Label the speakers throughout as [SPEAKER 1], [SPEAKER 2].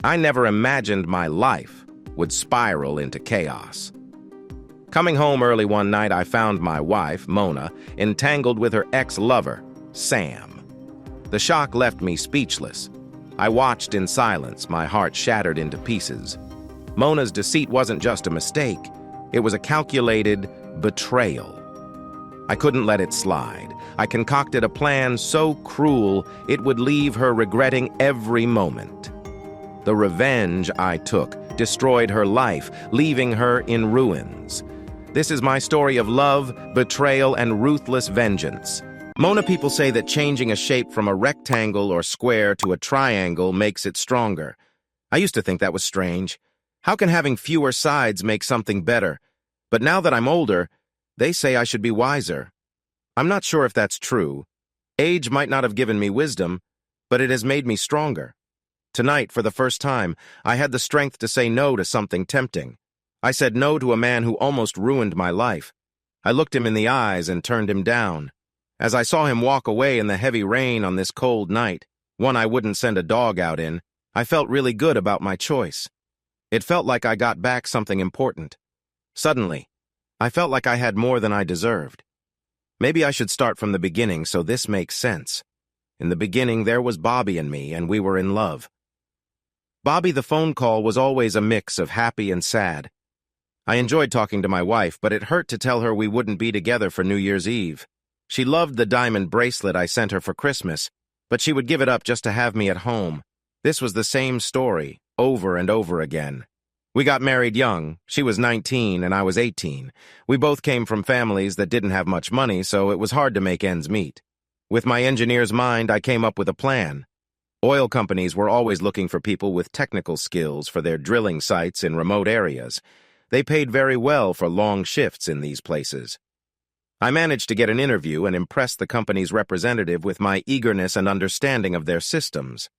[SPEAKER 1] I never imagined my life would spiral into chaos. Coming home early one night, I found my wife, Mona, entangled with her ex-lover, Sam. The shock left me speechless. I watched in silence, my heart shattered into pieces. Mona's deceit wasn't just a mistake. It was a calculated betrayal. I couldn't let it slide. I concocted a plan so cruel it would leave her regretting every moment. The revenge I took destroyed her life, leaving her in ruins. This is my story of love, betrayal, and ruthless vengeance. Mona, people say that changing a shape from a rectangle or square to a triangle makes it stronger. I used to think that was strange. How can having fewer sides make something better? But now that I'm older, they say I should be wiser. I'm not sure if that's true. Age might not have given me wisdom, but it has made me stronger. Tonight, for the first time, I had the strength to say no to something tempting. I said no to a man who almost ruined my life. I looked him in the eyes and turned him down. As I saw him walk away in the heavy rain on this cold night, one I wouldn't send a dog out in, I felt really good about my choice. It felt like I got back something important. Suddenly, I felt like I had more than I deserved. Maybe I should start from the beginning so this makes sense. In the beginning, there was Bobby and me, and we were in love. Bobby, the phone call, was always a mix of happy and sad. I enjoyed talking to my wife, but it hurt to tell her we wouldn't be together for New Year's Eve. She loved the diamond bracelet I sent her for Christmas, but she would give it up just to have me at home. This was the same story, over and over again. We got married young. She was 19 and I was 18. We both came from families that didn't have much money, so it was hard to make ends meet. With my engineer's mind, I came up with a plan. Oil companies were always looking for people with technical skills for their drilling sites in remote areas. They paid very well for long shifts in these places. I managed to get an interview and impress the company's representative with my eagerness and understanding of their systems.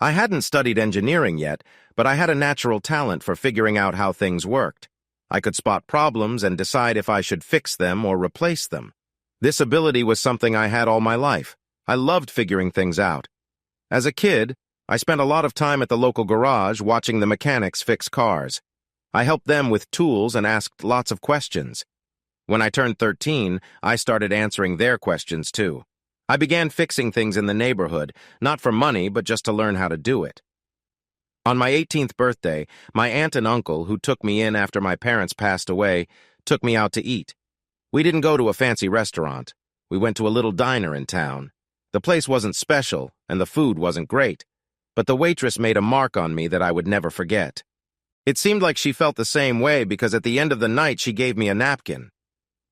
[SPEAKER 1] I hadn't studied engineering yet, but I had a natural talent for figuring out how things worked. I could spot problems and decide if I should fix them or replace them. This ability was something I had all my life. I loved figuring things out. As a kid, I spent a lot of time at the local garage watching the mechanics fix cars. I helped them with tools and asked lots of questions. When I turned 13, I started answering their questions too. I began fixing things in the neighborhood, not for money, but just to learn how to do it. On my 18th birthday, my aunt and uncle, who took me in after my parents passed away, took me out to eat. We didn't go to a fancy restaurant. We went to a little diner in town. The place wasn't special, and the food wasn't great, but the waitress made a mark on me that I would never forget. It seemed like she felt the same way because at the end of the night she gave me a napkin.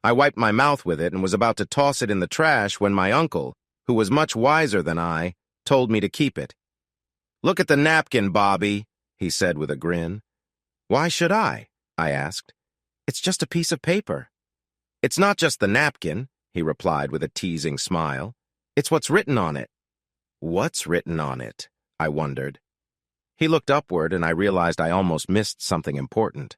[SPEAKER 1] I wiped my mouth with it and was about to toss it in the trash when my uncle, who was much wiser than I, told me to keep it. "Look at the napkin, Bobby," he said with a grin. "Why should I?" I asked. "It's just a piece of paper." "It's not just the napkin," he replied with a teasing smile. "It's what's written on it." "What's written on it?" I wondered. He looked upward and I realized I almost missed something important.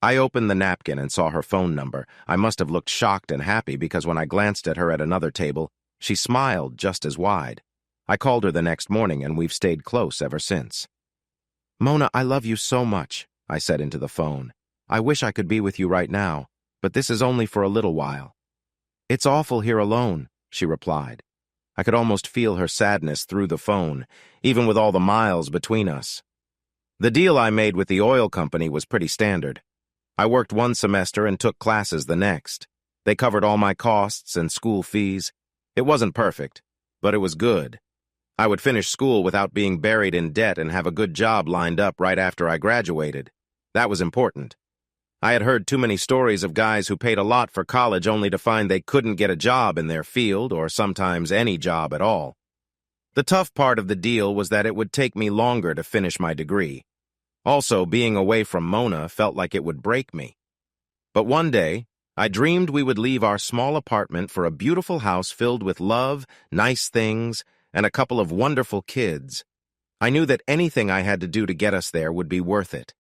[SPEAKER 1] I opened the napkin and saw her phone number. I must have looked shocked and happy because when I glanced at her at another table, she smiled just as wide. I called her the next morning and we've stayed close ever since. "Mona, I love you so much," I said into the phone. "I wish I could be with you right now, but this is only for a little while." "It's awful here alone," she replied. I could almost feel her sadness through the phone, even with all the miles between us. The deal I made with the oil company was pretty standard. I worked one semester and took classes the next. They covered all my costs and school fees. It wasn't perfect, but it was good. I would finish school without being buried in debt and have a good job lined up right after I graduated. That was important. I had heard too many stories of guys who paid a lot for college only to find they couldn't get a job in their field or sometimes any job at all. The tough part of the deal was that it would take me longer to finish my degree. Also, being away from Mona felt like it would break me. But one day, I dreamed we would leave our small apartment for a beautiful house filled with love, nice things, and a couple of wonderful kids. I knew that anything I had to do to get us there would be worth it.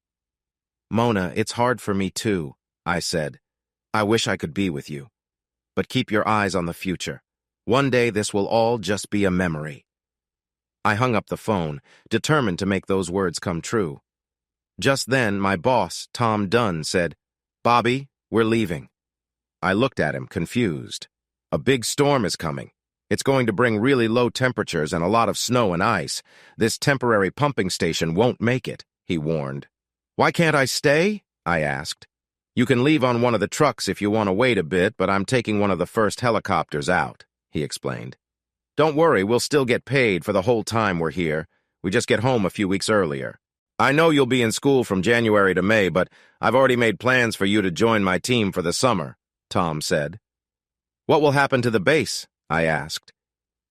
[SPEAKER 1] "Mona, it's hard for me too," I said. "I wish I could be with you. But keep your eyes on the future. One day this will all just be a memory." I hung up the phone, determined to make those words come true. Just then, my boss, Tom Dunn, said, "Bobby, we're leaving." I looked at him, confused. "A big storm is coming. It's going to bring really low temperatures and a lot of snow and ice. This temporary pumping station won't make it," he warned. "Why can't I stay?" I asked. "You can leave on one of the trucks if you want to wait a bit, but I'm taking one of the first helicopters out," he explained. "Don't worry, we'll still get paid for the whole time we're here. We just get home a few weeks earlier. I know you'll be in school from January to May, but I've already made plans for you to join my team for the summer," Tom said. "What will happen to the base?" I asked.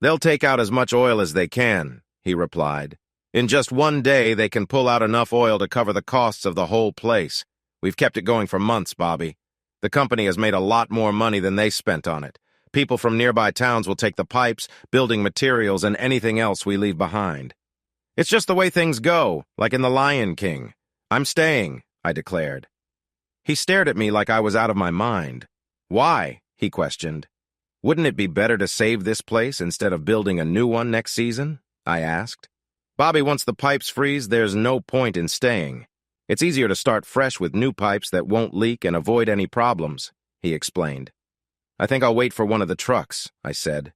[SPEAKER 1] "They'll take out as much oil as they can," he replied. "In just one day, they can pull out enough oil to cover the costs of the whole place. We've kept it going for months, Bobby. The company has made a lot more money than they spent on it. People from nearby towns will take the pipes, building materials, and anything else we leave behind. It's just the way things go, like in The Lion King. I'm staying," I declared. He stared at me like I was out of my mind. "Why?" he questioned. "Wouldn't it be better to save this place instead of building a new one next season?" I asked. "Bobby, once the pipes freeze, there's no point in staying. It's easier to start fresh with new pipes that won't leak and avoid any problems," he explained. "I think I'll wait for one of the trucks," I said.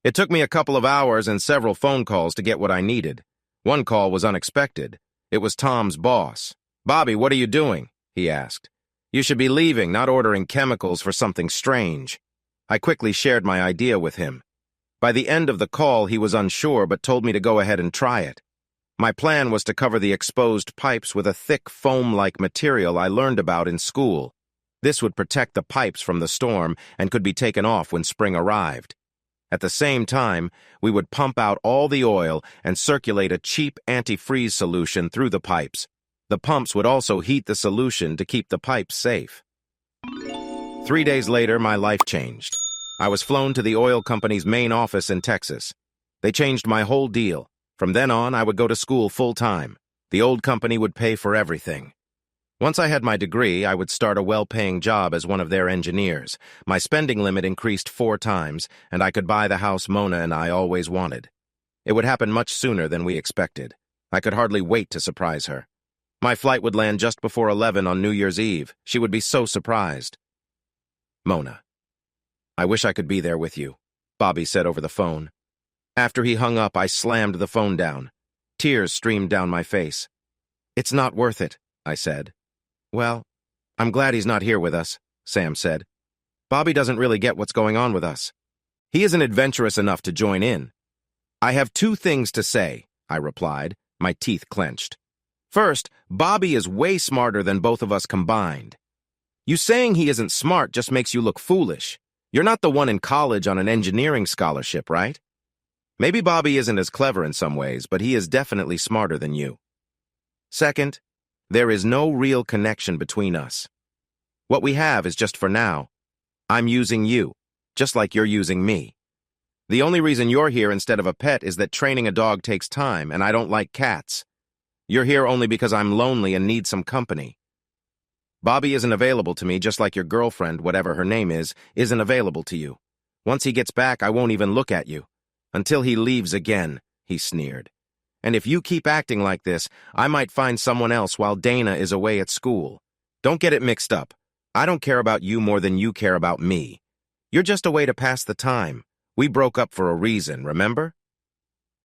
[SPEAKER 1] It took me a couple of hours and several phone calls to get what I needed. One call was unexpected. It was Tom's boss. "Bobby, what are you doing?" he asked. "You should be leaving, not ordering chemicals for something strange." I quickly shared my idea with him. By the end of the call, he was unsure but told me to go ahead and try it. My plan was to cover the exposed pipes with a thick foam-like material I learned about in school. This would protect the pipes from the storm and could be taken off when spring arrived. At the same time, we would pump out all the oil and circulate a cheap antifreeze solution through the pipes. The pumps would also heat the solution to keep the pipes safe. 3 days later, my life changed. I was flown to the oil company's main office in Texas. They changed my whole deal. From then on, I would go to school full-time. The old company would pay for everything. Once I had my degree, I would start a well-paying job as one of their engineers. My spending limit increased 4 times, and I could buy the house Mona and I always wanted. It would happen much sooner than we expected. I could hardly wait to surprise her. My flight would land just before 11 on New Year's Eve. She would be so surprised. "Mona, I wish I could be there with you," Bobby said over the phone. After he hung up, I slammed the phone down. Tears streamed down my face. "It's not worth it," I said. "Well, I'm glad he's not here with us," Sam said. "Bobby doesn't really get what's going on with us. He isn't adventurous enough to join in." "I have 2 things to say," I replied, my teeth clenched. "First, Bobby is way smarter than both of us combined. You saying he isn't smart just makes you look foolish. You're not the one in college on an engineering scholarship, right? Maybe Bobby isn't as clever in some ways, but he is definitely smarter than you. Second, there is no real connection between us. What we have is just for now. I'm using you, just like you're using me. The only reason you're here instead of a pet is that training a dog takes time, and I don't like cats. You're here only because I'm lonely and need some company. Bobby isn't available to me, just like your girlfriend, whatever her name is, isn't available to you. Once he gets back, I won't even look at you. Until he leaves again," he sneered. "And if you keep acting like this, I might find someone else while Dana is away at school. Don't get it mixed up. I don't care about you more than you care about me. You're just a way to pass the time. We broke up for a reason, remember?"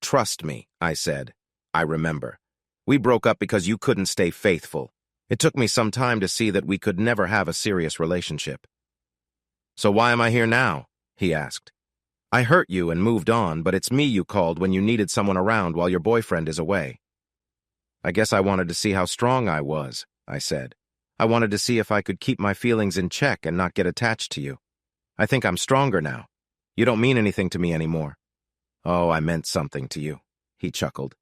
[SPEAKER 1] "Trust me," I said. "I remember. We broke up because you couldn't stay faithful. It took me some time to see that we could never have a serious relationship." "So why am I here now?" he asked. "I hurt you and moved on, but it's me you called when you needed someone around while your boyfriend is away." "I guess I wanted to see how strong I was," I said. "I wanted to see if I could keep my feelings in check and not get attached to you. I think I'm stronger now. You don't mean anything to me anymore." "Oh, I meant something to you," he chuckled.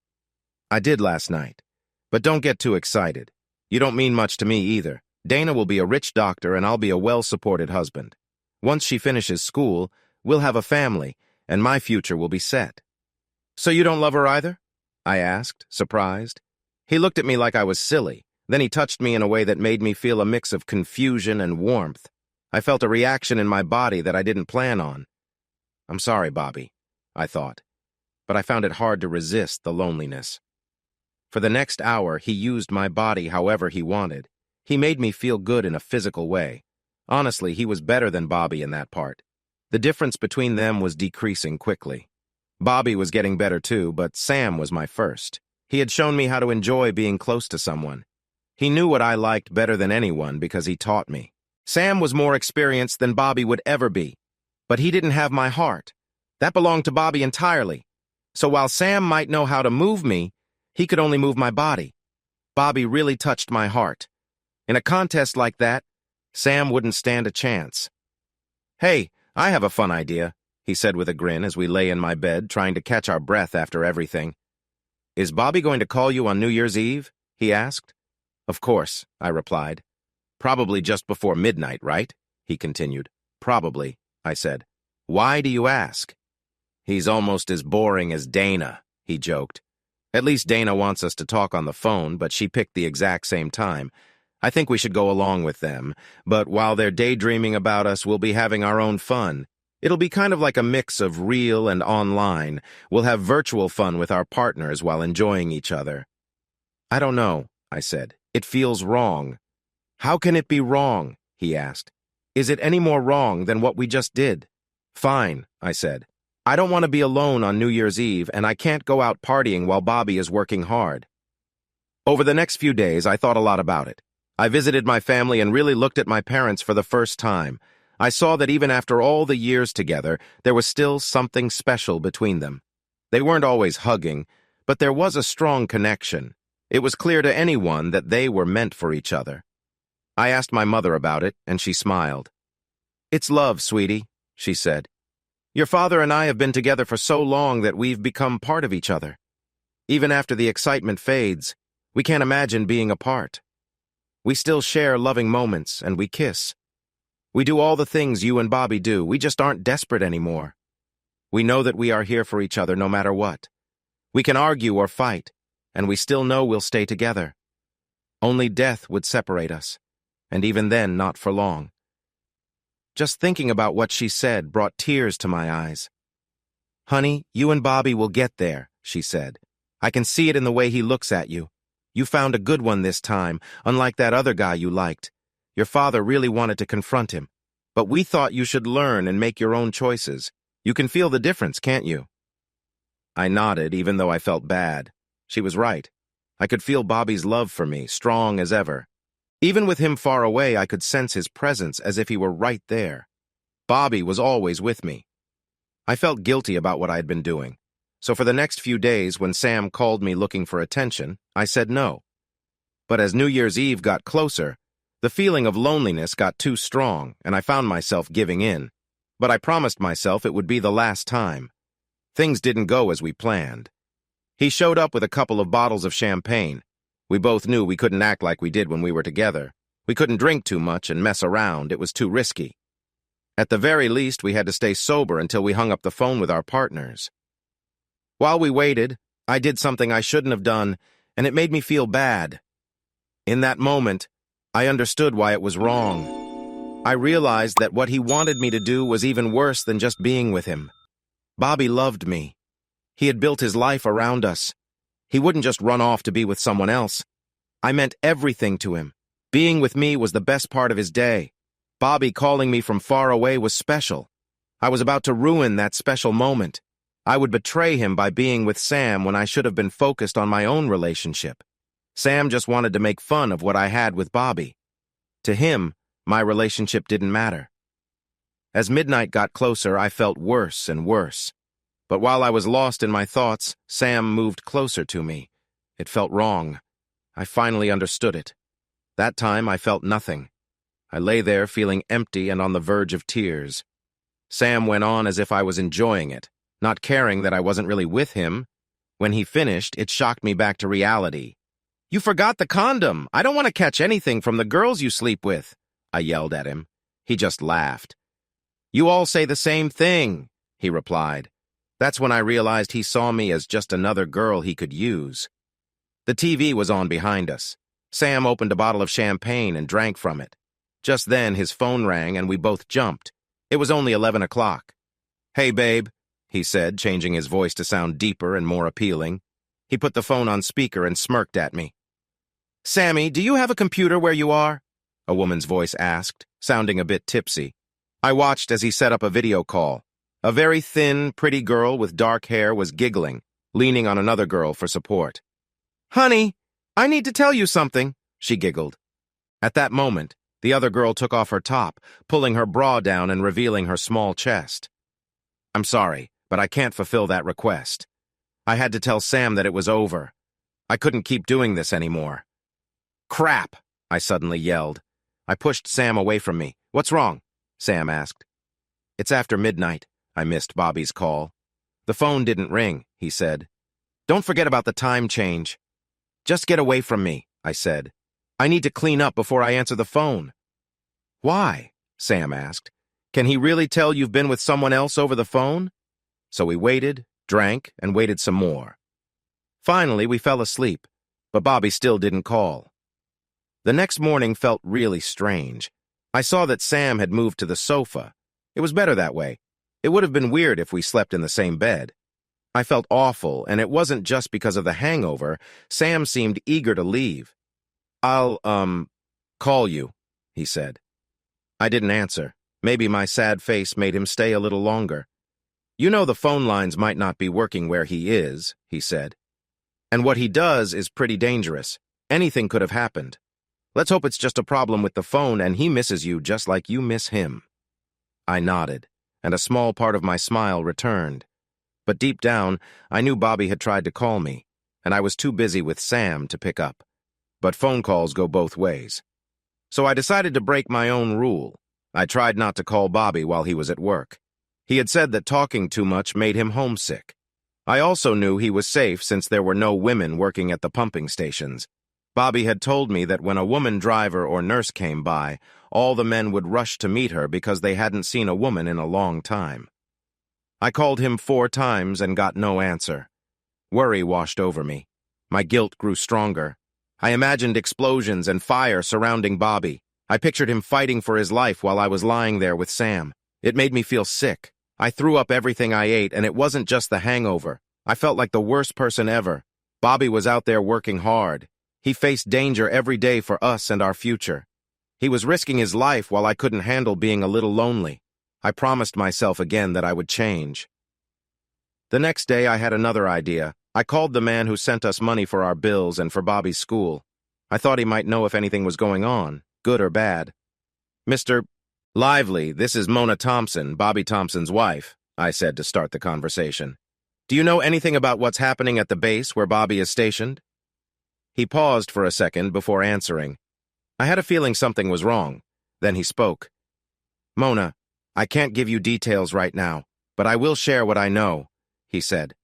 [SPEAKER 1] "I did last night. But don't get too excited. You don't mean much to me either. Dana will be a rich doctor and I'll be a well-supported husband. Once she finishes school, we'll have a family, and my future will be set." "So you don't love her either?" I asked, surprised. He looked at me like I was silly. Then he touched me in a way that made me feel a mix of confusion and warmth. I felt a reaction in my body that I didn't plan on. "I'm sorry, Bobby," I thought. but I found it hard to resist the loneliness. For the next hour, he used my body however he wanted. He made me feel good in a physical way. Honestly, he was better than Bobby in that part. The difference between them was decreasing quickly. Bobby was getting better too, but Sam was my first. He had shown me how to enjoy being close to someone. He knew what I liked better than anyone because he taught me. Sam was more experienced than Bobby would ever be, but he didn't have my heart. That belonged to Bobby entirely. So while Sam might know how to move me, he could only move my body. Bobby really touched my heart. In a contest like that, Sam wouldn't stand a chance. "Hey, I have a fun idea," he said with a grin as we lay in my bed trying to catch our breath after everything. "Is Bobby going to call you on New Year's Eve?" he asked. "Of course," I replied. "Probably just before midnight, right?" he continued. "Probably," I said. "Why do you ask?" "He's almost as boring as Dana," he joked. "At least Dana wants us to talk on the phone, but she picked the exact same time. I think we should go along with them, but while they're daydreaming about us, we'll be having our own fun. It'll be kind of like a mix of real and online. We'll have virtual fun with our partners while enjoying each other." "I don't know," I said. "It feels wrong." "How can it be wrong?" he asked. "Is it any more wrong than what we just did?" "Fine," I said. "I don't want to be alone on New Year's Eve, and I can't go out partying while Bobby is working hard." Over the next few days, I thought a lot about it. I visited my family and really looked at my parents for the first time. I saw that even after all the years together, there was still something special between them. They weren't always hugging, but there was a strong connection. It was clear to anyone that they were meant for each other. I asked my mother about it, and she smiled. "It's love, sweetie," she said. "Your father and I have been together for so long that we've become part of each other. Even after the excitement fades, we can't imagine being apart. We still share loving moments, and we kiss. We do all the things you and Bobby do. We just aren't desperate anymore. We know that we are here for each other no matter what. We can argue or fight, and we still know we'll stay together. Only death would separate us, and even then not for long." Just thinking about what she said brought tears to my eyes. "Honey, you and Bobby will get there," she said. "I can see it in the way he looks at you. You found a good one this time, unlike that other guy you liked. Your father really wanted to confront him, but we thought you should learn and make your own choices. You can feel the difference, can't you?" I nodded, even though I felt bad. She was right. I could feel Bobby's love for me, strong as ever. Even with him far away, I could sense his presence as if he were right there. Bobby was always with me. I felt guilty about what I had been doing. So for the next few days, when Sam called me looking for attention, I said no. But as New Year's Eve got closer, the feeling of loneliness got too strong, and I found myself giving in. But I promised myself it would be the last time. Things didn't go as we planned. He showed up with a couple of bottles of champagne. We both knew we couldn't act like we did when we were together. We couldn't drink too much and mess around. It was too risky. At the very least, we had to stay sober until we hung up the phone with our partners. While we waited, I did something I shouldn't have done, and it made me feel bad. In that moment, I understood why it was wrong. I realized that what he wanted me to do was even worse than just being with him. Bobby loved me. He had built his life around us. He wouldn't just run off to be with someone else. I meant everything to him. Being with me was the best part of his day. Bobby calling me from far away was special. I was about to ruin that special moment. I would betray him by being with Sam when I should have been focused on my own relationship. Sam just wanted to make fun of what I had with Bobby. To him, my relationship didn't matter. As midnight got closer, I felt worse and worse. But while I was lost in my thoughts, Sam moved closer to me. It felt wrong. I finally understood it. That time, I felt nothing. I lay there feeling empty and on the verge of tears. Sam went on as if I was enjoying it, not caring that I wasn't really with him. When he finished, it shocked me back to reality. "You forgot the condom! I don't want to catch anything from the girls you sleep with," I yelled at him. He just laughed. "You all say the same thing," he replied. That's when I realized he saw me as just another girl he could use. The TV was on behind us. Sam opened a bottle of champagne and drank from it. Just then, his phone rang and we both jumped. It was only 11 o'clock. "Hey, babe," he said, changing his voice to sound deeper and more appealing. He put the phone on speaker and smirked at me. "Sammy, do you have a computer where you are?" a woman's voice asked, sounding a bit tipsy. I watched as he set up a video call. A very thin, pretty girl with dark hair was giggling, leaning on another girl for support. "Honey, I need to tell you something," she giggled. At that moment, the other girl took off her top, pulling her bra down and revealing her small chest. "I'm sorry, but I can't fulfill that request. I had to tell Sam that it was over. I couldn't keep doing this anymore." "Crap!" I suddenly yelled. I pushed Sam away from me. "What's wrong?" Sam asked. "It's after midnight." I missed Bobby's call. "The phone didn't ring," he said. "Don't forget about the time change." "Just get away from me," I said. "I need to clean up before I answer the phone." "Why?" Sam asked. "Can he really tell you've been with someone else over the phone?" So we waited, drank, and waited some more. Finally, we fell asleep, but Bobby still didn't call. The next morning felt really strange. I saw that Sam had moved to the sofa. It was better that way. It would have been weird if we slept in the same bed. I felt awful, and it wasn't just because of the hangover. Sam seemed eager to leave. "I'll, call you," he said. I didn't answer. Maybe my sad face made him stay a little longer. "You know the phone lines might not be working where he is," he said. "And what he does is pretty dangerous. Anything could have happened. Let's hope it's just a problem with the phone and he misses you just like you miss him." I nodded, and a small part of my smile returned. But deep down, I knew Bobby had tried to call me, and I was too busy with Sam to pick up. But phone calls go both ways. So I decided to break my own rule. I tried not to call Bobby while he was at work. He had said that talking too much made him homesick. I also knew he was safe since there were no women working at the pumping stations. Bobby had told me that when a woman driver or nurse came by, all the men would rush to meet her because they hadn't seen a woman in a long time. I called him 4 times and got no answer. Worry washed over me. My guilt grew stronger. I imagined explosions and fire surrounding Bobby. I pictured him fighting for his life while I was lying there with Sam. It made me feel sick. I threw up everything I ate, and it wasn't just the hangover. I felt like the worst person ever. Bobby was out there working hard. He faced danger every day for us and our future. He was risking his life while I couldn't handle being a little lonely. I promised myself again that I would change. The next day, I had another idea. I called the man who sent us money for our bills and for Bobby's school. I thought he might know if anything was going on, good or bad. "Mr. Lively, this is Mona Thompson, Bobby Thompson's wife," I said to start the conversation. "Do you know anything about what's happening at the base where Bobby is stationed?" He paused for a second before answering. I had a feeling something was wrong. Then he spoke. "Mona, I can't give you details right now, but I will share what I know," he said.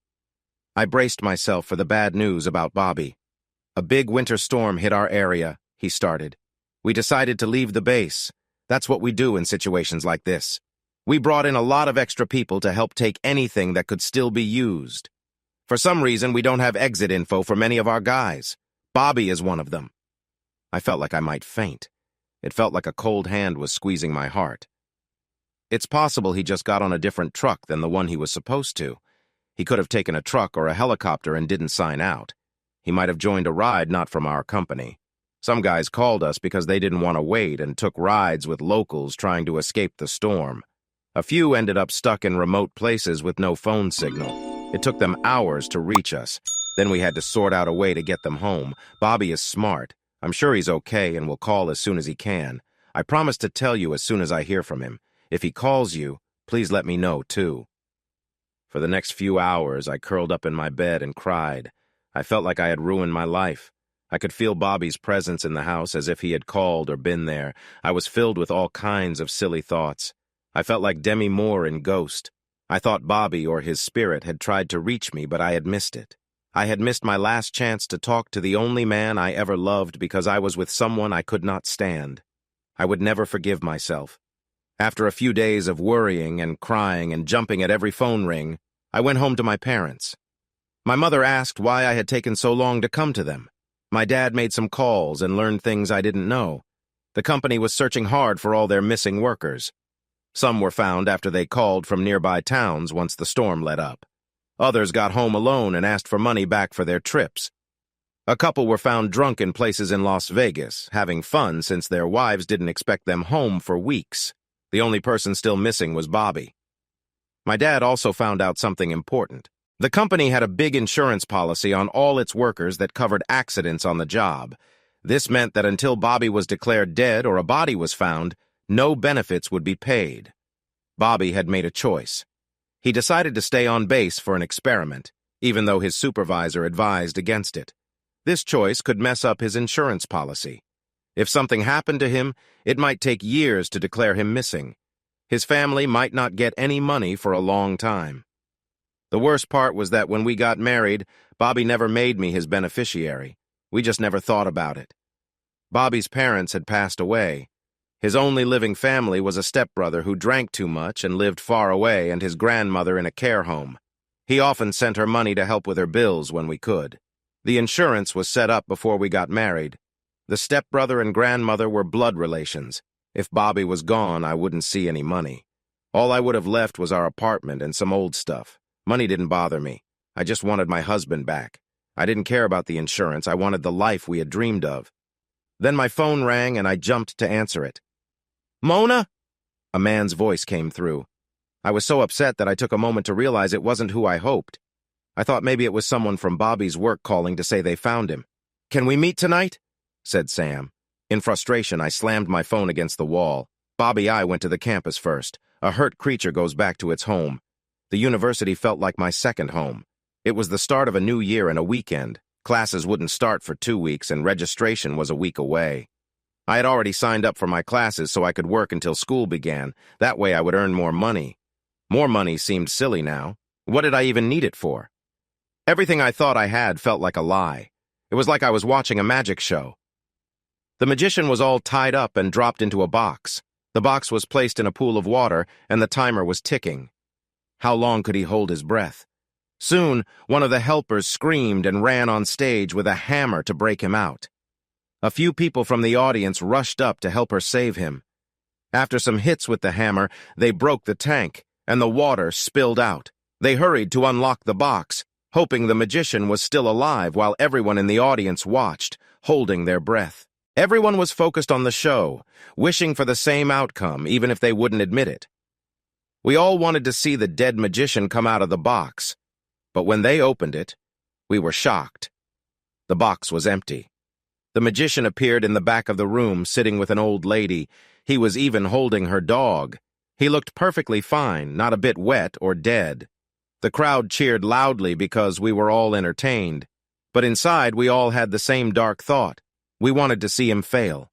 [SPEAKER 1] I braced myself for the bad news about Bobby. "A big winter storm hit our area," he started. "We decided to leave the base. That's what we do in situations like this. We brought in a lot of extra people to help take anything that could still be used. For some reason, we don't have exit info for many of our guys. Bobby is one of them." I felt like I might faint. It felt like a cold hand was squeezing my heart. It's possible he just got on a different truck than the one he was supposed to. He could have taken a truck or a helicopter and didn't sign out. He might have joined a ride not from our company. Some guys called us because they didn't want to wait and took rides with locals trying to escape the storm. A few ended up stuck in remote places with no phone signal. It took them hours to reach us. Then we had to sort out a way to get them home. Bobby is smart. I'm sure he's okay and will call as soon as he can. I promise to tell you as soon as I hear from him. If he calls you, please let me know, too. For the next few hours, I curled up in my bed and cried. I felt like I had ruined my life. I could feel Bobby's presence in the house as if he had called or been there. I was filled with all kinds of silly thoughts. I felt like Demi Moore in Ghost. I thought Bobby or his spirit had tried to reach me, but I had missed it. I had missed my last chance to talk to the only man I ever loved because I was with someone I could not stand. I would never forgive myself. After a few days of worrying and crying and jumping at every phone ring, I went home to my parents. My mother asked why I had taken so long to come to them. My dad made some calls and learned things I didn't know. The company was searching hard for all their missing workers. Some were found after they called from nearby towns once the storm let up. Others got home alone and asked for money back for their trips. A couple were found drunk in places in Las Vegas, having fun since their wives didn't expect them home for weeks. The only person still missing was Bobby. My dad also found out something important. The company had a big insurance policy on all its workers that covered accidents on the job. This meant that until Bobby was declared dead or a body was found, no benefits would be paid. Bobby had made a choice. He decided to stay on base for an experiment, even though his supervisor advised against it. This choice could mess up his insurance policy. If something happened to him, it might take years to declare him missing. His family might not get any money for a long time. The worst part was that when we got married, Bobby never made me his beneficiary. We just never thought about it. Bobby's parents had passed away. His only living family was a stepbrother who drank too much and lived far away, and his grandmother in a care home. He often sent her money to help with her bills when we could. The insurance was set up before we got married. The stepbrother and grandmother were blood relations. If Bobby was gone, I wouldn't see any money. All I would have left was our apartment and some old stuff. Money didn't bother me. I just wanted my husband back. I didn't care about the insurance. I wanted the life we had dreamed of. Then my phone rang and I jumped to answer it. "Mona?" A man's voice came through. I was so upset that I took a moment to realize it wasn't who I hoped. I thought maybe it was someone from Bobby's work calling to say they found him. "Can we meet tonight?" said Sam. In frustration, I slammed my phone against the wall. Bobby I went to the campus first. A hurt creature goes back to its home. The university felt like my second home. It was the start of a new year and a weekend. Classes wouldn't start for 2 weeks and registration was a week away. I had already signed up for my classes so I could work until school began. That way I would earn more money. More money seemed silly now. What did I even need it for? Everything I thought I had felt like a lie. It was like I was watching a magic show. The magician was all tied up and dropped into a box. The box was placed in a pool of water and the timer was ticking. How long could he hold his breath? Soon, one of the helpers screamed and ran on stage with a hammer to break him out. A few people from the audience rushed up to help her save him. After some hits with the hammer, they broke the tank, and the water spilled out. They hurried to unlock the box, hoping the magician was still alive while everyone in the audience watched, holding their breath. Everyone was focused on the show, wishing for the same outcome, even if they wouldn't admit it. We all wanted to see the dead magician come out of the box, but when they opened it, we were shocked. The box was empty. The magician appeared in the back of the room, sitting with an old lady. He was even holding her dog. He looked perfectly fine, not a bit wet or dead. The crowd cheered loudly because we were all entertained, but inside we all had the same dark thought. We wanted to see him fail.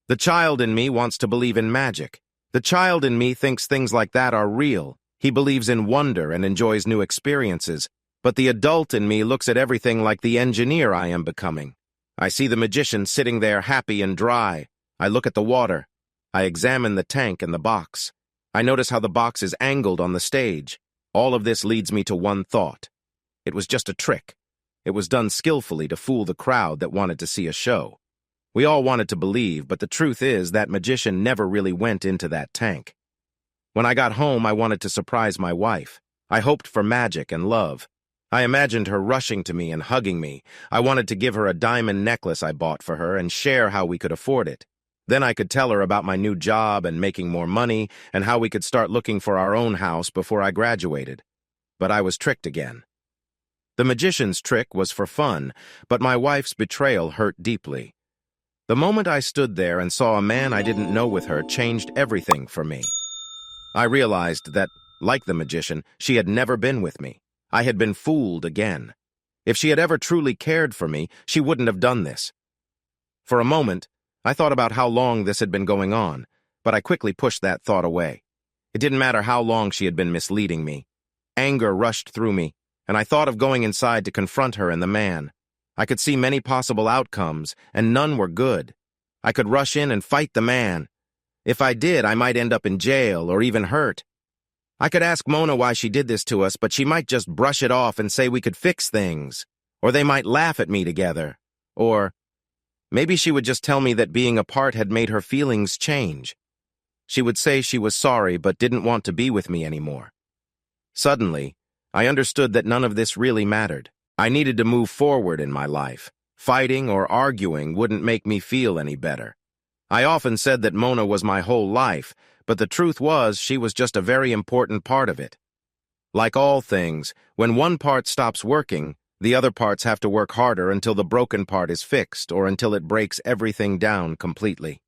[SPEAKER 1] The child in me wants to believe in magic. The child in me thinks things like that are real. He believes in wonder and enjoys new experiences. But the adult in me looks at everything like the engineer I am becoming. I see the magician sitting there happy and dry. I look at the water. I examine the tank and the box. I notice how the box is angled on the stage. All of this leads me to one thought. It was just a trick. It was done skillfully to fool the crowd that wanted to see a show. We all wanted to believe, but the truth is that magician never really went into that tank. When I got home, I wanted to surprise my wife. I hoped for magic and love. I imagined her rushing to me and hugging me. I wanted to give her a diamond necklace I bought for her and share how we could afford it. Then I could tell her about my new job and making more money and how we could start looking for our own house before I graduated. But I was tricked again. The magician's trick was for fun, but my wife's betrayal hurt deeply. The moment I stood there and saw a man I didn't know with her changed everything for me. I realized that, like the magician, she had never been with me. I had been fooled again. If she had ever truly cared for me, she wouldn't have done this. For a moment, I thought about how long this had been going on, but I quickly pushed that thought away. It didn't matter how long she had been misleading me. Anger rushed through me, and I thought of going inside to confront her and the man. I could see many possible outcomes, and none were good. I could rush in and fight the man. If I did, I might end up in jail or even hurt. I could ask Mona why she did this to us, but she might just brush it off and say we could fix things. Or they might laugh at me together. Or maybe she would just tell me that being apart had made her feelings change. She would say she was sorry but didn't want to be with me anymore. Suddenly, I understood that none of this really mattered. I needed to move forward in my life. Fighting or arguing wouldn't make me feel any better. I often said that Mona was my whole life, but the truth was she was just a very important part of it. Like all things, when one part stops working, the other parts have to work harder until the broken part is fixed or until it breaks everything down completely.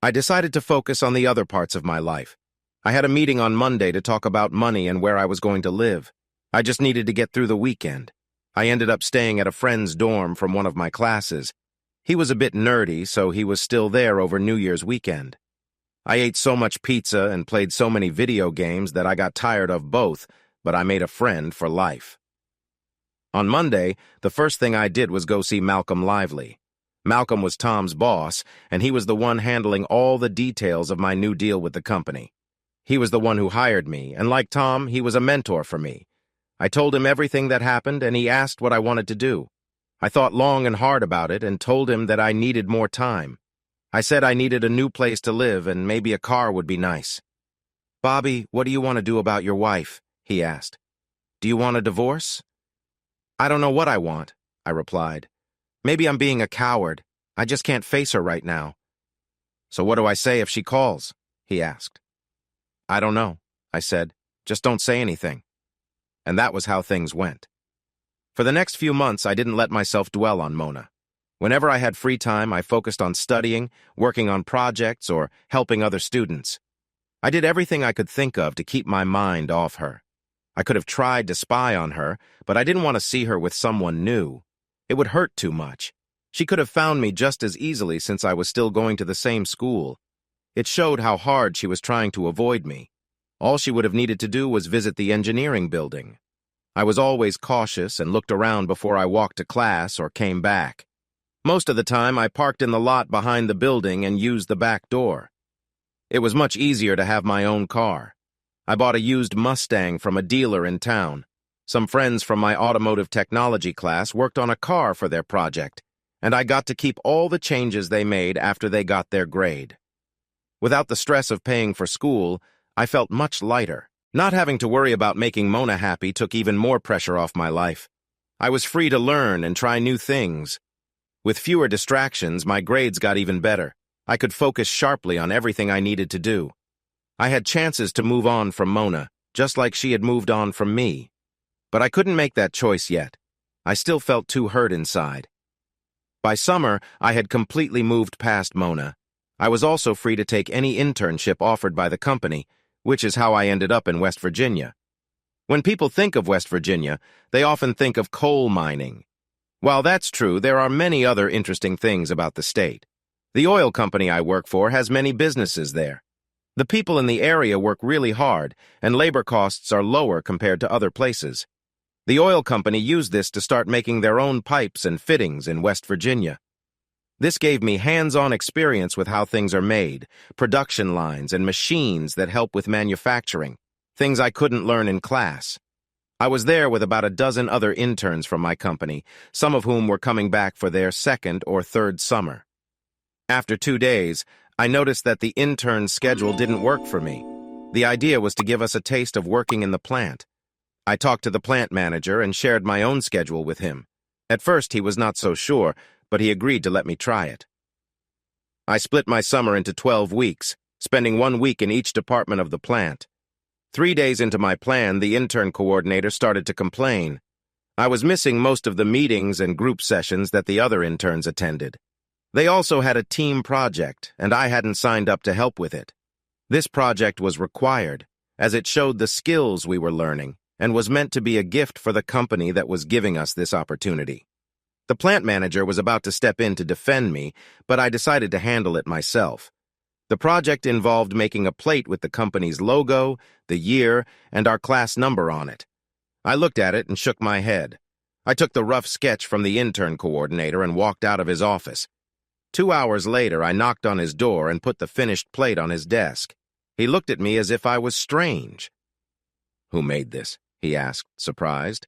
[SPEAKER 1] I decided to focus on the other parts of my life. I had a meeting on Monday to talk about money and where I was going to live. I just needed to get through the weekend. I ended up staying at a friend's dorm from one of my classes. He was a bit nerdy, so he was still there over New Year's weekend. I ate so much pizza and played so many video games that I got tired of both, but I made a friend for life. On Monday, the first thing I did was go see Malcolm Lively. Malcolm was Tom's boss, and he was the one handling all the details of my new deal with the company. He was the one who hired me, and like Tom, he was a mentor for me. I told him everything that happened, and he asked what I wanted to do. I thought long and hard about it and told him that I needed more time. I said I needed a new place to live and maybe a car would be nice. "Bobby, what do you want to do about your wife?" he asked. "Do you want a divorce?" "I don't know what I want," I replied. "Maybe I'm being a coward. I just can't face her right now." "So what do I say if she calls?" he asked. "I don't know," I said. "Just don't say anything." And that was how things went. For the next few months, I didn't let myself dwell on Mona. Whenever I had free time, I focused on studying, working on projects, or helping other students. I did everything I could think of to keep my mind off her. I could have tried to spy on her, but I didn't want to see her with someone new. It would hurt too much. She could have found me just as easily since I was still going to the same school. It showed how hard she was trying to avoid me. All she would have needed to do was visit the engineering building. I was always cautious and looked around before I walked to class or came back. Most of the time, I parked in the lot behind the building and used the back door. It was much easier to have my own car. I bought a used Mustang from a dealer in town. Some friends from my automotive technology class worked on a car for their project, and I got to keep all the changes they made after they got their grade. Without the stress of paying for school, I felt much lighter. Not having to worry about making Mona happy took even more pressure off my life. I was free to learn and try new things. With fewer distractions, my grades got even better. I could focus sharply on everything I needed to do. I had chances to move on from Mona, just like she had moved on from me. But I couldn't make that choice yet. I still felt too hurt inside. By summer, I had completely moved past Mona. I was also free to take any internship offered by the company, which is how I ended up in West Virginia. When people think of West Virginia, they often think of coal mining. While that's true, there are many other interesting things about the state. The oil company I work for has many businesses there. The people in the area work really hard, and labor costs are lower compared to other places. The oil company used this to start making their own pipes and fittings in West Virginia. This gave me hands-on experience with how things are made, production lines, and machines that help with manufacturing, things I couldn't learn in class. I was there with about a dozen other interns from my company, some of whom were coming back for their second or third summer. After 2 days, I noticed that the intern schedule didn't work for me. The idea was to give us a taste of working in the plant. I talked to the plant manager and shared my own schedule with him. At first, he was not so sure, but he agreed to let me try it. I split my summer into 12 weeks, spending 1 week in each department of the plant. 3 days into my plan, the intern coordinator started to complain. I was missing most of the meetings and group sessions that the other interns attended. They also had a team project, and I hadn't signed up to help with it. This project was required, as it showed the skills we were learning, and was meant to be a gift for the company that was giving us this opportunity. The plant manager was about to step in to defend me, but I decided to handle it myself. The project involved making a plate with the company's logo, the year, and our class number on it. I looked at it and shook my head. I took the rough sketch from the intern coordinator and walked out of his office. 2 hours later, I knocked on his door and put the finished plate on his desk. He looked at me as if I was strange. "Who made this?" he asked, surprised.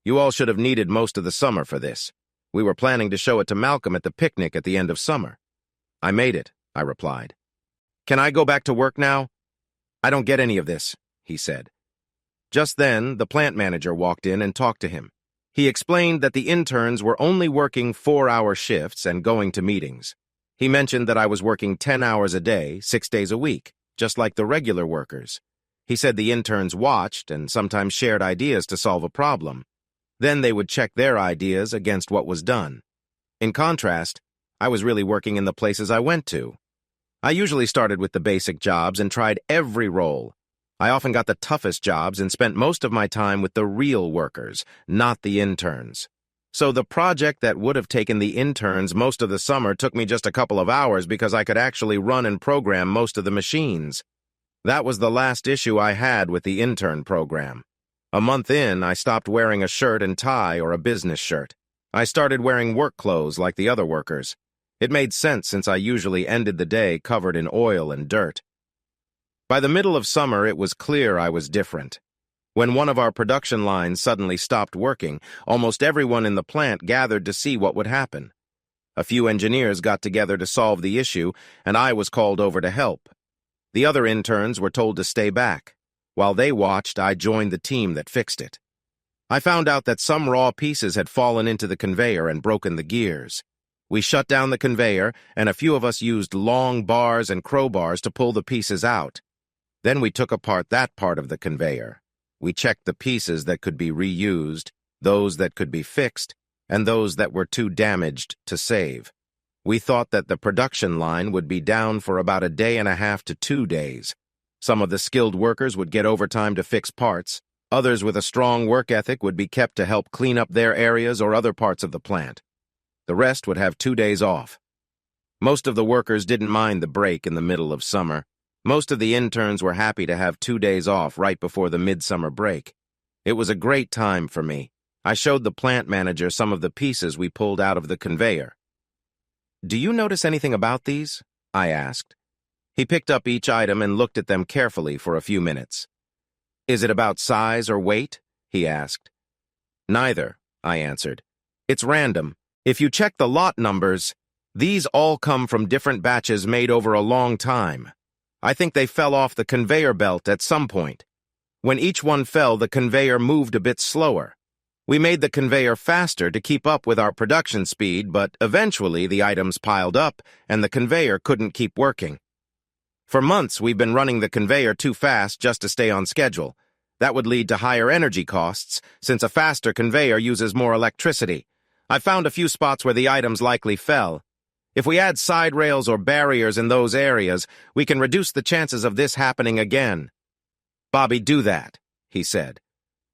[SPEAKER 1] "You all should have needed most of the summer for this. We were planning to show it to Malcolm at the picnic at the end of summer." "I made it," I replied. "Can I go back to work now?" "I don't get any of this," he said. Just then, the plant manager walked in and talked to him. He explained that the interns were only working 4-hour shifts and going to meetings. He mentioned that I was working 10 hours a day, 6 days a week, just like the regular workers. He said the interns watched and sometimes shared ideas to solve a problem. Then they would check their ideas against what was done. In contrast, I was really working in the places I went to. I usually started with the basic jobs and tried every role. I often got the toughest jobs and spent most of my time with the real workers, not the interns. So the project that would have taken the interns most of the summer took me just a couple of hours because I could actually run and program most of the machines. That was the last issue I had with the intern program. A month in, I stopped wearing a shirt and tie or a business shirt. I started wearing work clothes like the other workers. It made sense since I usually ended the day covered in oil and dirt. By the middle of summer, it was clear I was different. When one of our production lines suddenly stopped working, almost everyone in the plant gathered to see what would happen. A few engineers got together to solve the issue, and I was called over to help. The other interns were told to stay back. While they watched, I joined the team that fixed it. I found out that some raw pieces had fallen into the conveyor and broken the gears. We shut down the conveyor, and a few of us used long bars and crowbars to pull the pieces out. Then we took apart that part of the conveyor. We checked the pieces that could be reused, those that could be fixed, and those that were too damaged to save. We thought that the production line would be down for about a day and a half to 2 days. Some of the skilled workers would get overtime to fix parts. Others with a strong work ethic would be kept to help clean up their areas or other parts of the plant. The rest would have 2 days off. Most of the workers didn't mind the break in the middle of summer. Most of the interns were happy to have 2 days off right before the midsummer break. It was a great time for me. I showed the plant manager some of the pieces we pulled out of the conveyor. "Do you notice anything about these?" I asked. He picked up each item and looked at them carefully for a few minutes. "Is it about size or weight?" he asked. "Neither," I answered. "It's random. If you check the lot numbers, these all come from different batches made over a long time. I think they fell off the conveyor belt at some point. When each one fell, the conveyor moved a bit slower. We made the conveyor faster to keep up with our production speed, but eventually the items piled up and the conveyor couldn't keep working. For months, we've been running the conveyor too fast just to stay on schedule. That would lead to higher energy costs, since a faster conveyor uses more electricity. I found a few spots where the items likely fell. If we add side rails or barriers in those areas, we can reduce the chances of this happening again." "Bobby, do that," he said.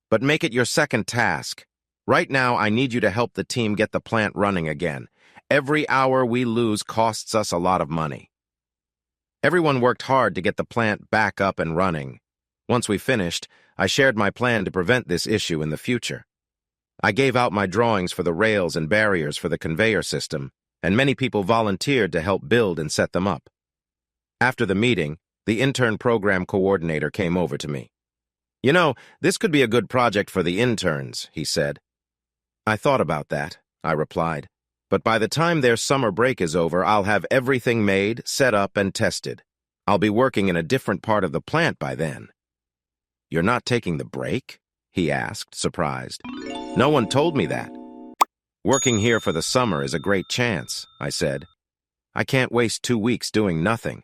[SPEAKER 1] "But make it your second task. Right now, I need you to help the team get the plant running again. Every hour we lose costs us a lot of money." Everyone worked hard to get the plant back up and running. Once we finished, I shared my plan to prevent this issue in the future. I gave out my drawings for the rails and barriers for the conveyor system, and many people volunteered to help build and set them up. After the meeting, the intern program coordinator came over to me. "You know, this could be a good project for the interns," he said. "I thought about that," I replied. "But by the time their summer break is over, I'll have everything made, set up, and tested. I'll be working in a different part of the plant by then." "You're not taking the break?" he asked, surprised. "No one told me that." "Working here for the summer is a great chance," I said. "I can't waste 2 weeks doing nothing."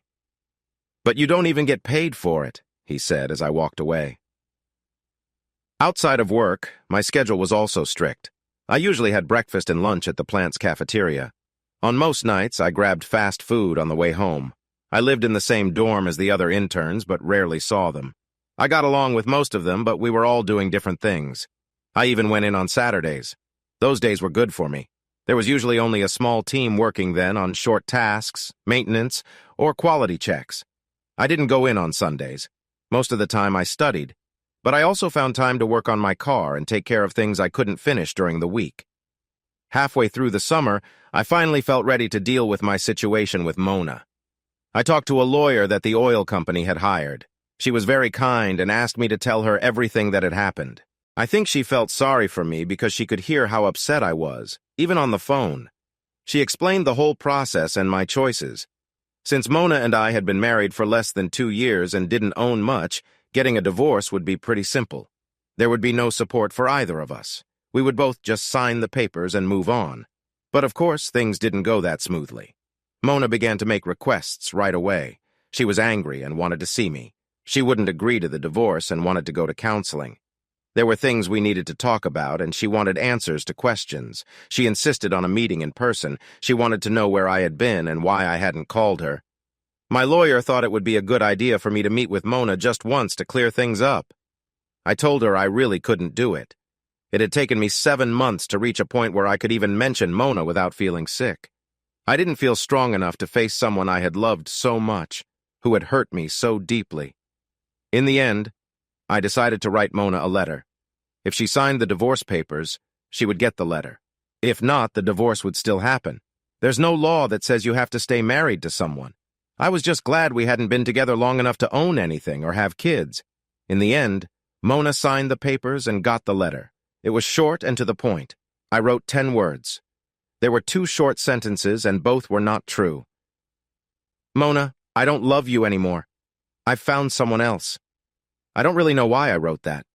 [SPEAKER 1] "But you don't even get paid for it," he said as I walked away. Outside of work, my schedule was also strict. I usually had breakfast and lunch at the plant's cafeteria. On most nights, I grabbed fast food on the way home. I lived in the same dorm as the other interns, but rarely saw them. I got along with most of them, but we were all doing different things. I even went in on Saturdays. Those days were good for me. There was usually only a small team working then on short tasks, maintenance, or quality checks. I didn't go in on Sundays. Most of the time I studied, but I also found time to work on my car and take care of things I couldn't finish during the week. Halfway through the summer, I finally felt ready to deal with my situation with Mona. I talked to a lawyer that the oil company had hired. She was very kind and asked me to tell her everything that had happened. I think she felt sorry for me because she could hear how upset I was, even on the phone. She explained the whole process and my choices. Since Mona and I had been married for less than 2 years and didn't own much, getting a divorce would be pretty simple. There would be no support for either of us. We would both just sign the papers and move on. But of course, things didn't go that smoothly. Mona began to make requests right away. She was angry and wanted to see me. She wouldn't agree to the divorce and wanted to go to counseling. There were things we needed to talk about, and she wanted answers to questions. She insisted on a meeting in person. She wanted to know where I had been and why I hadn't called her. My lawyer thought it would be a good idea for me to meet with Mona just once to clear things up. I told her I really couldn't do it. It had taken me 7 months to reach a point where I could even mention Mona without feeling sick. I didn't feel strong enough to face someone I had loved so much, who had hurt me so deeply. In the end, I decided to write Mona a letter. If she signed the divorce papers, she would get the letter. If not, the divorce would still happen. There's no law that says you have to stay married to someone. I was just glad we hadn't been together long enough to own anything or have kids. In the end, Mona signed the papers and got the letter. It was short and to the point. I wrote 10 words. There were 2 short sentences, and both were not true. Mona, I don't love you anymore. I've found someone else. I don't really know why I wrote that.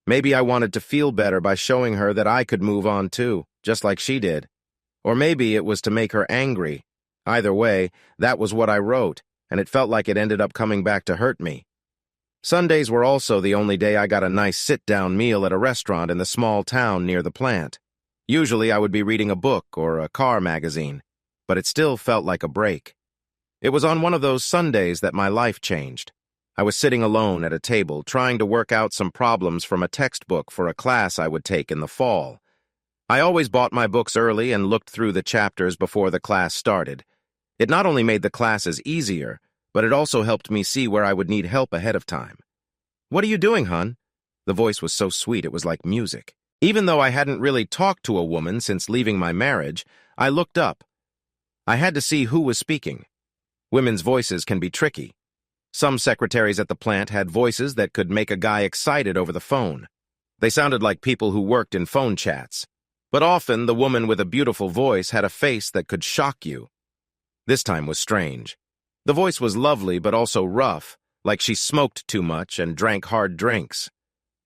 [SPEAKER 1] Maybe I wanted to feel better by showing her that I could move on too, just like she did. Or maybe it was to make her angry. Either way, that was what I wrote, and it felt like it ended up coming back to hurt me. Sundays were also the only day I got a nice sit-down meal at a restaurant in the small town near the plant. Usually I would be reading a book or a car magazine, but it still felt like a break. It was on one of those Sundays that my life changed. I was sitting alone at a table trying to work out some problems from a textbook for a class I would take in the fall. I always bought my books early and looked through the chapters before the class started. It not only made the classes easier, but it also helped me see where I would need help ahead of time. "What are you doing, hon?" The voice was so sweet it was like music. Even though I hadn't really talked to a woman since leaving my marriage, I looked up. I had to see who was speaking. Women's voices can be tricky. Some secretaries at the plant had voices that could make a guy excited over the phone. They sounded like people who worked in phone chats. But often, the woman with a beautiful voice had a face that could shock you. This time was strange. The voice was lovely but also rough, like she smoked too much and drank hard drinks.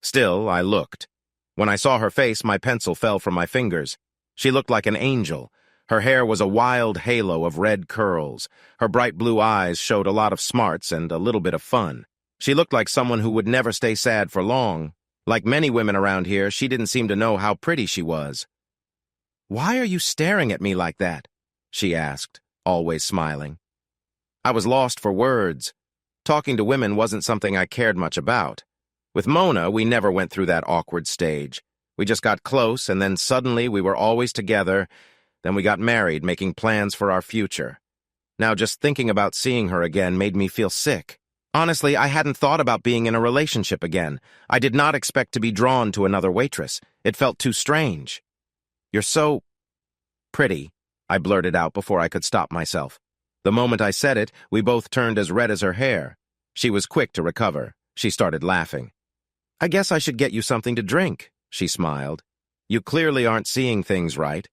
[SPEAKER 1] Still, I looked. When I saw her face, my pencil fell from my fingers. She looked like an angel. Her hair was a wild halo of red curls. Her bright blue eyes showed a lot of smarts and a little bit of fun. She looked like someone who would never stay sad for long. Like many women around here, she didn't seem to know how pretty she was. "Why are you staring at me like that?" she asked, always smiling. I was lost for words. Talking to women wasn't something I cared much about. With Mona, we never went through that awkward stage. We just got close, and then suddenly we were always together. Then we got married, making plans for our future. Now just thinking about seeing her again made me feel sick. Honestly, I hadn't thought about being in a relationship again. I did not expect to be drawn to another waitress. It felt too strange. "You're so pretty," I blurted out before I could stop myself. The moment I said it, we both turned as red as her hair. She was quick to recover. She started laughing. "I guess I should get you something to drink," she smiled. "You clearly aren't seeing things right.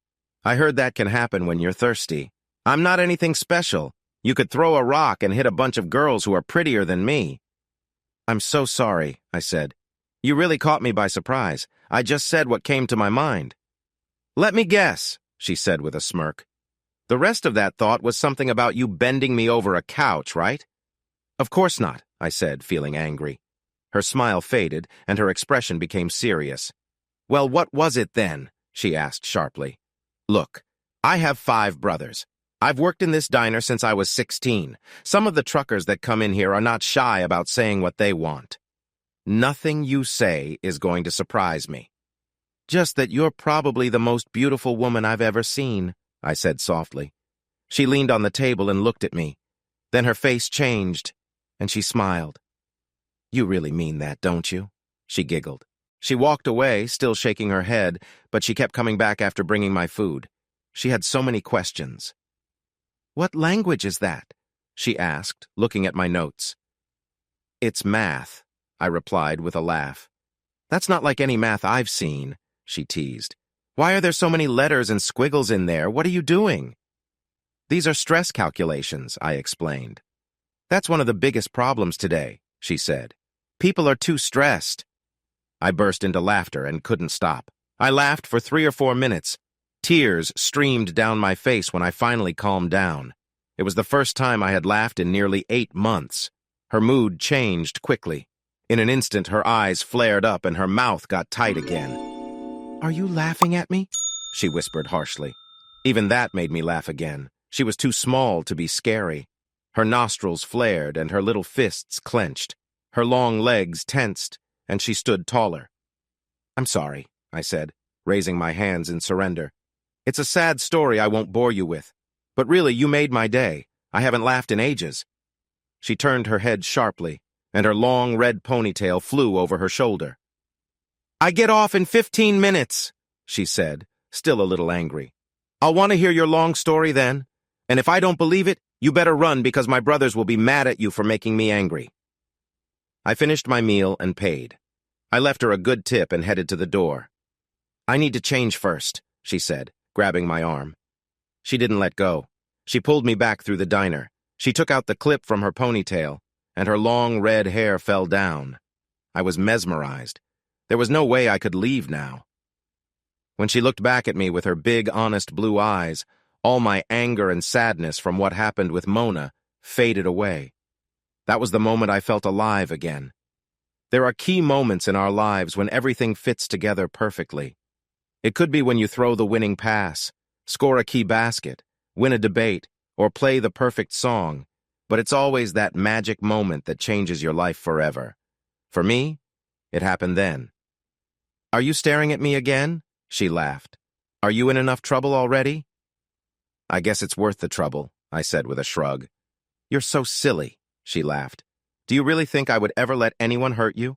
[SPEAKER 1] I heard that can happen when you're thirsty. I'm not anything special. You could throw a rock and hit a bunch of girls who are prettier than me." "I'm so sorry," I said. "You really caught me by surprise. I just said what came to my mind." "Let me guess," she said with a smirk. "The rest of that thought was something about you bending me over a couch, right?" "Of course not," I said, feeling angry. Her smile faded, and her expression became serious. "Well, what was it then?" she asked sharply. "Look, I have 5 brothers. I've worked in this diner since I was 16. Some of the truckers that come in here are not shy about saying what they want. Nothing you say is going to surprise me. Just that you're probably the most beautiful woman I've ever seen," I said softly. She leaned on the table and looked at me. Then her face changed, and she smiled. "You really mean that, don't you?" she giggled. She walked away, still shaking her head, but she kept coming back after bringing my food. She had so many questions. "What language is that?" she asked, looking at my notes. "It's math," I replied with a laugh. "That's not like any math I've seen," she teased. "Why are there so many letters and squiggles in there? What are you doing?" These are stress calculations, I explained. That's one of the biggest problems today, she said. People are too stressed. I burst into laughter and couldn't stop. I laughed for 3 or 4 minutes. Tears streamed down my face when I finally calmed down. It was the first time I had laughed in nearly 8 months. Her mood changed quickly. In an instant, her eyes flared up and her mouth got tight again. "Are you laughing at me?" she whispered harshly. Even that made me laugh again. She was too small to be scary. Her nostrils flared and her little fists clenched. Her long legs tensed, and she stood taller. "I'm sorry," I said, raising my hands in surrender. "It's a sad story I won't bore you with. But really, you made my day. I haven't laughed in ages." She turned her head sharply, and her long red ponytail flew over her shoulder. "I get off in 15 minutes, she said, still a little angry. "I'll want to hear your long story then, and if I don't believe it, you better run because my brothers will be mad at you for making me angry." I finished my meal and paid. I left her a good tip and headed to the door. "I need to change first," she said, grabbing my arm. She didn't let go. She pulled me back through the diner. She took out the clip from her ponytail, and her long red hair fell down. I was mesmerized. There was no way I could leave now. When she looked back at me with her big, honest blue eyes, all my anger and sadness from what happened with Mona faded away. That was the moment I felt alive again. There are key moments in our lives when everything fits together perfectly. It could be when you throw the winning pass, score a key basket, win a debate, or play the perfect song, but it's always that magic moment that changes your life forever. For me, it happened then. "Are you staring at me again?" she laughed. "Are you in enough trouble already?" "I guess it's worth the trouble," I said with a shrug. "You're so silly," she laughed. "Do you really think I would ever let anyone hurt you?"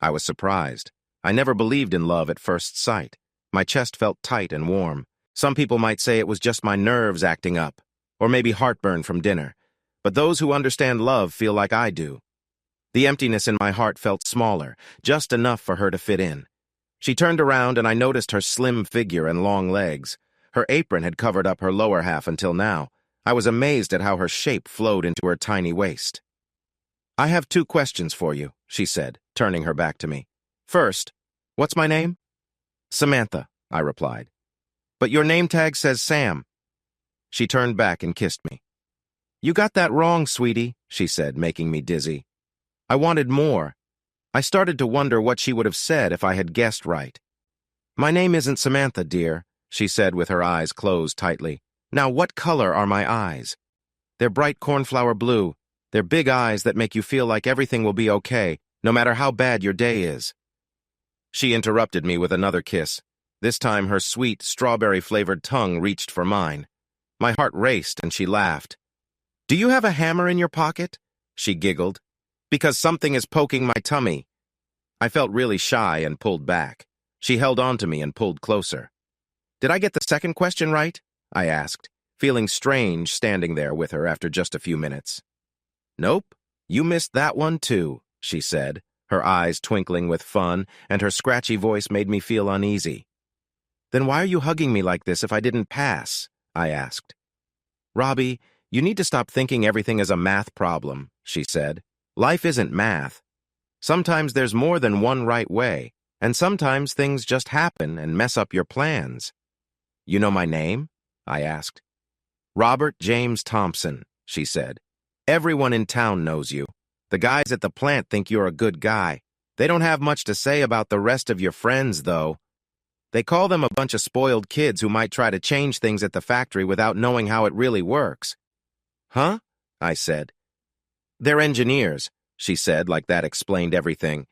[SPEAKER 1] I was surprised. I never believed in love at first sight. My chest felt tight and warm. Some people might say it was just my nerves acting up, or maybe heartburn from dinner. But those who understand love feel like I do. The emptiness in my heart felt smaller, just enough for her to fit in. She turned around and I noticed her slim figure and long legs. Her apron had covered up her lower half until now. I was amazed at how her shape flowed into her tiny waist. "I have 2 questions for you," she said, turning her back to me. "First, what's my name?" "Samantha," I replied. "But your name tag says Sam." She turned back and kissed me. "You got that wrong, sweetie," she said, making me dizzy. I wanted more. I started to wonder what she would have said if I had guessed right. "My name isn't Samantha, dear," she said with her eyes closed tightly. "Now, what color are my eyes?" "They're bright cornflower blue. They're big eyes that make you feel like everything will be okay, no matter how bad your day is." She interrupted me with another kiss. This time her sweet, strawberry-flavored tongue reached for mine. My heart raced and she laughed. "Do you have a hammer in your pocket?" she giggled. "Because something is poking my tummy." I felt really shy and pulled back. She held on to me and pulled closer. "Did I get the second question right?" I asked, feeling strange standing there with her after just a few minutes. "Nope, you missed that one too," she said, her eyes twinkling with fun, and her scratchy voice made me feel uneasy. "Then why are you hugging me like this if I didn't pass?" I asked. "Robbie, you need to stop thinking everything is a math problem," she said. "Life isn't math. Sometimes there's more than one right way, and sometimes things just happen and mess up your plans." "You know my name?" I asked. "Robert James Thompson," she said. "Everyone in town knows you. The guys at the plant think you're a good guy. They don't have much to say about the rest of your friends, though. They call them a bunch of spoiled kids who might try to change things at the factory without knowing how it really works." "Huh?" I said. "They're engineers," she said, like that explained everything.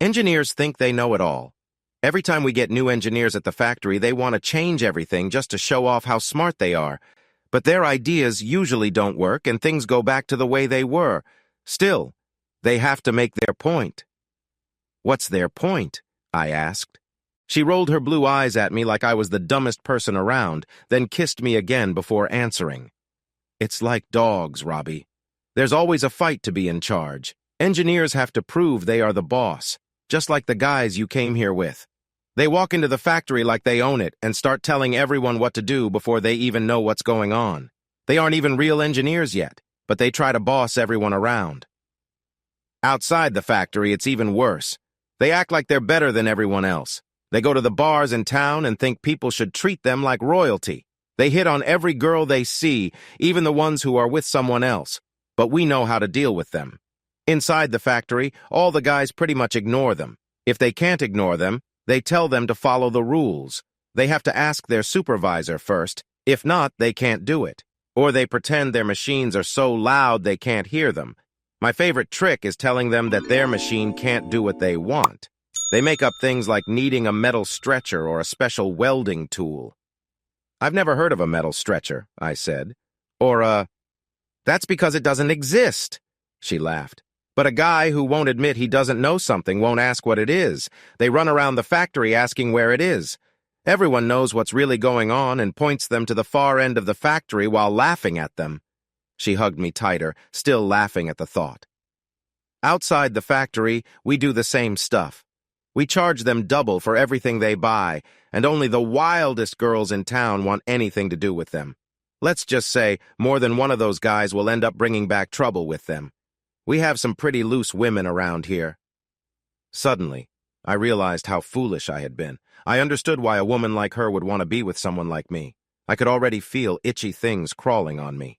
[SPEAKER 1] "Engineers think they know it all. Every time we get new engineers at the factory, they want to change everything just to show off how smart they are. But their ideas usually don't work and things go back to the way they were. Still, they have to make their point." "What's their point?" I asked. She rolled her blue eyes at me like I was the dumbest person around, then kissed me again before answering. "It's like dogs, Robbie. There's always a fight to be in charge. Engineers have to prove they are the boss, just like the guys you came here with. They walk into the factory like they own it and start telling everyone what to do before they even know what's going on. They aren't even real engineers yet, but they try to boss everyone around. Outside the factory, it's even worse. They act like they're better than everyone else. They go to the bars in town and think people should treat them like royalty. They hit on every girl they see, even the ones who are with someone else. But we know how to deal with them. Inside the factory, all the guys pretty much ignore them. If they can't ignore them, they tell them to follow the rules. They have to ask their supervisor first. If not, they can't do it. Or they pretend their machines are so loud they can't hear them. My favorite trick is telling them that their machine can't do what they want. They make up things like needing a metal stretcher or a special welding tool. I've never heard of a metal stretcher, I said. Or, that's because it doesn't exist, she laughed. But a guy who won't admit he doesn't know something won't ask what it is. They run around the factory asking where it is. Everyone knows what's really going on and points them to the far end of the factory while laughing at them. She hugged me tighter, still laughing at the thought. Outside the factory, we do the same stuff. We charge them double for everything they buy, and only the wildest girls in town want anything to do with them. Let's just say more than one of those guys will end up bringing back trouble with them. We have some pretty loose women around here. Suddenly, I realized how foolish I had been. I understood why a woman like her would want to be with someone like me. I could already feel itchy things crawling on me.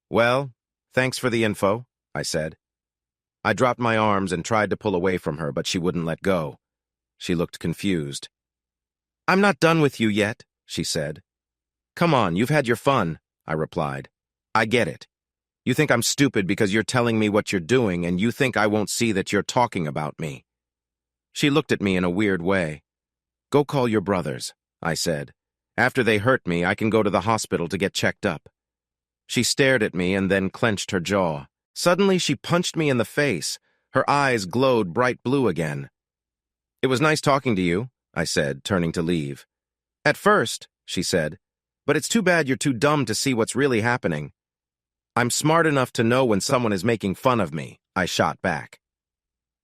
[SPEAKER 1] Well, thanks for the info, I said. I dropped my arms and tried to pull away from her, but she wouldn't let go. She looked confused. I'm not done with you yet, she said. Come on, you've had your fun, I replied. I get it. You think I'm stupid because you're telling me what you're doing, and you think I won't see that you're talking about me. She looked at me in a weird way. Go call your brothers, I said. After they hurt me, I can go to the hospital to get checked up. She stared at me and then clenched her jaw. Suddenly, she punched me in the face. Her eyes glowed bright blue again. It was nice talking to you, I said, turning to leave. At first, she said, but it's too bad you're too dumb to see what's really happening. I'm smart enough to know when someone is making fun of me, I shot back.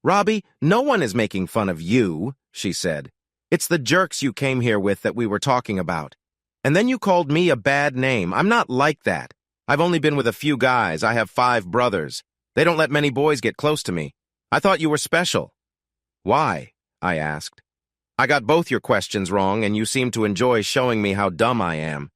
[SPEAKER 1] Robbie, no one is making fun of you, she said. It's the jerks you came here with that we were talking about. And then you called me a bad name. I'm not like that. I've only been with a few guys. I have 5 brothers. They don't let many boys get close to me. I thought you were special. Why? I asked. I got both your questions wrong, and you seem to enjoy showing me how dumb I am.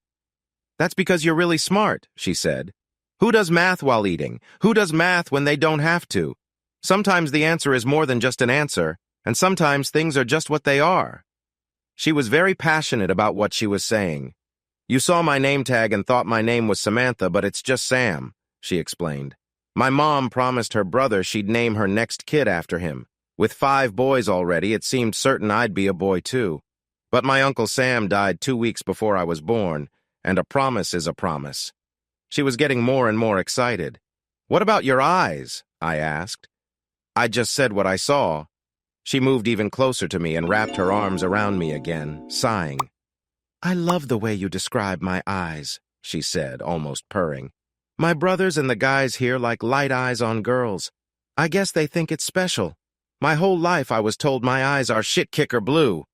[SPEAKER 1] That's because you're really smart, she said. Who does math while eating? Who does math when they don't have to? Sometimes the answer is more than just an answer, and sometimes things are just what they are. She was very passionate about what she was saying. You saw my name tag and thought my name was Samantha, but it's just Sam, she explained. My mom promised her brother she'd name her next kid after him. With 5 boys already, it seemed certain I'd be a boy too. But my Uncle Sam died 2 weeks before I was born, and a promise is a promise. She was getting more and more excited. What about your eyes? I asked. I just said what I saw. She moved even closer to me and wrapped her arms around me again, sighing. I love the way you describe my eyes, she said, almost purring. My brothers and the guys here like light eyes on girls. I guess they think it's special. My whole life I was told my eyes are shit-kicker blue.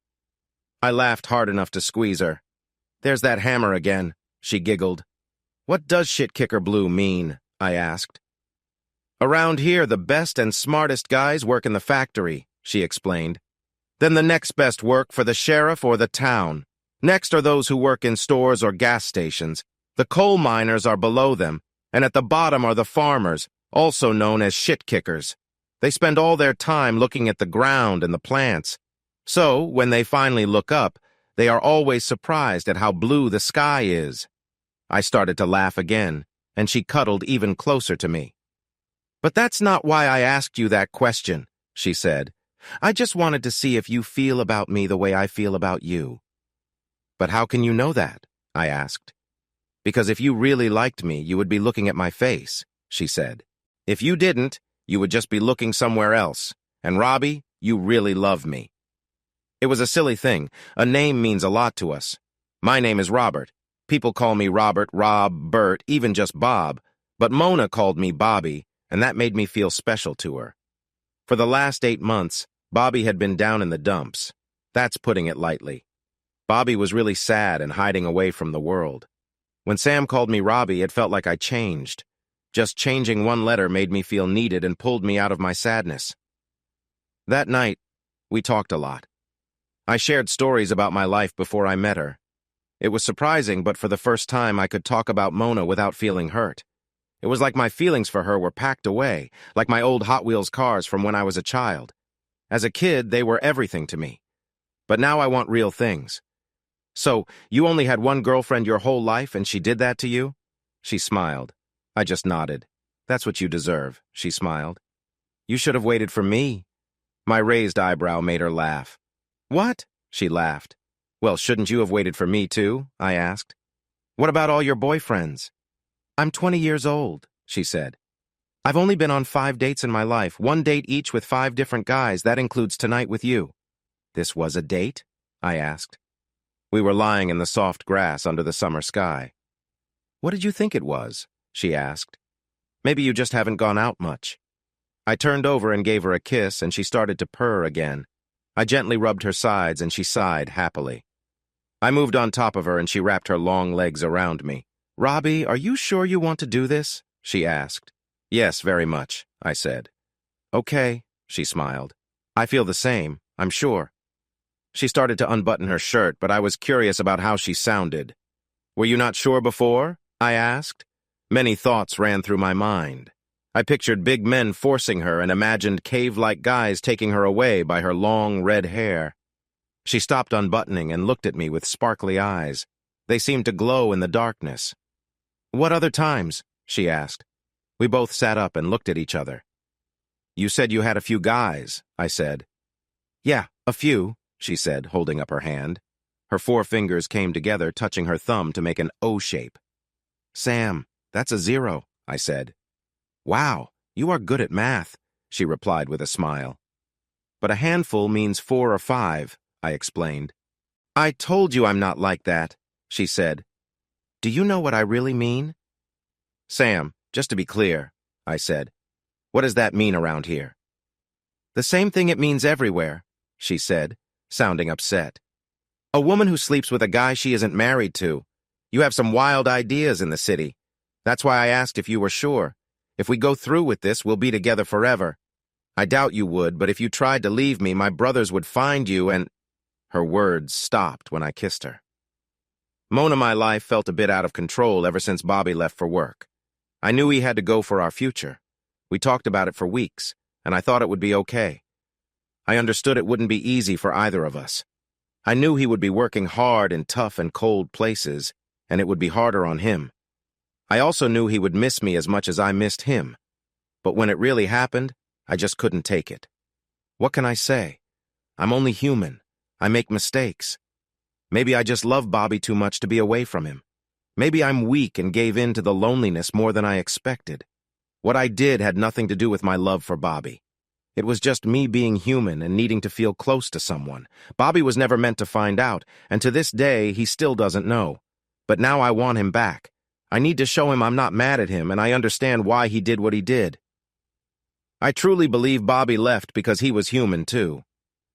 [SPEAKER 1] I laughed hard enough to squeeze her. There's that hammer again, she giggled. What does shit-kicker blue mean? I asked. Around here, the best and smartest guys work in the factory, she explained. Then the next best work for the sheriff or the town. Next are those who work in stores or gas stations. The coal miners are below them, and at the bottom are the farmers, also known as shit-kickers. They spend all their time looking at the ground and the plants. So, when they finally look up, they are always surprised at how blue the sky is. I started to laugh again, and she cuddled even closer to me. But that's not why I asked you that question, she said. I just wanted to see if you feel about me the way I feel about you. But how can you know that? I asked. Because if you really liked me, you would be looking at my face, she said. If you didn't, you would just be looking somewhere else. And Robbie, you really love me. It was a silly thing. A name means a lot to us. My name is Robert. People call me Robert, Rob, Bert, even just Bob. But Mona called me Bobby, and that made me feel special to her. For the last 8 months, Bobby had been down in the dumps. That's putting it lightly. Bobby was really sad and hiding away from the world. When Sam called me Robbie, it felt like I changed. Just changing one letter made me feel needed and pulled me out of my sadness. That night, we talked a lot. I shared stories about my life before I met her. It was surprising, but for the first time I could talk about Mona without feeling hurt. It was like my feelings for her were packed away, like my old Hot Wheels cars from when I was a child. As a kid, they were everything to me. But now I want real things. So, you only had one girlfriend your whole life and she did that to you? She smiled. I just nodded. That's what you deserve, she smiled. You should have waited for me. My raised eyebrow made her laugh. What? She laughed. Well, shouldn't you have waited for me too? I asked. What about all your boyfriends? I'm 20 years old, she said. I've only been on 5 dates in my life, 1 date each with 5 different guys. That includes tonight with you. This was a date? I asked. We were lying in the soft grass under the summer sky. What did you think it was? She asked. Maybe you just haven't gone out much. I turned over and gave her a kiss, and she started to purr again. I gently rubbed her sides, and she sighed happily. I moved on top of her, and she wrapped her long legs around me. Robbie, are you sure you want to do this? She asked. Yes, very much, I said. Okay, she smiled. I feel the same, I'm sure. She started to unbutton her shirt, but I was curious about how she sounded. Were you not sure before? I asked. Many thoughts ran through my mind. I pictured big men forcing her and imagined cave-like guys taking her away by her long red hair. She stopped unbuttoning and looked at me with sparkly eyes. They seemed to glow in the darkness. What other times? She asked. We both sat up and looked at each other. You said you had a few guys, I said. Yeah, a few, she said, holding up her hand. Her 4 fingers came together, touching her thumb to make an O shape. Sam, that's a 0, I said. Wow, you are good at math, she replied with a smile. But a handful means 4 or 5, I explained. I told you I'm not like that, she said. Do you know what I really mean? Sam, just to be clear, I said. What does that mean around here? The same thing it means everywhere, she said, sounding upset. A woman who sleeps with a guy she isn't married to. You have some wild ideas in the city. That's why I asked if you were sure. If we go through with this, we'll be together forever. I doubt you would, but if you tried to leave me, my brothers would find you and— Her words stopped when I kissed her. Mona, my life felt a bit out of control ever since Bobby left for work. I knew he had to go for our future. We talked about it for weeks, and I thought it would be okay. I understood it wouldn't be easy for either of us. I knew he would be working hard in tough and cold places, and it would be harder on him. I also knew he would miss me as much as I missed him. But when it really happened, I just couldn't take it. What can I say? I'm only human. I make mistakes. Maybe I just love Bobby too much to be away from him. Maybe I'm weak and gave in to the loneliness more than I expected. What I did had nothing to do with my love for Bobby. It was just me being human and needing to feel close to someone. Bobby was never meant to find out, and to this day, he still doesn't know. But now I want him back. I need to show him I'm not mad at him, and I understand why he did what he did. I truly believe Bobby left because he was human, too.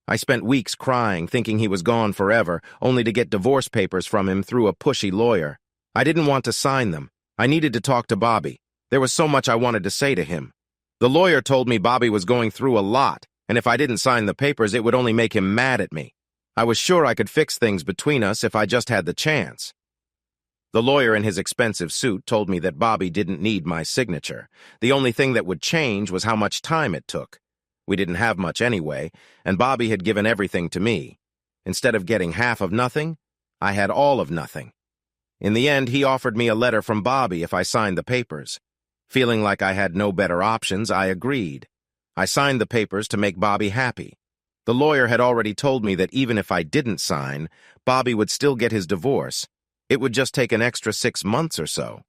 [SPEAKER 1] I spent weeks crying, thinking he was gone forever, only to get divorce papers from him through a pushy lawyer. I didn't want to sign them. I needed to talk to Bobby. There was so much I wanted to say to him. The lawyer told me Bobby was going through a lot, and if I didn't sign the papers, it would only make him mad at me. I was sure I could fix things between us if I just had the chance. The lawyer in his expensive suit told me that Bobby didn't need my signature. The only thing that would change was how much time it took. We didn't have much anyway, and Bobby had given everything to me. Instead of getting half of nothing, I had all of nothing. In the end, he offered me a letter from Bobby if I signed the papers. Feeling like I had no better options, I agreed. I signed the papers to make Bobby happy. The lawyer had already told me that even if I didn't sign, Bobby would still get his divorce. It would just take an extra 6 months or so.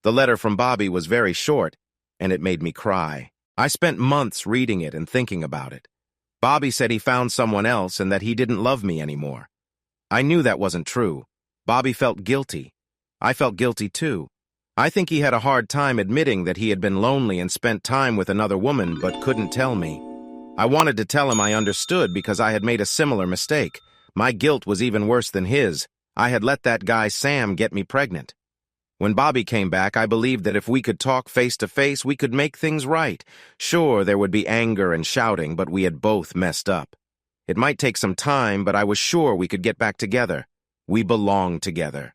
[SPEAKER 1] The letter from Bobby was very short, and it made me cry. I spent months reading it and thinking about it. Bobby said he found someone else and that he didn't love me anymore. I knew that wasn't true. Bobby felt guilty. I felt guilty too. I think he had a hard time admitting that he had been lonely and spent time with another woman but couldn't tell me. I wanted to tell him I understood because I had made a similar mistake. My guilt was even worse than his. I had let that guy Sam get me pregnant. When Bobby came back, I believed that if we could talk face to face, we could make things right. Sure, there would be anger and shouting, but we had both messed up. It might take some time, but I was sure we could get back together. We belonged together.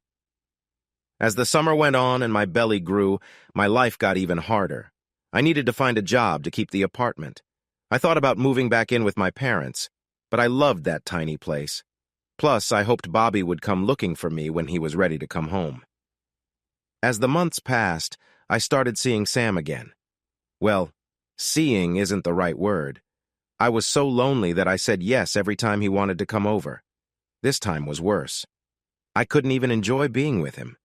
[SPEAKER 1] As the summer went on and my belly grew, my life got even harder. I needed to find a job to keep the apartment. I thought about moving back in with my parents, but I loved that tiny place. Plus, I hoped Bobby would come looking for me when he was ready to come home. As the months passed, I started seeing Sam again. Well, seeing isn't the right word. I was so lonely that I said yes every time he wanted to come over. This time was worse. I couldn't even enjoy being with him.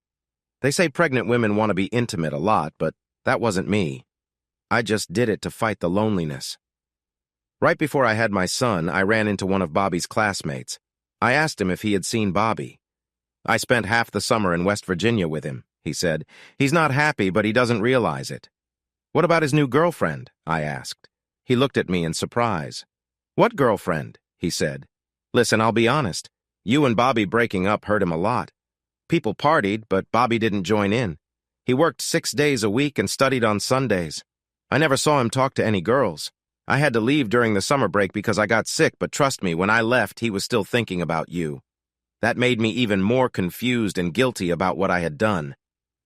[SPEAKER 1] They say pregnant women want to be intimate a lot, but that wasn't me. I just did it to fight the loneliness. Right before I had my son, I ran into one of Bobby's classmates. I asked him if he had seen Bobby. "I spent half the summer in West Virginia with him," he said. "He's not happy, but he doesn't realize it." "What about his new girlfriend?" I asked. He looked at me in surprise. "What girlfriend?" he said. "Listen, I'll be honest. You and Bobby breaking up hurt him a lot. People partied, but Bobby didn't join in. He worked 6 days a week and studied on Sundays. I never saw him talk to any girls. I had to leave during the summer break because I got sick, but trust me, when I left, he was still thinking about you." That made me even more confused and guilty about what I had done.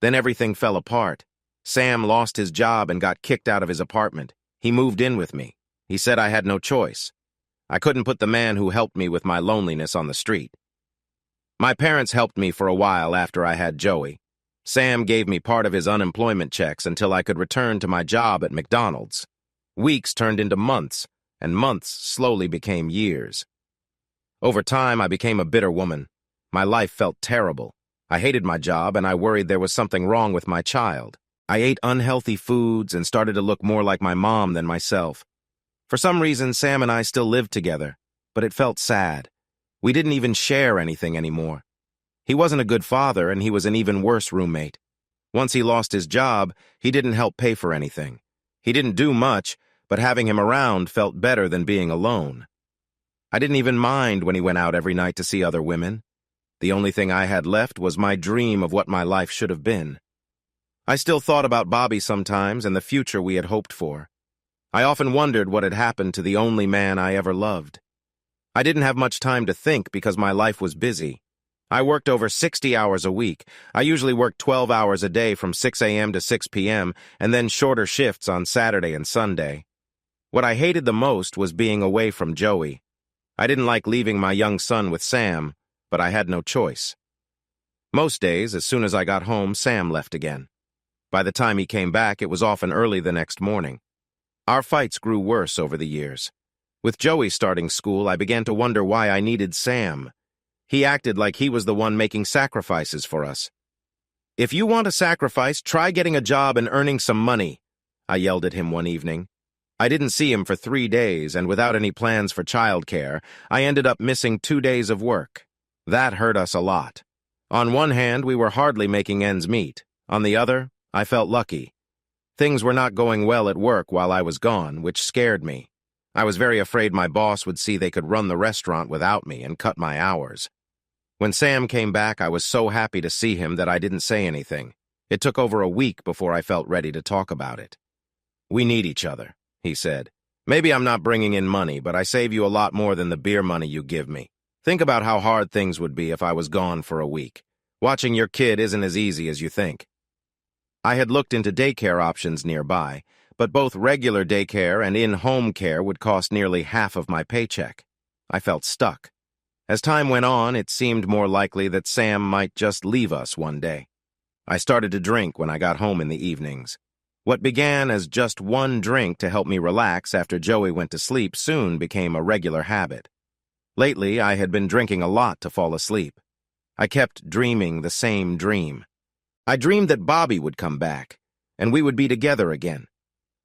[SPEAKER 1] Then everything fell apart. Sam lost his job and got kicked out of his apartment. He moved in with me. He said I had no choice. I couldn't put the man who helped me with my loneliness on the street. My parents helped me for a while after I had Joey. Sam gave me part of his unemployment checks until I could return to my job at McDonald's. Weeks turned into months, and months slowly became years. Over time, I became a bitter woman. My life felt terrible. I hated my job, and I worried there was something wrong with my child. I ate unhealthy foods and started to look more like my mom than myself. For some reason, Sam and I still lived together, but it felt sad. We didn't even share anything anymore. He wasn't a good father, and he was an even worse roommate. Once he lost his job, he didn't help pay for anything. He didn't do much, but having him around felt better than being alone. I didn't even mind when he went out every night to see other women. The only thing I had left was my dream of what my life should have been. I still thought about Bobby sometimes and the future we had hoped for. I often wondered what had happened to the only man I ever loved. I didn't have much time to think because my life was busy. I worked over 60 hours a week. I usually worked 12 hours a day from 6 a.m. to 6 p.m. and then shorter shifts on Saturday and Sunday. What I hated the most was being away from Joey. I didn't like leaving my young son with Sam, but I had no choice. Most days, as soon as I got home, Sam left again. By the time he came back, it was often early the next morning. Our fights grew worse over the years. With Joey starting school, I began to wonder why I needed Sam. He acted like he was the one making sacrifices for us. "If you want a sacrifice, try getting a job and earning some money," I yelled at him one evening. I didn't see him for 3 days, and without any plans for childcare, I ended up missing 2 days of work. That hurt us a lot. On one hand, we were hardly making ends meet. On the other, I felt lucky. Things were not going well at work while I was gone, which scared me. I was very afraid my boss would see they could run the restaurant without me and cut my hours. When Sam came back, I was so happy to see him that I didn't say anything. It took over a week before I felt ready to talk about it. "We need each other," he said. "Maybe I'm not bringing in money, but I save you a lot more than the beer money you give me. Think about how hard things would be if I was gone for a week. Watching your kid isn't as easy as you think." I had looked into daycare options nearby, but both regular daycare and in-home care would cost nearly half of my paycheck. I felt stuck. As time went on, it seemed more likely that Sam might just leave us one day. I started to drink when I got home in the evenings. What began as just one drink to help me relax after Joey went to sleep soon became a regular habit. Lately, I had been drinking a lot to fall asleep. I kept dreaming the same dream. I dreamed that Bobby would come back, and we would be together again.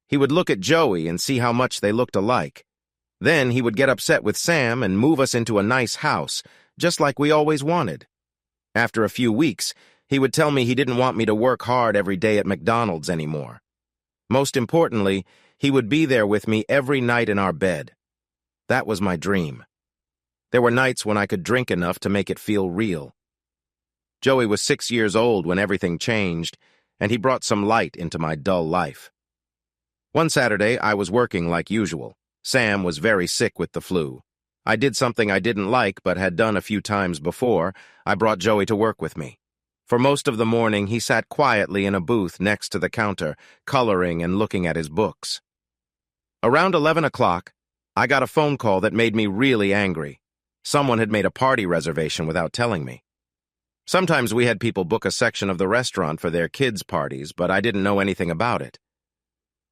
[SPEAKER 1] He would look at Joey and see how much they looked alike. Then he would get upset with Sam and move us into a nice house, just like we always wanted. After a few weeks, he would tell me he didn't want me to work hard every day at McDonald's anymore. Most importantly, he would be there with me every night in our bed. That was my dream. There were nights when I could drink enough to make it feel real. Joey was 6 years old when everything changed, and he brought some light into my dull life. One Saturday, I was working like usual. Sam was very sick with the flu. I did something I didn't like but had done a few times before. I brought Joey to work with me. For most of the morning, he sat quietly in a booth next to the counter, coloring and looking at his books. Around 11 o'clock, I got a phone call that made me really angry. Someone had made a party reservation without telling me. Sometimes we had people book a section of the restaurant for their kids' parties, but I didn't know anything about it.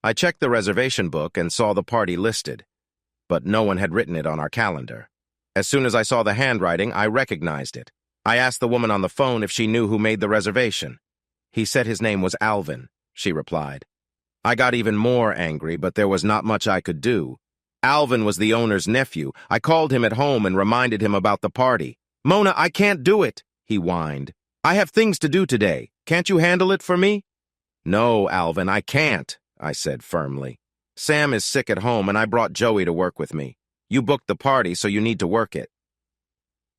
[SPEAKER 1] I checked the reservation book and saw the party listed, but no one had written it on our calendar. As soon as I saw the handwriting, I recognized it. I asked the woman on the phone if she knew who made the reservation. He said his name was Alvin, she replied. I got even more angry, but there was not much I could do. Alvin was the owner's nephew. I called him at home and reminded him about the party. "Mona, I can't do it," he whined. "I have things to do today. Can't you handle it for me?" "No, Alvin, I can't," I said firmly. "Sam is sick at home, and I brought Joey to work with me. You booked the party, so you need to work it."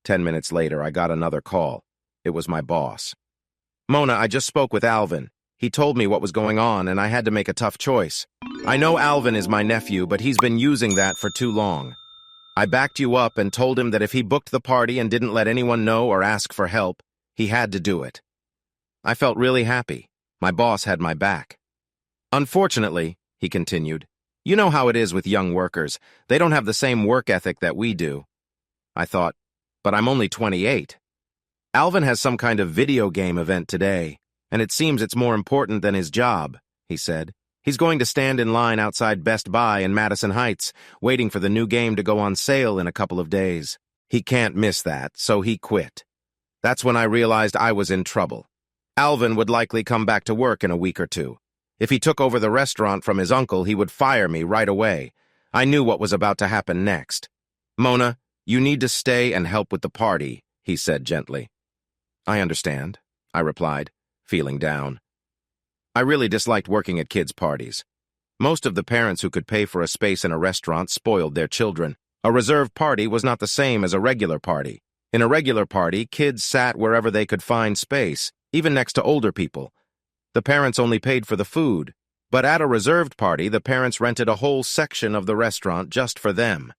[SPEAKER 1] 10 minutes later, I got another call. It was my boss. "Mona, I just spoke with Alvin. He told me what was going on, and I had to make a tough choice. I know Alvin is my nephew, but he's been using that for too long. I backed you up and told him that if he booked the party and didn't let anyone know or ask for help, he had to do it." I felt really happy. My boss had my back. "Unfortunately," he continued, "you know how it is with young workers. They don't have the same work ethic that we do." I thought, but I'm only 28. "Alvin has some kind of video game event today, and it seems it's more important than his job," he said. "He's going to stand in line outside Best Buy in Madison Heights, waiting for the new game to go on sale in a couple of days. He can't miss that, so he quit." That's when I realized I was in trouble. Alvin would likely come back to work in a week or two. If he took over the restaurant from his uncle, he would fire me right away. I knew what was about to happen next. "Mona, you need to stay and help with the party," he said gently. "I understand," I replied, feeling down. I really disliked working at kids' parties. Most of the parents who could pay for a space in a restaurant spoiled their children. A reserved party was not the same as a regular party. In a regular party, kids sat wherever they could find space, even next to older people. The parents only paid for the food, but at a reserved party, the parents rented a whole section of the restaurant just for them.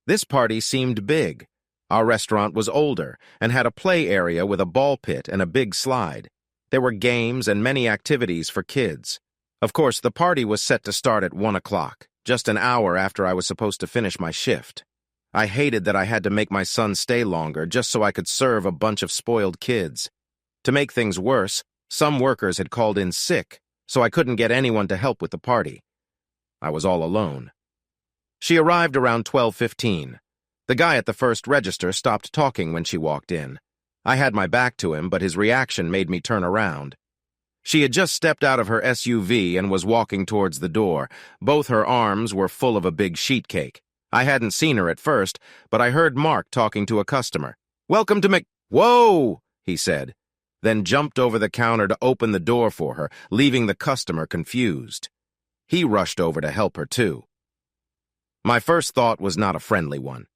[SPEAKER 1] This party seemed big. Our restaurant was older and had a play area with a ball pit and a big slide. There were games and many activities for kids. Of course, the party was set to start at 1 o'clock, just an hour after I was supposed to finish my shift. I hated that I had to make my son stay longer just so I could serve a bunch of spoiled kids. To make things worse, some workers had called in sick, so I couldn't get anyone to help with the party. I was all alone. She arrived around 12:15. The guy at the first register stopped talking when she walked in. I had my back to him, but his reaction made me turn around. She had just stepped out of her SUV and was walking towards the door. Both her arms were full of a big sheet cake. I hadn't seen her at first, but I heard Mark talking to a customer. "Welcome to Whoa!" he said, then jumped over the counter to open the door for her, leaving the customer confused. He rushed over to help her too. My first thought was not a friendly one.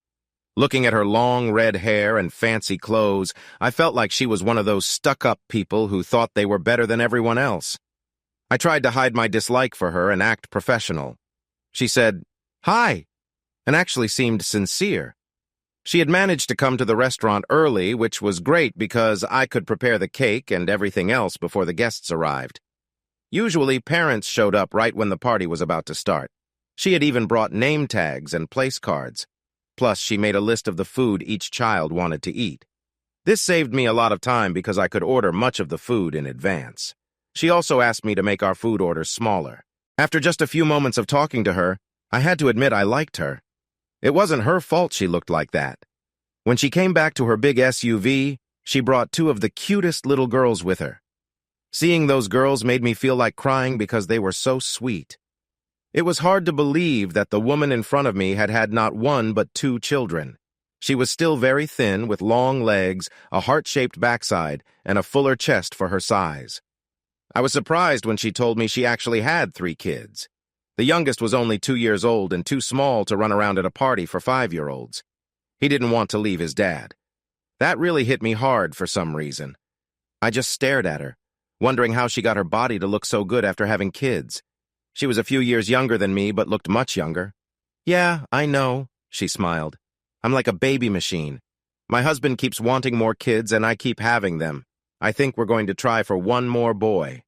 [SPEAKER 1] Looking at her long red hair and fancy clothes, I felt like she was one of those stuck-up people who thought they were better than everyone else. I tried to hide my dislike for her and act professional. She said, "Hi," and actually seemed sincere. She had managed to come to the restaurant early, which was great because I could prepare the cake and everything else before the guests arrived. Usually, parents showed up right when the party was about to start. She had even brought name tags and place cards. Plus, she made a list of the food each child wanted to eat. This saved me a lot of time because I could order much of the food in advance. She also asked me to make our food orders smaller. After just a few moments of talking to her, I had to admit I liked her. It wasn't her fault she looked like that. When she came back to her big SUV, she brought 2 of the cutest little girls with her. Seeing those girls made me feel like crying because they were so sweet. It was hard to believe that the woman in front of me had had not 1 but 2 children. She was still very thin, with long legs, a heart-shaped backside, and a fuller chest for her size. I was surprised when she told me she actually had 3 kids. The youngest was only 2 years old and too small to run around at a party for 5-year-olds. He didn't want to leave his dad. That really hit me hard for some reason. I just stared at her, wondering how she got her body to look so good after having kids. She was a few years younger than me, but looked much younger. Yeah, I know, she smiled. I'm like a baby machine. My husband keeps wanting more kids, and I keep having them. I think we're going to try for one more boy.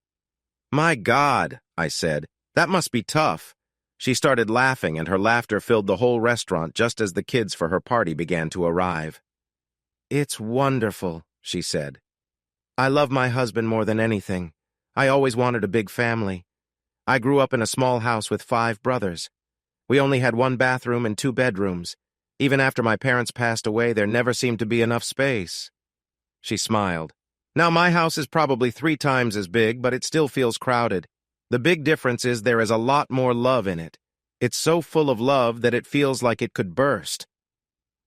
[SPEAKER 1] My God, I said, that must be tough. She started laughing, and her laughter filled the whole restaurant just as the kids for her party began to arrive. It's wonderful, she said. I love my husband more than anything. I always wanted a big family. I grew up in a small house with 5 brothers. We only had 1 bathroom and 2 bedrooms. Even after my parents passed away, there never seemed to be enough space. She smiled. Now my house is probably 3 times as big, but it still feels crowded. The big difference is there is a lot more love in it. It's so full of love that it feels like it could burst.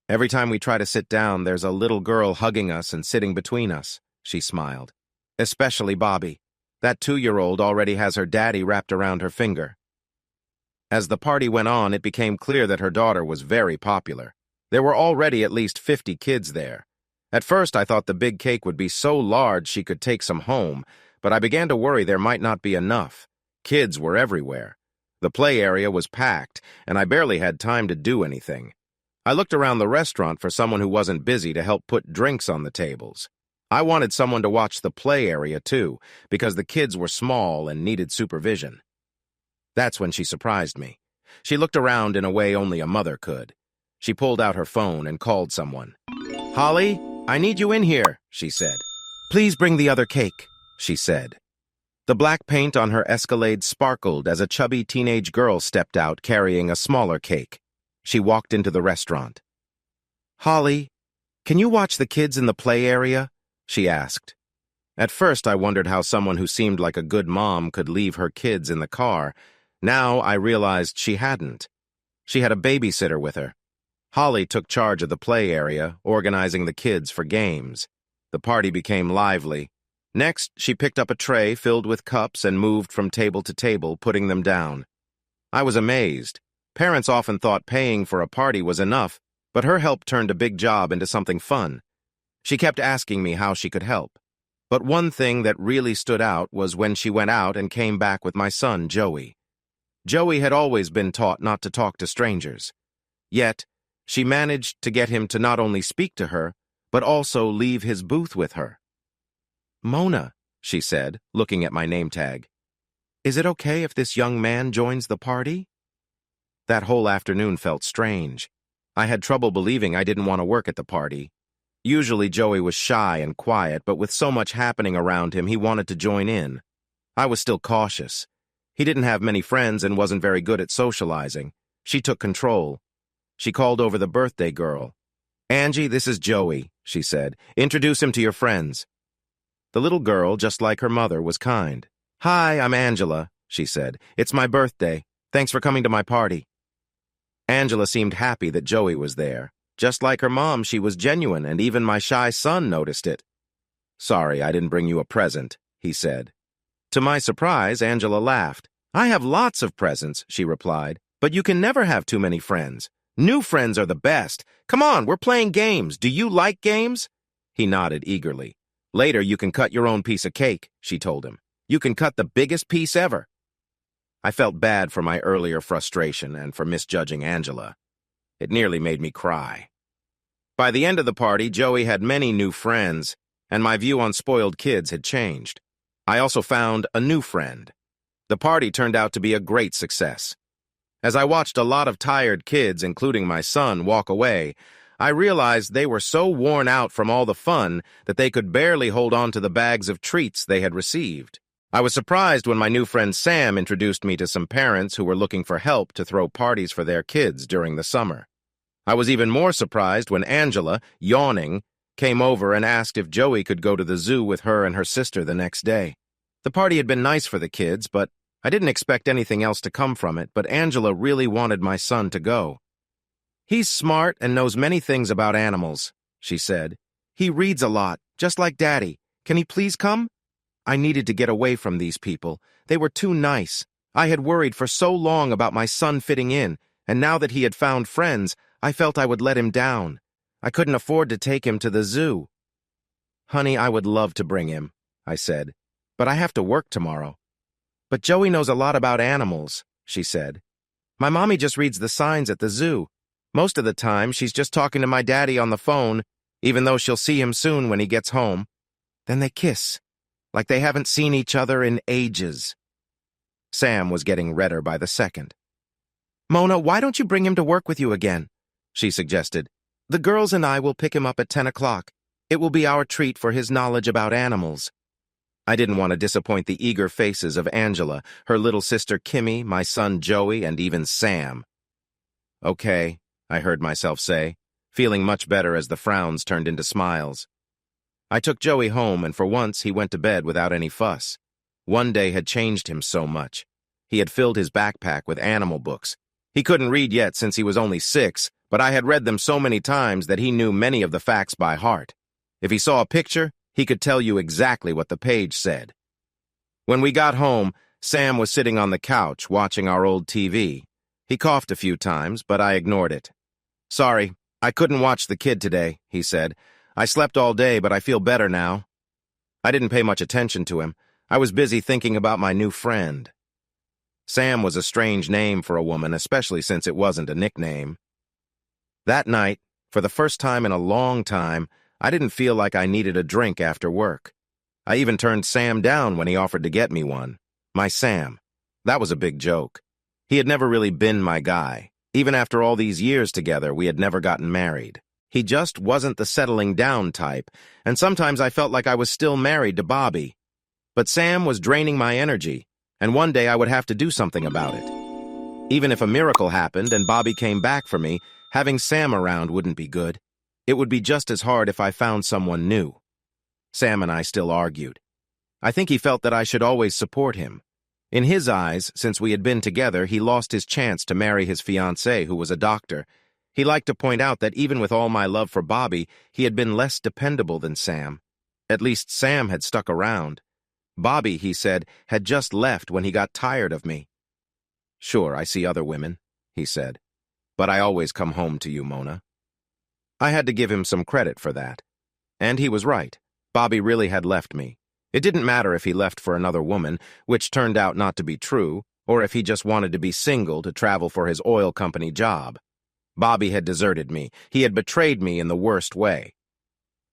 [SPEAKER 1] Every time we try to sit down, there's a little girl hugging us and sitting between us, she smiled. Especially Bobby. That 2-year-old already has her daddy wrapped around her finger. As the party went on, it became clear that her daughter was very popular. There were already at least 50 kids there. At first, I thought the big cake would be so large she could take some home, but I began to worry there might not be enough. Kids were everywhere. The play area was packed, and I barely had time to do anything. I looked around the restaurant for someone who wasn't busy to help put drinks on the tables. I wanted someone to watch the play area, too, because the kids were small and needed supervision. That's when she surprised me. She looked around in a way only a mother could. She pulled out her phone and called someone. Holly, I need you in here, she said. Please bring the other cake, she said. The black paint on her Escalade sparkled as a chubby teenage girl stepped out carrying a smaller cake. She walked into the restaurant. Holly, can you watch the kids in the play area? She asked. At first, I wondered how someone who seemed like a good mom could leave her kids in the car. Now I realized she hadn't. She had a babysitter with her. Holly took charge of the play area, organizing the kids for games. The party became lively. Next, she picked up a tray filled with cups and moved from table to table, putting them down. I was amazed. Parents often thought paying for a party was enough, but her help turned a big job into something fun. She kept asking me how she could help. But one thing that really stood out was when she went out and came back with my son, Joey. Joey had always been taught not to talk to strangers. Yet, she managed to get him to not only speak to her, but also leave his booth with her. Mona, she said, looking at my name tag. Is it okay if this young man joins the party? That whole afternoon felt strange. I had trouble believing I didn't want to work at the party. Usually Joey was shy and quiet, but with so much happening around him, he wanted to join in. I was still cautious. He didn't have many friends and wasn't very good at socializing. She took control. She called over the birthday girl. Angie, this is Joey, she said. Introduce him to your friends. The little girl, just like her mother, was kind. Hi, I'm Angela, she said. It's my birthday. Thanks for coming to my party. Angela seemed happy that Joey was there. Just like her mom, she was genuine, and even my shy son noticed it. Sorry, I didn't bring you a present, he said. To my surprise, Angela laughed. I have lots of presents, she replied, but you can never have too many friends. New friends are the best. Come on, we're playing games. Do you like games? He nodded eagerly. Later, you can cut your own piece of cake, she told him. You can cut the biggest piece ever. I felt bad for my earlier frustration and for misjudging Angela. It nearly made me cry. By the end of the party, Joey had many new friends, and my view on spoiled kids had changed. I also found a new friend. The party turned out to be a great success. As I watched a lot of tired kids, including my son, walk away, I realized they were so worn out from all the fun that they could barely hold on to the bags of treats they had received. I was surprised when my new friend Sam introduced me to some parents who were looking for help to throw parties for their kids during the summer. I was even more surprised when Angela, yawning, came over and asked if Joey could go to the zoo with her and her sister the next day. The party had been nice for the kids, but I didn't expect anything else to come from it, but Angela really wanted my son to go. He's smart and knows many things about animals, she said. He reads a lot, just like Daddy. Can he please come? I needed to get away from these people. They were too nice. I had worried for so long about my son fitting in, and now that he had found friends, I felt I would let him down. I couldn't afford to take him to the zoo. Honey, I would love to bring him, I said, "but I have to work tomorrow." "But Joey knows a lot about animals," she said. "My mommy just reads the signs at the zoo. Most of the time, she's just talking to my daddy on the phone, even though she'll see him soon when he gets home. Then they kiss, like they haven't seen each other in ages." Sam was getting redder by the second. "Mona, why don't you bring him to work with you again?" she suggested. "The girls and I will pick him up at 10 o'clock. It will be our treat for his knowledge about animals." I didn't want to disappoint the eager faces of Angela, her little sister Kimmy, my son Joey, and even Sam. "Okay," I heard myself say, feeling much better as the frowns turned into smiles. I took Joey home, and for once he went to bed without any fuss. One day had changed him so much. He had filled his backpack with animal books. He couldn't read yet since he was only 6, but I had read them so many times that he knew many of the facts by heart. If he saw a picture, he could tell you exactly what the page said. When we got home, Sam was sitting on the couch watching our old TV. He coughed a few times, but I ignored it. "Sorry, I couldn't watch the kid today," he said. "I slept all day, but I feel better now." I didn't pay much attention to him. I was busy thinking about my new friend. Sam was a strange name for a woman, especially since it wasn't a nickname. That night, for the first time in a long time, I didn't feel like I needed a drink after work. I even turned Sam down when he offered to get me one. My Sam. That was a big joke. He had never really been my guy. Even after all these years together, we had never gotten married. He just wasn't the settling down type, and sometimes I felt like I was still married to Bobby. But Sam was draining my energy, and one day I would have to do something about it. Even if a miracle happened and Bobby came back for me, having Sam around wouldn't be good. It would be just as hard if I found someone new. Sam and I still argued. I think he felt that I should always support him. In his eyes, since we had been together, he lost his chance to marry his fiancée, who was a doctor. He liked to point out that even with all my love for Bobby, he had been less dependable than Sam. At least Sam had stuck around. Bobby, he said, had just left when he got tired of me. "Sure, I see other women," he said. "But I always come home to you, Mona." I had to give him some credit for that. And he was right. Bobby really had left me. It didn't matter if he left for another woman, which turned out not to be true, or if he just wanted to be single to travel for his oil company job. Bobby had deserted me. He had betrayed me in the worst way.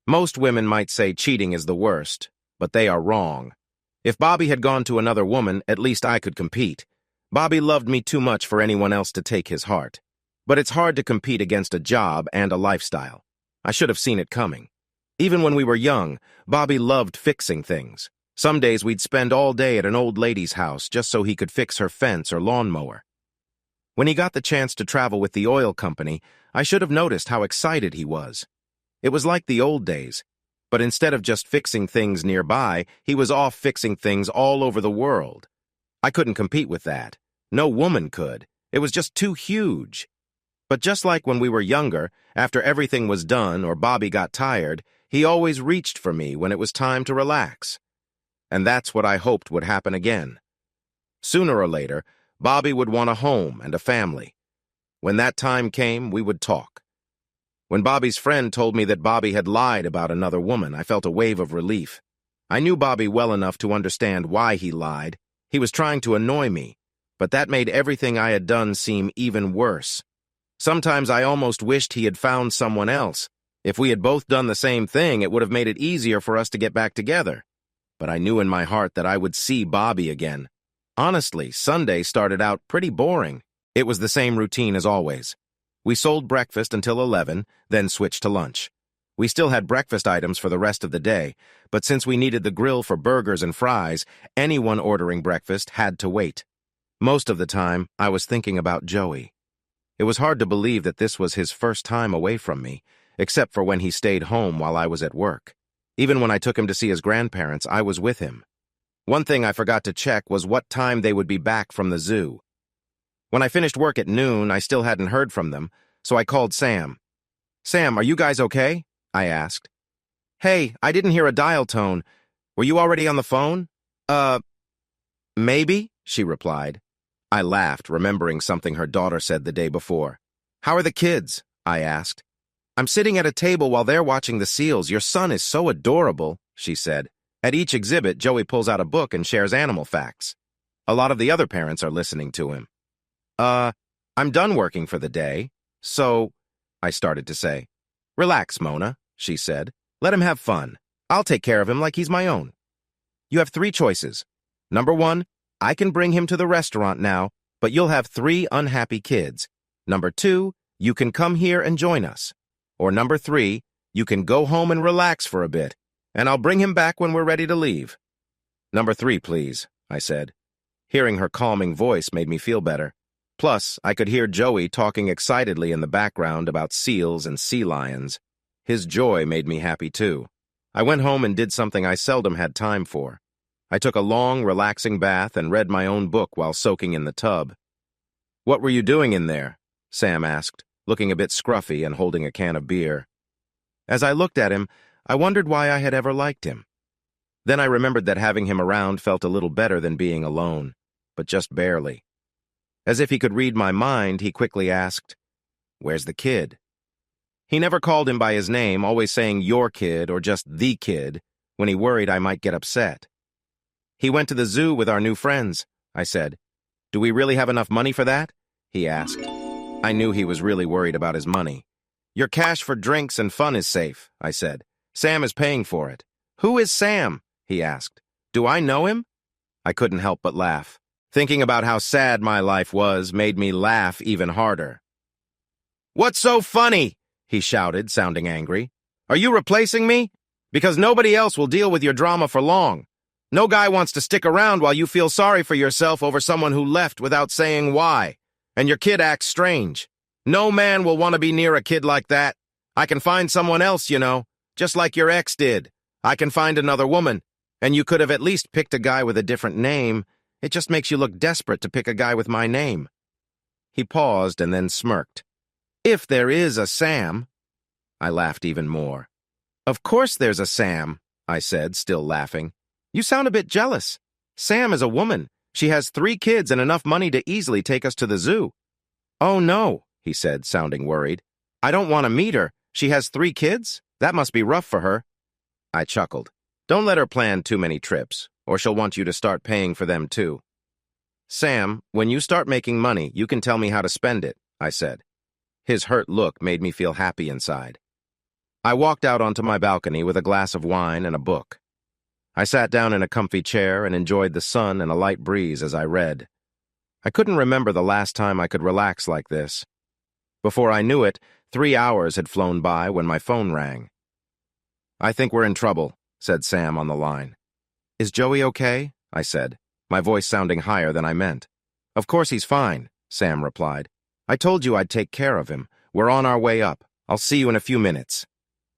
[SPEAKER 1] Most women might say cheating is the worst, but they are wrong. If Bobby had gone to another woman, at least I could compete. Bobby loved me too much for anyone else to take his heart. But it's hard to compete against a job and a lifestyle. I should have seen it coming. Even when we were young, Bobby loved fixing things. Some days we'd spend all day at an old lady's house just so he could fix her fence or lawnmower. When he got the chance to travel with the oil company, I should have noticed how excited he was. It was like the old days, but instead of just fixing things nearby, he was off fixing things all over the world. I couldn't compete with that. No woman could. It was just too huge. But just like when we were younger, after everything was done or Bobby got tired, he always reached for me when it was time to relax. And that's what I hoped would happen again. Sooner or later, Bobby would want a home and a family. When that time came, we would talk. When Bobby's friend told me that Bobby had lied about another woman, I felt a wave of relief. I knew Bobby well enough to understand why he lied. He was trying to annoy me, but that made everything I had done seem even worse. Sometimes I almost wished he had found someone else. If we had both done the same thing, it would have made it easier for us to get back together. But I knew in my heart that I would see Bobby again. Honestly, Sunday started out pretty boring. It was the same routine as always. We sold breakfast until 11, then switched to lunch. We still had breakfast items for the rest of the day, but since we needed the grill for burgers and fries, anyone ordering breakfast had to wait. Most of the time, I was thinking about Joey. It was hard to believe that this was his first time away from me, except for when he stayed home while I was at work. Even when I took him to see his grandparents, I was with him. One thing I forgot to check was what time they would be back from the zoo. When I finished work at noon, I still hadn't heard from them, so I called Sam. "Sam, are you guys okay?" I asked. "Hey, I didn't hear a dial tone. Were you already on the phone?" Maybe," she replied. I laughed, remembering something her daughter said the day before. "How are the kids?" I asked. "I'm sitting at a table while they're watching the seals. Your son is so adorable," she said. At each exhibit, Joey pulls out a book and shares animal facts. A lot of the other parents are listening to him. I'm done working for the day, so, I started to say. Relax, Mona, she said. Let him have fun. I'll take care of him like he's my own. You have 3 choices. Number 1, I can bring him to the restaurant now, but you'll have 3 unhappy kids. Number 2, you can come here and join us. Or number 3, you can go home and relax for a bit, and I'll bring him back when we're ready to leave. Number 3, please, I said. Hearing her calming voice made me feel better. Plus, I could hear Joey talking excitedly in the background about seals and sea lions. His joy made me happy too. I went home and did something I seldom had time for. I took a long, relaxing bath and read my own book while soaking in the tub. What were you doing in there? Sam asked, looking a bit scruffy and holding a can of beer. As I looked at him, I wondered why I had ever liked him. Then I remembered that having him around felt a little better than being alone, but just barely. As if he could read my mind, he quickly asked, "Where's the kid?" He never called him by his name, always saying your kid or just the kid, when he worried I might get upset. He went to the zoo with our new friends, I said. Do we really have enough money for that? He asked. I knew he was really worried about his money. Your cash for drinks and fun is safe, I said. Sam is paying for it. Who is Sam? He asked. Do I know him? I couldn't help but laugh. Thinking about how sad my life was made me laugh even harder. What's so funny? He shouted, sounding angry. Are you replacing me? Because nobody else will deal with your drama for long. No guy wants to stick around while you feel sorry for yourself over someone who left without saying why. And your kid acts strange. No man will want to be near a kid like that. I can find someone else, you know, just like your ex did. I can find another woman. And you could have at least picked a guy with a different name. It just makes you look desperate to pick a guy with my name. He paused and then smirked. If there is a Sam. I laughed even more. Of course there's a Sam, I said, still laughing. You sound a bit jealous. Sam is a woman. She has 3 kids and enough money to easily take us to the zoo. Oh no, he said, sounding worried. I don't want to meet her. She has 3 kids? That must be rough for her. I chuckled. Don't let her plan too many trips, or she'll want you to start paying for them too. Sam, when you start making money, you can tell me how to spend it, I said. His hurt look made me feel happy inside. I walked out onto my balcony with a glass of wine and a book. I sat down in a comfy chair and enjoyed the sun and a light breeze as I read. I couldn't remember the last time I could relax like this. Before I knew it, 3 hours had flown by when my phone rang. I think we're in trouble, said Sam on the line. Is Joey okay? I said, my voice sounding higher than I meant. Of course he's fine, Sam replied. I told you I'd take care of him. We're on our way up. I'll see you in a few minutes.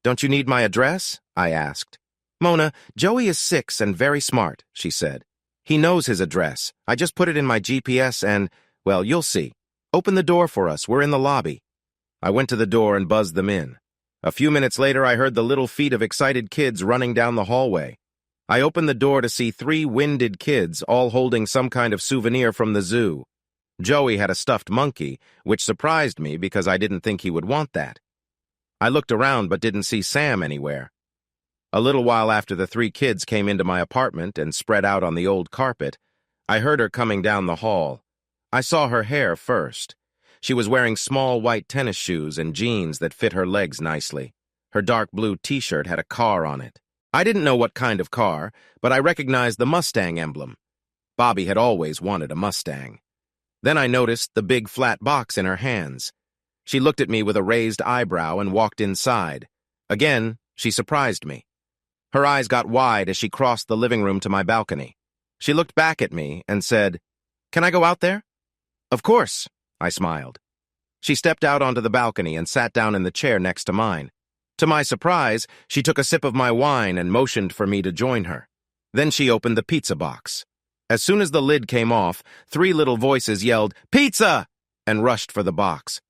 [SPEAKER 1] Don't you need my address? I asked. Mona, Joey is 6 and very smart, she said. He knows his address. I just put it in my GPS and, well, you'll see. Open the door for us. We're in the lobby. I went to the door and buzzed them in. A few minutes later, I heard the little feet of excited kids running down the hallway. I opened the door to see 3 winded kids, all holding some kind of souvenir from the zoo. Joey had a stuffed monkey, which surprised me because I didn't think he would want that. I looked around but didn't see Sam anywhere. A little while after the 3 kids came into my apartment and spread out on the old carpet, I heard her coming down the hall. I saw her hair first. She was wearing small white tennis shoes and jeans that fit her legs nicely. Her dark blue t-shirt had a car on it. I didn't know what kind of car, but I recognized the Mustang emblem. Bobby had always wanted a Mustang. Then I noticed the big flat box in her hands. She looked at me with a raised eyebrow and walked inside. Again, she surprised me. Her eyes got wide as she crossed the living room to my balcony. She looked back at me and said, "Can I go out there?" "Of course," I smiled. She stepped out onto the balcony and sat down in the chair next to mine. To my surprise, she took a sip of my wine and motioned for me to join her. Then she opened the pizza box. As soon as the lid came off, 3 little voices yelled, "Pizza!" and rushed for the box.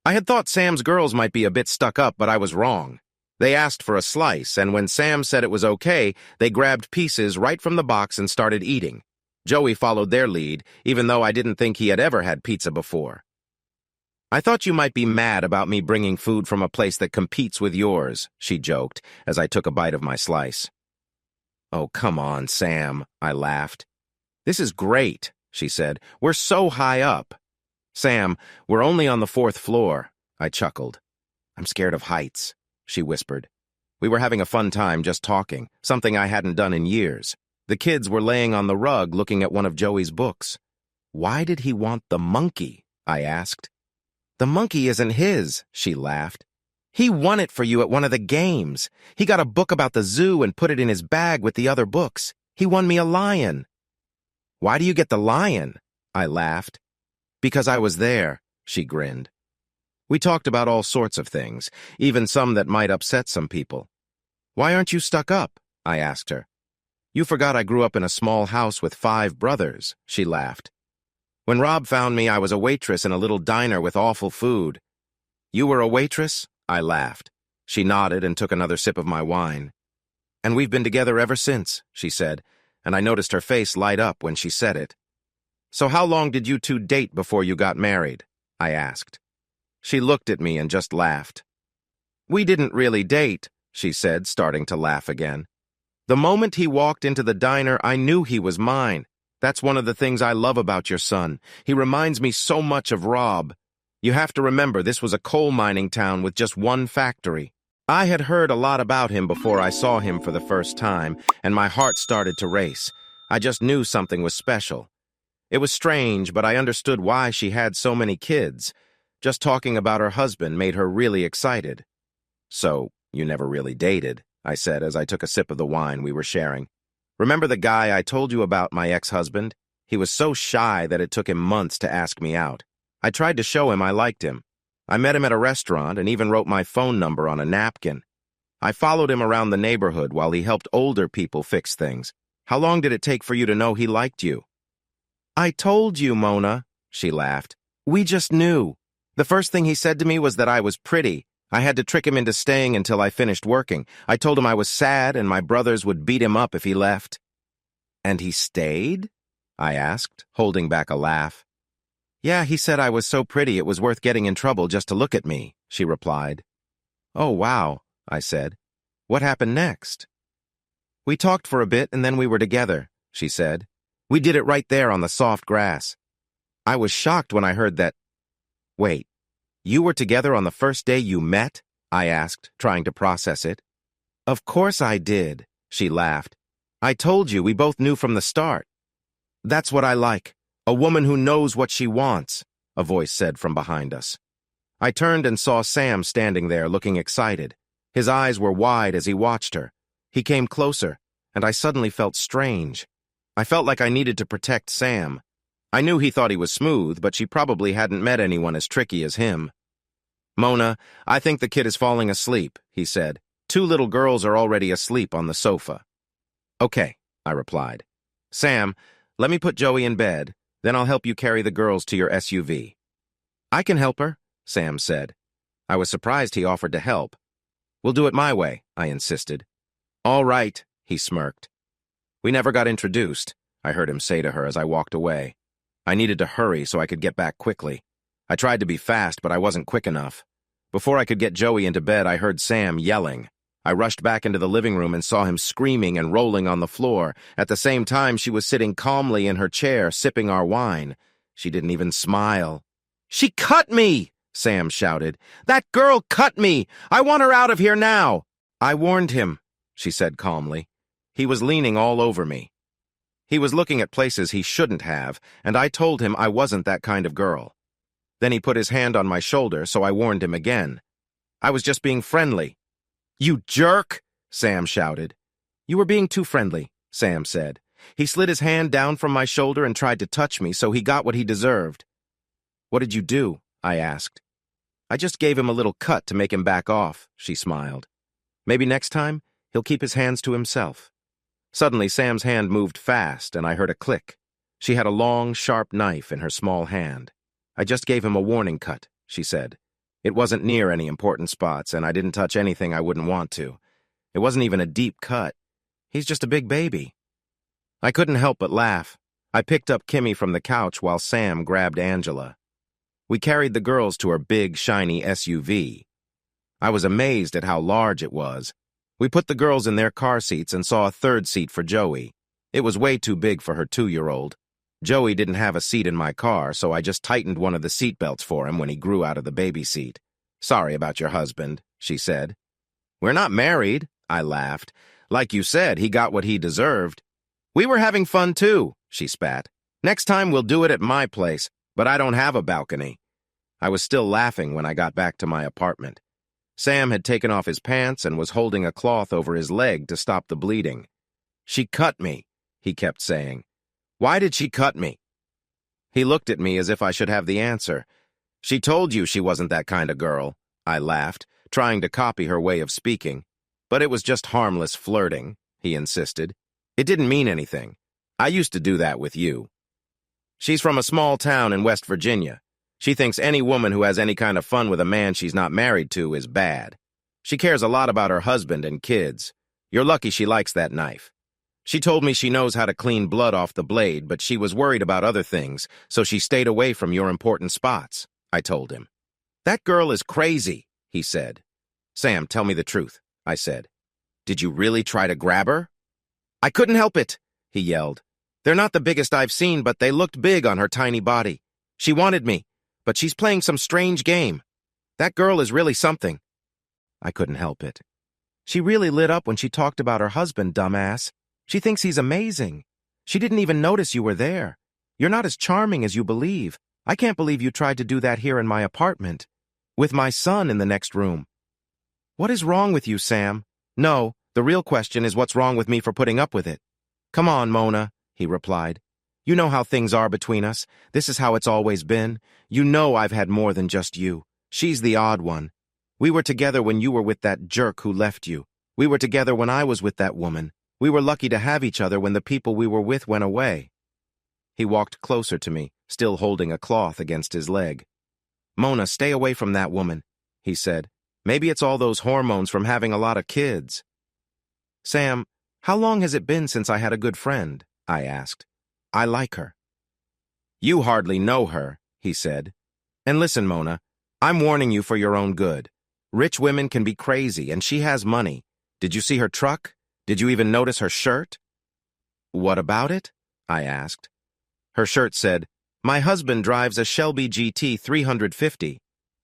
[SPEAKER 1] I had thought Sam's girls might be a bit stuck up, but I was wrong. They asked for a slice, and when Sam said it was okay, they grabbed pieces right from the box and started eating. Joey followed their lead, even though I didn't think he had ever had pizza before. "I thought you might be mad about me bringing food from a place that competes with yours," she joked, as I took a bite of my slice. "Oh, come on, Sam," I laughed. "This is great," she said. "We're so high up." "Sam, we're only on the 4th floor," I chuckled. "I'm scared of heights," she whispered. We were having a fun time just talking, something I hadn't done in years. The kids were laying on the rug looking at one of Joey's books. "Why did he want the monkey?" I asked. "The monkey isn't his," she laughed. "He won it for you at one of the games. He got a book about the zoo and put it in his bag with the other books. He won me a lion." "Why do you get the lion?" I laughed. "Because I was there," she grinned. We talked about all sorts of things, even some that might upset some people. "Why aren't you stuck up?" I asked her. "You forgot I grew up in a small house with 5 brothers," she laughed. "When Rob found me, I was a waitress in a little diner with awful food." "You were a waitress?" I laughed. She nodded and took another sip of my wine. "And we've been together ever since," she said, and I noticed her face light up when she said it. "So how long did you two date before you got married?" I asked. She looked at me and just laughed. "We didn't really date," she said, starting to laugh again. "The moment he walked into the diner, I knew he was mine. That's one of the things I love about your son. He reminds me so much of Rob. You have to remember, this was a coal mining town with just one factory. I had heard a lot about him before I saw him for the first time, and my heart started to race. I just knew something was special. It was strange, but I understood why she had so many kids. Just talking about her husband made her really excited." "So, you never really dated," I said as I took a sip of the wine we were sharing. "Remember the guy I told you about, my ex-husband? He was so shy that it took him months to ask me out. I tried to show him I liked him. I met him at a restaurant and even wrote my phone number on a napkin. I followed him around the neighborhood while he helped older people fix things. How long did it take for you to know he liked you?" "I told you, Mona," she laughed. "We just knew. The first thing he said to me was that I was pretty. I had to trick him into staying until I finished working. I told him I was sad and my brothers would beat him up if he left." "And he stayed?" I asked, holding back a laugh. "Yeah, he said I was so pretty it was worth getting in trouble just to look at me," she replied. "Oh, wow," I said. "What happened next?" "We talked for a bit and then we were together," she said. "We did it right there on the soft grass. I was shocked when I heard that—" "Wait, you were together on the first day you met?" I asked, trying to process it. "Of course I did," she laughed. "I told you we both knew from the start." "That's what I like, a woman who knows what she wants," a voice said from behind us. I turned and saw Sam standing there looking excited. His eyes were wide as he watched her. He came closer, and I suddenly felt strange. I felt like I needed to protect Sam. I knew he thought he was smooth, but she probably hadn't met anyone as tricky as him. "Mona, I think the kid is falling asleep," he said. "2 little girls are already asleep on the sofa." "Okay," I replied. "Sam, let me put Joey in bed, then I'll help you carry the girls to your SUV." "I can help her," Sam said. I was surprised he offered to help. "We'll do it my way," I insisted. "All right," he smirked. We never got introduced, I heard him say to her as I walked away. I needed to hurry so I could get back quickly. I tried to be fast, but I wasn't quick enough. Before I could get Joey into bed, I heard Sam yelling. I rushed back into the living room and saw him screaming and rolling on the floor. At the same time, she was sitting calmly in her chair, sipping our wine. She didn't even smile. "She cut me!" Sam shouted. "That girl cut me! I want her out of here now!" "I warned him," she said calmly. "He was leaning all over me. He was looking at places he shouldn't have, and I told him I wasn't that kind of girl. Then he put his hand on my shoulder, so I warned him again. I was just being friendly." "You jerk!" Sam shouted. "You were being too friendly," Sam said. "He slid his hand down from my shoulder and tried to touch me, so he got what he deserved." "What did you do?" I asked. "I just gave him a little cut to make him back off," she smiled. "Maybe next time, he'll keep his hands to himself." Suddenly, Sam's hand moved fast, and I heard a click. She had a long, sharp knife in her small hand. "I just gave him a warning cut," she said. "It wasn't near any important spots, and I didn't touch anything I wouldn't want to. It wasn't even a deep cut. He's just a big baby." I couldn't help but laugh. I picked up Kimmy from the couch while Sam grabbed Angela. We carried the girls to her big, shiny SUV. I was amazed at how large it was. We put the girls in their car seats and saw a third seat for Joey. It was way too big for her 2-year-old. Joey didn't have a seat in my car, so I just tightened one of the seat belts for him when he grew out of the baby seat. "Sorry about your husband," she said. "We're not married," I laughed. "Like you said, he got what he deserved." "We were having fun too," she spat. "Next time we'll do it at my place, but I don't have a balcony." I was still laughing when I got back to my apartment. Sam had taken off his pants and was holding a cloth over his leg to stop the bleeding. "She cut me," he kept saying. "Why did she cut me?" He looked at me as if I should have the answer. "She told you she wasn't that kind of girl," I laughed, trying to copy her way of speaking. "But it was just harmless flirting," he insisted. "It didn't mean anything. I used to do that with you." "She's from a small town in West Virginia. She thinks any woman who has any kind of fun with a man she's not married to is bad. She cares a lot about her husband and kids. You're lucky she likes that knife. She told me she knows how to clean blood off the blade, but she was worried about other things, so she stayed away from your important spots," I told him. "That girl is crazy," he said. "Sam, tell me the truth," I said. "Did you really try to grab her?" "I couldn't help it," he yelled. "They're not the biggest I've seen, but they looked big on her tiny body. She wanted me, but she's playing some strange game. That girl is really something." I couldn't help it. "She really lit up when she talked about her husband, dumbass. She thinks he's amazing. She didn't even notice you were there. You're not as charming as you believe. I can't believe you tried to do that here in my apartment, with my son in the next room. What is wrong with you, Sam? No, the real question is what's wrong with me for putting up with it." "Come on, Mona," he replied. "You know how things are between us. This is how it's always been. You know I've had more than just you. She's the odd one. We were together when you were with that jerk who left you. We were together when I was with that woman. We were lucky to have each other when the people we were with went away." He walked closer to me, still holding a cloth against his leg. "Mona, stay away from that woman," he said. "Maybe it's all those hormones from having a lot of kids." "Sam, how long has it been since I had a good friend?" I asked. "I like her." "You hardly know her," he said. "And listen, Mona, I'm warning you for your own good. Rich women can be crazy, and she has money. Did you see her truck? Did you even notice her shirt?" "What about it?" I asked. Her shirt said, "My husband drives a Shelby GT 350.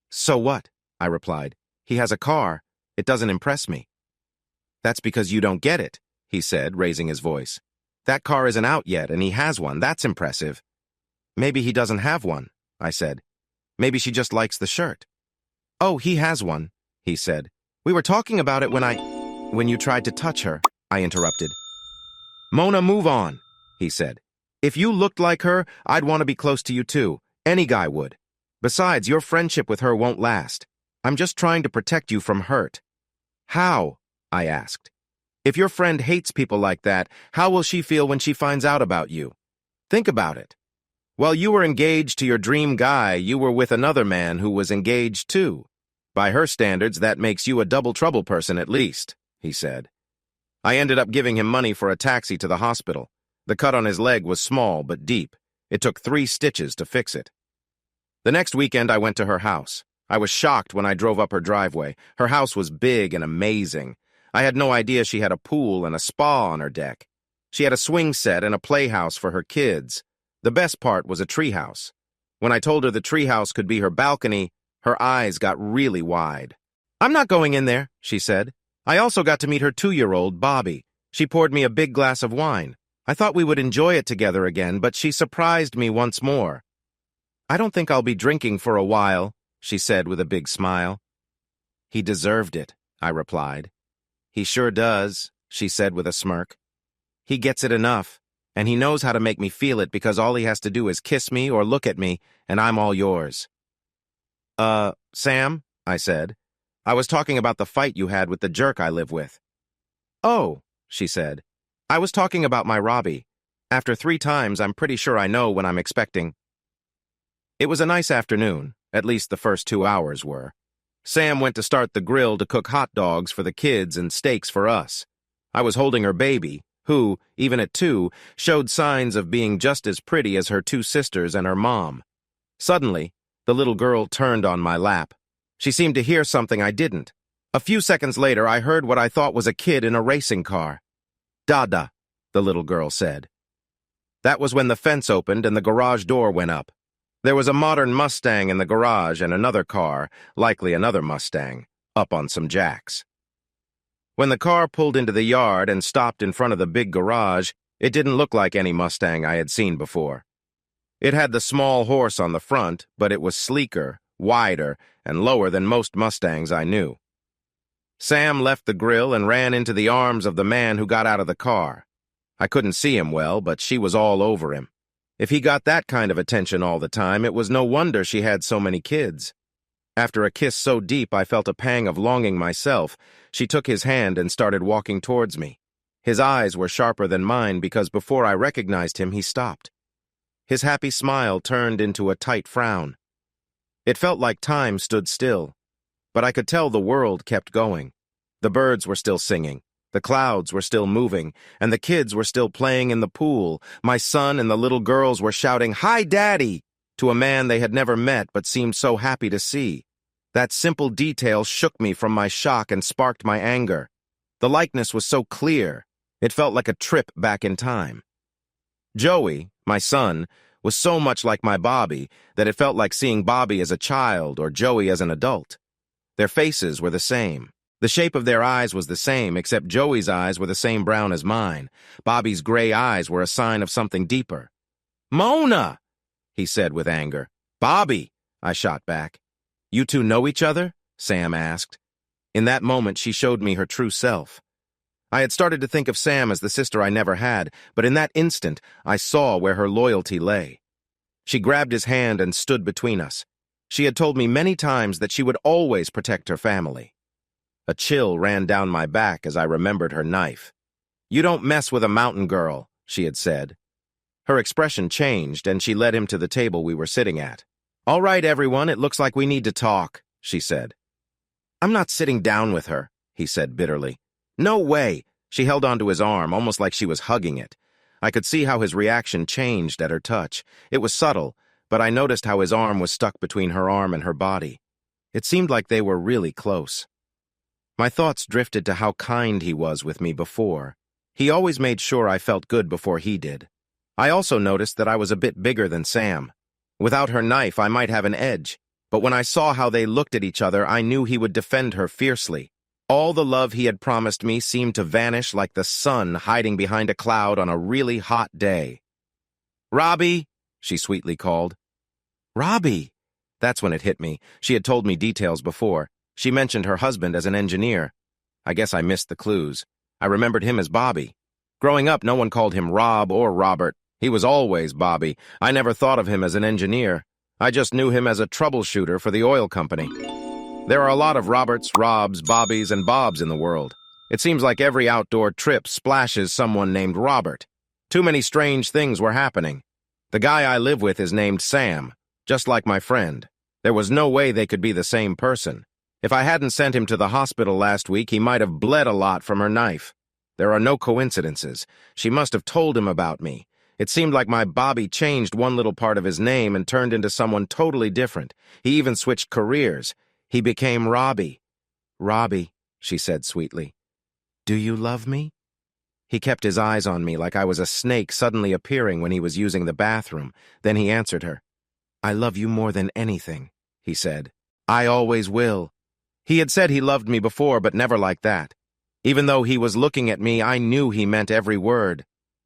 [SPEAKER 1] "So what?" I replied. "He has a car. It doesn't impress me." "That's because you don't get it," he said, raising his voice. "That car isn't out yet, and he has one. That's impressive." "Maybe he doesn't have one," I said. "Maybe she just likes the shirt." "Oh, he has one," he said. "We were talking about it when you tried to touch her," I interrupted. "Mona, move on," he said. "If you looked like her, I'd want to be close to you too. Any guy would. Besides, your friendship with her won't last. I'm just trying to protect you from hurt." "How?" I asked. "If your friend hates people like that, how will she feel when she finds out about you? Think about it. While you were engaged to your dream guy, you were with another man who was engaged too. By her standards, that makes you a double trouble person at least," he said. I ended up giving him money for a taxi to the hospital. The cut on his leg was small but deep. It took 3 stitches to fix it. The next weekend, I went to her house. I was shocked when I drove up her driveway. Her house was big and amazing. I had no idea she had a pool and a spa on her deck. She had a swing set and a playhouse for her kids. The best part was a treehouse. When I told her the treehouse could be her balcony, her eyes got really wide. "I'm not going in there," she said. "I also got to meet her 2-year-old, Bobby. She poured me a big glass of wine. I thought we would enjoy it together again, but she surprised me once more." "I don't think I'll be drinking for a while," she said with a big smile. "He deserved it," I replied. "He sure does," she said with a smirk. "He gets it enough, and he knows how to make me feel it because all he has to do is kiss me or look at me, and I'm all yours." Sam," I said, "I was talking about the fight you had with the jerk I live with." "Oh," she said, "I was talking about my Robbie. After 3 times, I'm pretty sure I know when I'm expecting." It was a nice afternoon, at least the first 2 hours were. Sam went to start the grill to cook hot dogs for the kids and steaks for us. I was holding her baby, who, even at 2, showed signs of being just as pretty as her 2 sisters and her mom. Suddenly, the little girl turned on my lap. She seemed to hear something I didn't. A few seconds later, I heard what I thought was a kid in a racing car. "Dada," the little girl said. That was when the fence opened and the garage door went up. There was a modern Mustang in the garage and another car, likely another Mustang, up on some jacks. When the car pulled into the yard and stopped in front of the big garage, it didn't look like any Mustang I had seen before. It had the small horse on the front, but it was sleeker, wider, and lower than most Mustangs I knew. Sam left the grill and ran into the arms of the man who got out of the car. I couldn't see him well, but she was all over him. If he got that kind of attention all the time, it was no wonder she had so many kids. After a kiss so deep I felt a pang of longing myself, she took his hand and started walking towards me. His eyes were sharper than mine because before I recognized him, he stopped. His happy smile turned into a tight frown. It felt like time stood still, but I could tell the world kept going. The birds were still singing, the clouds were still moving, and the kids were still playing in the pool. My son and the little girls were shouting, "Hi, Daddy!" to a man they had never met but seemed so happy to see. That simple detail shook me from my shock and sparked my anger. The likeness was so clear, it felt like a trip back in time. Joey, my son, was so much like my Bobby that it felt like seeing Bobby as a child or Joey as an adult. Their faces were the same. The shape of their eyes was the same, except Joey's eyes were the same brown as mine. Bobby's gray eyes were a sign of something deeper. "Mona!" he said with anger. "Bobby!" I shot back. "You two know each other?" Sam asked. In that moment, she showed me her true self. I had started to think of Sam as the sister I never had, but in that instant, I saw where her loyalty lay. She grabbed his hand and stood between us. She had told me many times that she would always protect her family. A chill ran down my back as I remembered her knife. "You don't mess with a mountain girl," she had said. Her expression changed, and she led him to the table we were sitting at. "All right, everyone, it looks like we need to talk," she said. "I'm not sitting down with her," he said bitterly. "No way." She held onto his arm, almost like she was hugging it. I could see how his reaction changed at her touch. It was subtle, but I noticed how his arm was stuck between her arm and her body. It seemed like they were really close. My thoughts drifted to how kind he was with me before. He always made sure I felt good before he did. I also noticed that I was a bit bigger than Sam. Without her knife, I might have an edge, but when I saw how they looked at each other, I knew he would defend her fiercely. All the love he had promised me seemed to vanish like the sun hiding behind a cloud on a really hot day. "Robbie," she sweetly called. "Robbie!" That's when it hit me. She had told me details before. She mentioned her husband as an engineer. I guess I missed the clues. I remembered him as Bobby. Growing up, no one called him Rob or Robert. He was always Bobby. I never thought of him as an engineer. I just knew him as a troubleshooter for the oil company. There are a lot of Roberts, Robs, Bobbies, and Bobs in the world. It seems like every outdoor trip splashes someone named Robert. Too many strange things were happening. The guy I live with is named Sam, just like my friend. There was no way they could be the same person. If I hadn't sent him to the hospital last week, he might have bled a lot from her knife. There are no coincidences. She must have told him about me. It seemed like my Bobby changed one little part of his name and turned into someone totally different. He even switched careers. He became Robbie. "Robbie," she said sweetly. "Do you love me?" He kept his eyes on me like I was a snake suddenly appearing when he was using the bathroom. Then he answered her. "I love you more than anything," he said. "I always will." He had said he loved me before, but never like that. Even though he was looking at me, I knew he meant every word.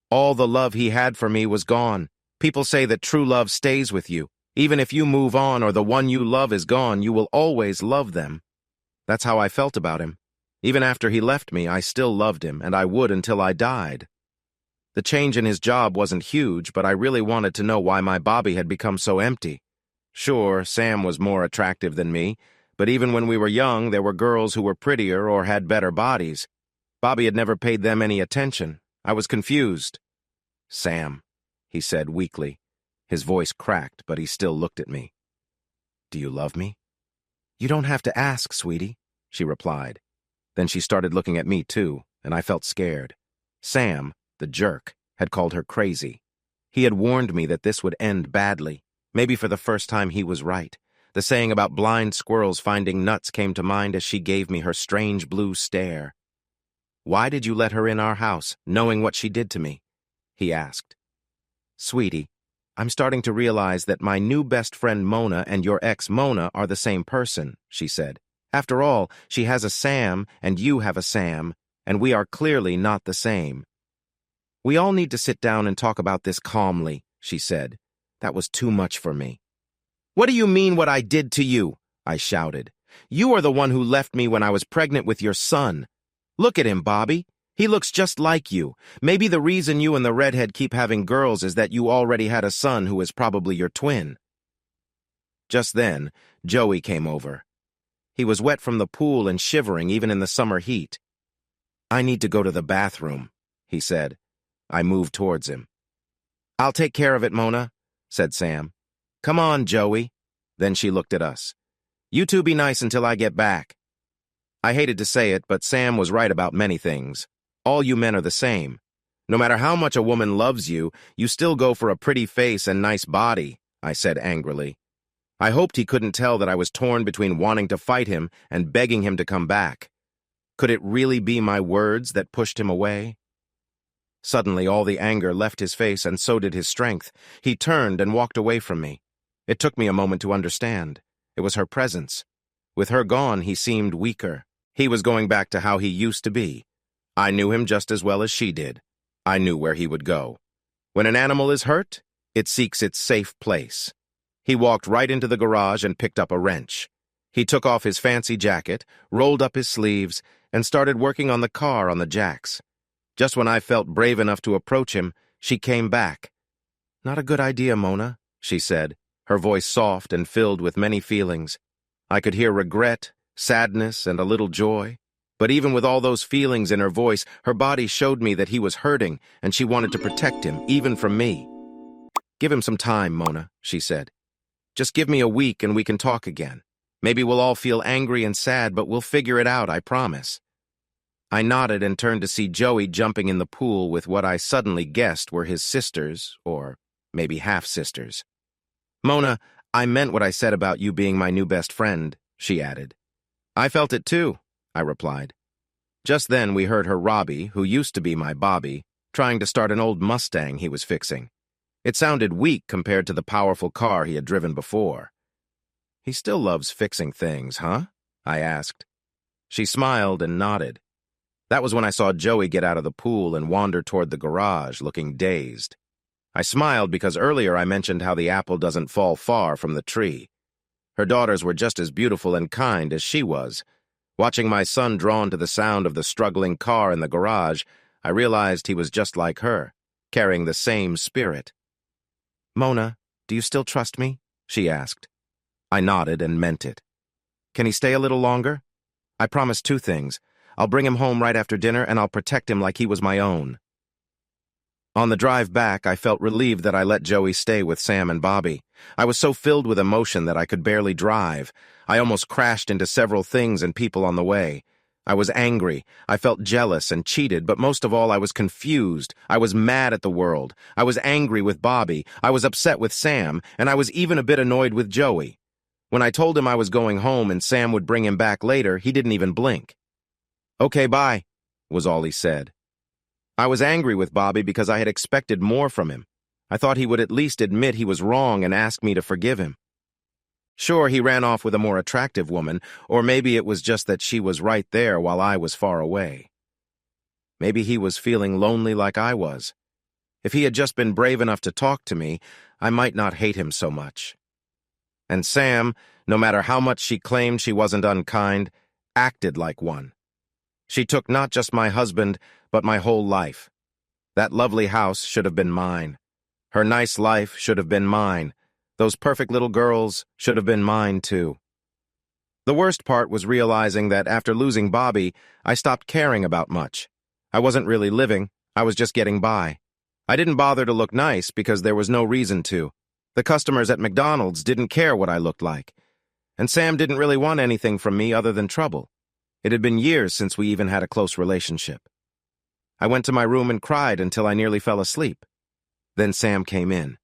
[SPEAKER 1] All the love he had for me was gone. People say that true love stays with you. Even if you move on or the one you love is gone, you will always love them. That's how I felt about him. Even after he left me, I still loved him, and I would until I died. The change in his job wasn't huge, but I really wanted to know why my Bobby had become so empty. Sure, Sam was more attractive than me, but even when we were young, there were girls who were prettier or had better bodies. Bobby had never paid them any attention. I was confused. "Sam," he said weakly. His voice cracked, but he still looked at me. "Do you love me?" "You don't have to ask, sweetie," she replied. Then she started looking at me too, and I felt scared. Sam, the jerk, had called her crazy. He had warned me that this would end badly. Maybe for the first time he was right. The saying about blind squirrels finding nuts came to mind as she gave me her strange blue stare. "Why did you let her in our house, knowing what she did to me?" he asked. "Sweetie, I'm starting to realize that my new best friend Mona and your ex Mona are the same person," she said. "After all, she has a Sam and you have a Sam, and we are clearly not the same." "We all need to sit down and talk about this calmly," she said. That was too much for me. "What do you mean what I did to you?" I shouted. "You are the one who left me when I was pregnant with your son. Look at him, Bobby. He looks just like you. Maybe the reason you and the redhead keep having girls is that you already had a son who is probably your twin." Just then, Joey came over. He was wet from the pool and shivering even in the summer heat. "I need to go to the bathroom," he said. I moved towards him. "I'll take care of it, Mona," said Sam. "Come on, Joey." Then she looked at us. "You two be nice until I get back." I hated to say it, but Sam was right about many things. All you men are the same. No matter how much a woman loves you, you still go for a pretty face and nice body, I said angrily. I hoped he couldn't tell that I was torn between wanting to fight him and begging him to come back. Could it really be my words that pushed him away? Suddenly, all the anger left his face, and so did his strength. He turned and walked away from me. It took me a moment to understand. It was her presence. With her gone, he seemed weaker. He was going back to how he used to be. I knew him just as well as she did. I knew where he would go. When an animal is hurt, it seeks its safe place. He walked right into the garage and picked up a wrench. He took off his fancy jacket, rolled up his sleeves, and started working on the car on the jacks. Just when I felt brave enough to approach him, she came back. "Not a good idea, Mona," she said, her voice soft and filled with many feelings. I could hear regret, sadness, and a little joy. But even with all those feelings in her voice, her body showed me that he was hurting, and she wanted to protect him, even from me. "Give him some time, Mona," she said. "Just give me a week and we can talk again. Maybe we'll all feel angry and sad, but we'll figure it out, I promise." I nodded and turned to see Joey jumping in the pool with what I suddenly guessed were his sisters, or maybe half-sisters. "Mona, I meant what I said about you being my new best friend," she added. "I felt it too," I replied. Just then we heard her Robbie, who used to be my Bobby, trying to start an old Mustang he was fixing. It sounded weak compared to the powerful car he had driven before. "He still loves fixing things, huh?" I asked. She smiled and nodded. That was when I saw Joey get out of the pool and wander toward the garage, looking dazed. I smiled because earlier I mentioned how the apple doesn't fall far from the tree. Her daughters were just as beautiful and kind as she was. Watching my son drawn to the sound of the struggling car in the garage, I realized he was just like her, carrying the same spirit. "Mona, do you still trust me?" she asked. I nodded and meant it. "Can he stay a little longer? I promise 2 things. I'll bring him home right after dinner, and I'll protect him like he was my own." On the drive back, I felt relieved that I let Joey stay with Sam and Bobby. I was so filled with emotion that I could barely drive. I almost crashed into several things and people on the way. I was angry. I felt jealous and cheated, but most of all, I was confused. I was mad at the world. I was angry with Bobby. I was upset with Sam, and I was even a bit annoyed with Joey. When I told him I was going home and Sam would bring him back later, he didn't even blink. "Okay, bye," was all he said. I was angry with Bobby because I had expected more from him. I thought he would at least admit he was wrong and ask me to forgive him. Sure, he ran off with a more attractive woman, or maybe it was just that she was right there while I was far away. Maybe he was feeling lonely like I was. If he had just been brave enough to talk to me, I might not hate him so much. And Sam, no matter how much she claimed she wasn't unkind, acted like one. She took not just my husband, but my whole life. That lovely house should have been mine. Her nice life should have been mine. Those perfect little girls should have been mine, too. The worst part was realizing that after losing Bobby, I stopped caring about much. I wasn't really living, I was just getting by. I didn't bother to look nice because there was no reason to. The customers at McDonald's didn't care what I looked like. And Sam didn't really want anything from me other than trouble. It had been years since we even had a close relationship. I went to my room and cried until I nearly fell asleep. Then Sam came in.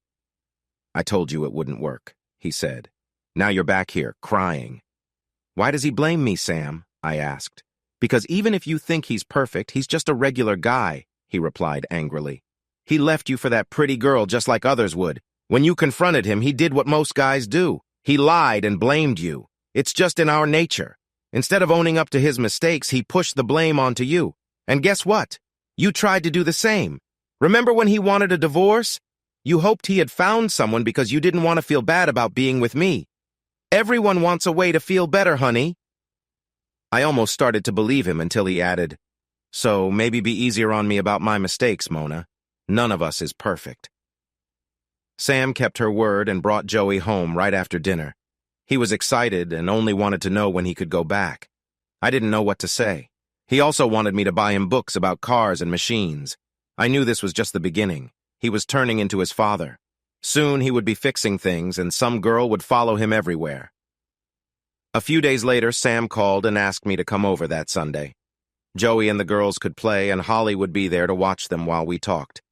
[SPEAKER 1] "I told you it wouldn't work," he said. Now you're back here, crying. Why does he blame me, Sam? I asked. Because even if you think he's perfect, he's just a regular guy, he replied angrily. He left you for that pretty girl just like others would. When you confronted him, he did what most guys do. He lied and blamed you. It's just in our nature. Instead of owning up to his mistakes, he pushed the blame onto you. And guess what? You tried to do the same. Remember when he wanted a divorce? You hoped he had found someone because you didn't want to feel bad about being with me. Everyone wants a way to feel better, honey. I almost started to believe him until he added, so maybe be easier on me about my mistakes, Mona. None of us is perfect. Sam kept her word and brought Joey home right after dinner. He was excited and only wanted to know when he could go back. I didn't know what to say. He also wanted me to buy him books about cars and machines. I knew this was just the beginning. He was turning into his father. Soon he would be fixing things and some girl would follow him everywhere. A few days later, Sam called and asked me to come over that Sunday. Joey and the girls could play and Holly would be there to watch them while we talked.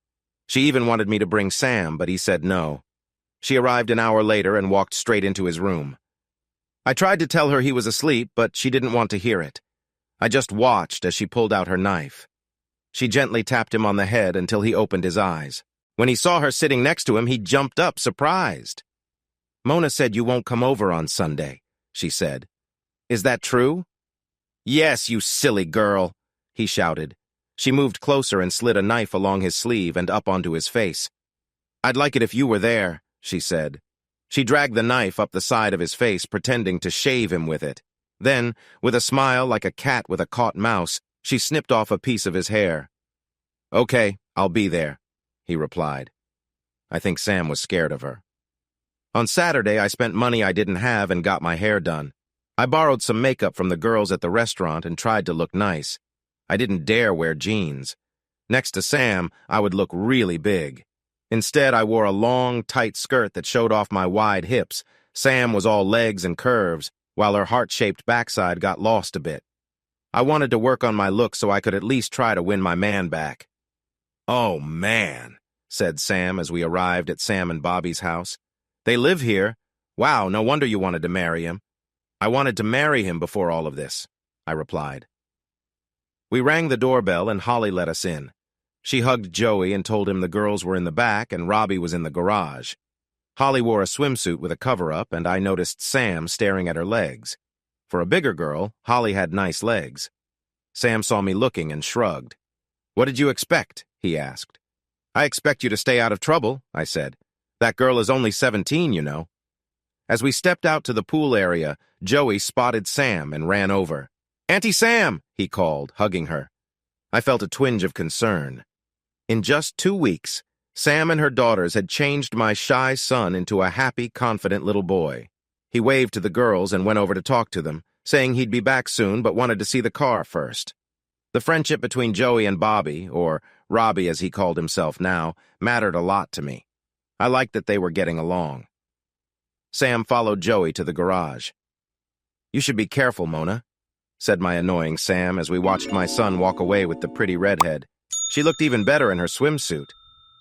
[SPEAKER 1] She even wanted me to bring Sam, but he said no. She arrived an hour later and walked straight into his room. I tried to tell her he was asleep, but she didn't want to hear it. I just watched as she pulled out her knife. She gently tapped him on the head until he opened his eyes. When he saw her sitting next to him, he jumped up, surprised. Mona said you won't come over on Sunday, she said. Is that true? Yes, you silly girl, he shouted. She moved closer and slid a knife along his sleeve and up onto his face. I'd like it if you were there, she said. She dragged the knife up the side of his face, pretending to shave him with it. Then, with a smile like a cat with a caught mouse, she snipped off a piece of his hair. Okay, I'll be there, he replied. I think Sam was scared of her. On Saturday, I spent money I didn't have and got my hair done. I borrowed some makeup from the girls at the restaurant and tried to look nice. I didn't dare wear jeans. Next to Sam, I would look really big. Instead, I wore a long, tight skirt that showed off my wide hips. Sam was all legs and curves, while her heart-shaped backside got lost a bit. I wanted to work on my look so I could at least try to win my man back. Oh, man, said Sam as we arrived at Sam and Bobby's house. They live here. Wow, no wonder you wanted to marry him. I wanted to marry him before all of this, I replied. We rang the doorbell and Holly let us in. She hugged Joey and told him the girls were in the back and Robbie was in the garage. Holly wore a swimsuit with a cover-up and I noticed Sam staring at her legs. For a bigger girl, Holly had nice legs. Sam saw me looking and shrugged. What did you expect? He asked. I expect you to stay out of trouble, I said. That girl is only 17, you know. As we stepped out to the pool area, Joey spotted Sam and ran over. Auntie Sam, he called, hugging her. I felt a twinge of concern. In just 2 weeks, Sam and her daughters had changed my shy son into a happy, confident little boy. He waved to the girls and went over to talk to them, saying he'd be back soon but wanted to see the car first. The friendship between Joey and Bobby, or Robbie as he called himself now, mattered a lot to me. I liked that they were getting along. Sam followed Joey to the garage. You should be careful, Mona, said my annoying Sam as we watched my son walk away with the pretty redhead. She looked even better in her swimsuit.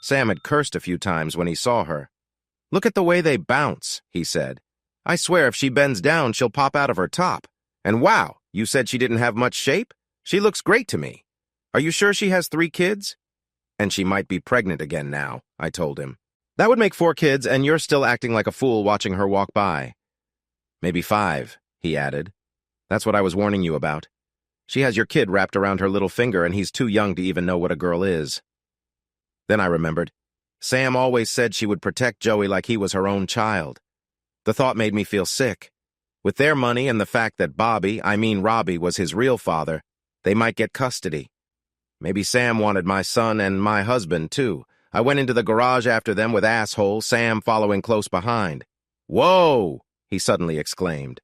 [SPEAKER 1] Sam had cursed a few times when he saw her. Look at the way they bounce, he said. I swear if she bends down, she'll pop out of her top. And wow, you said she didn't have much shape? She looks great to me. Are you sure she has 3 kids? And she might be pregnant again now, I told him. That would make 4 kids, and you're still acting like a fool watching her walk by. Maybe 5, he added. That's what I was warning you about. She has your kid wrapped around her little finger, and he's too young to even know what a girl is. Then I remembered. Sam always said she would protect Joey like he was her own child. The thought made me feel sick. With their money and the fact that Robbie was his real father, they might get custody. Maybe Sam wanted my son and my husband, too. I went into the garage after them with asshole Sam following close behind. Whoa! He suddenly exclaimed.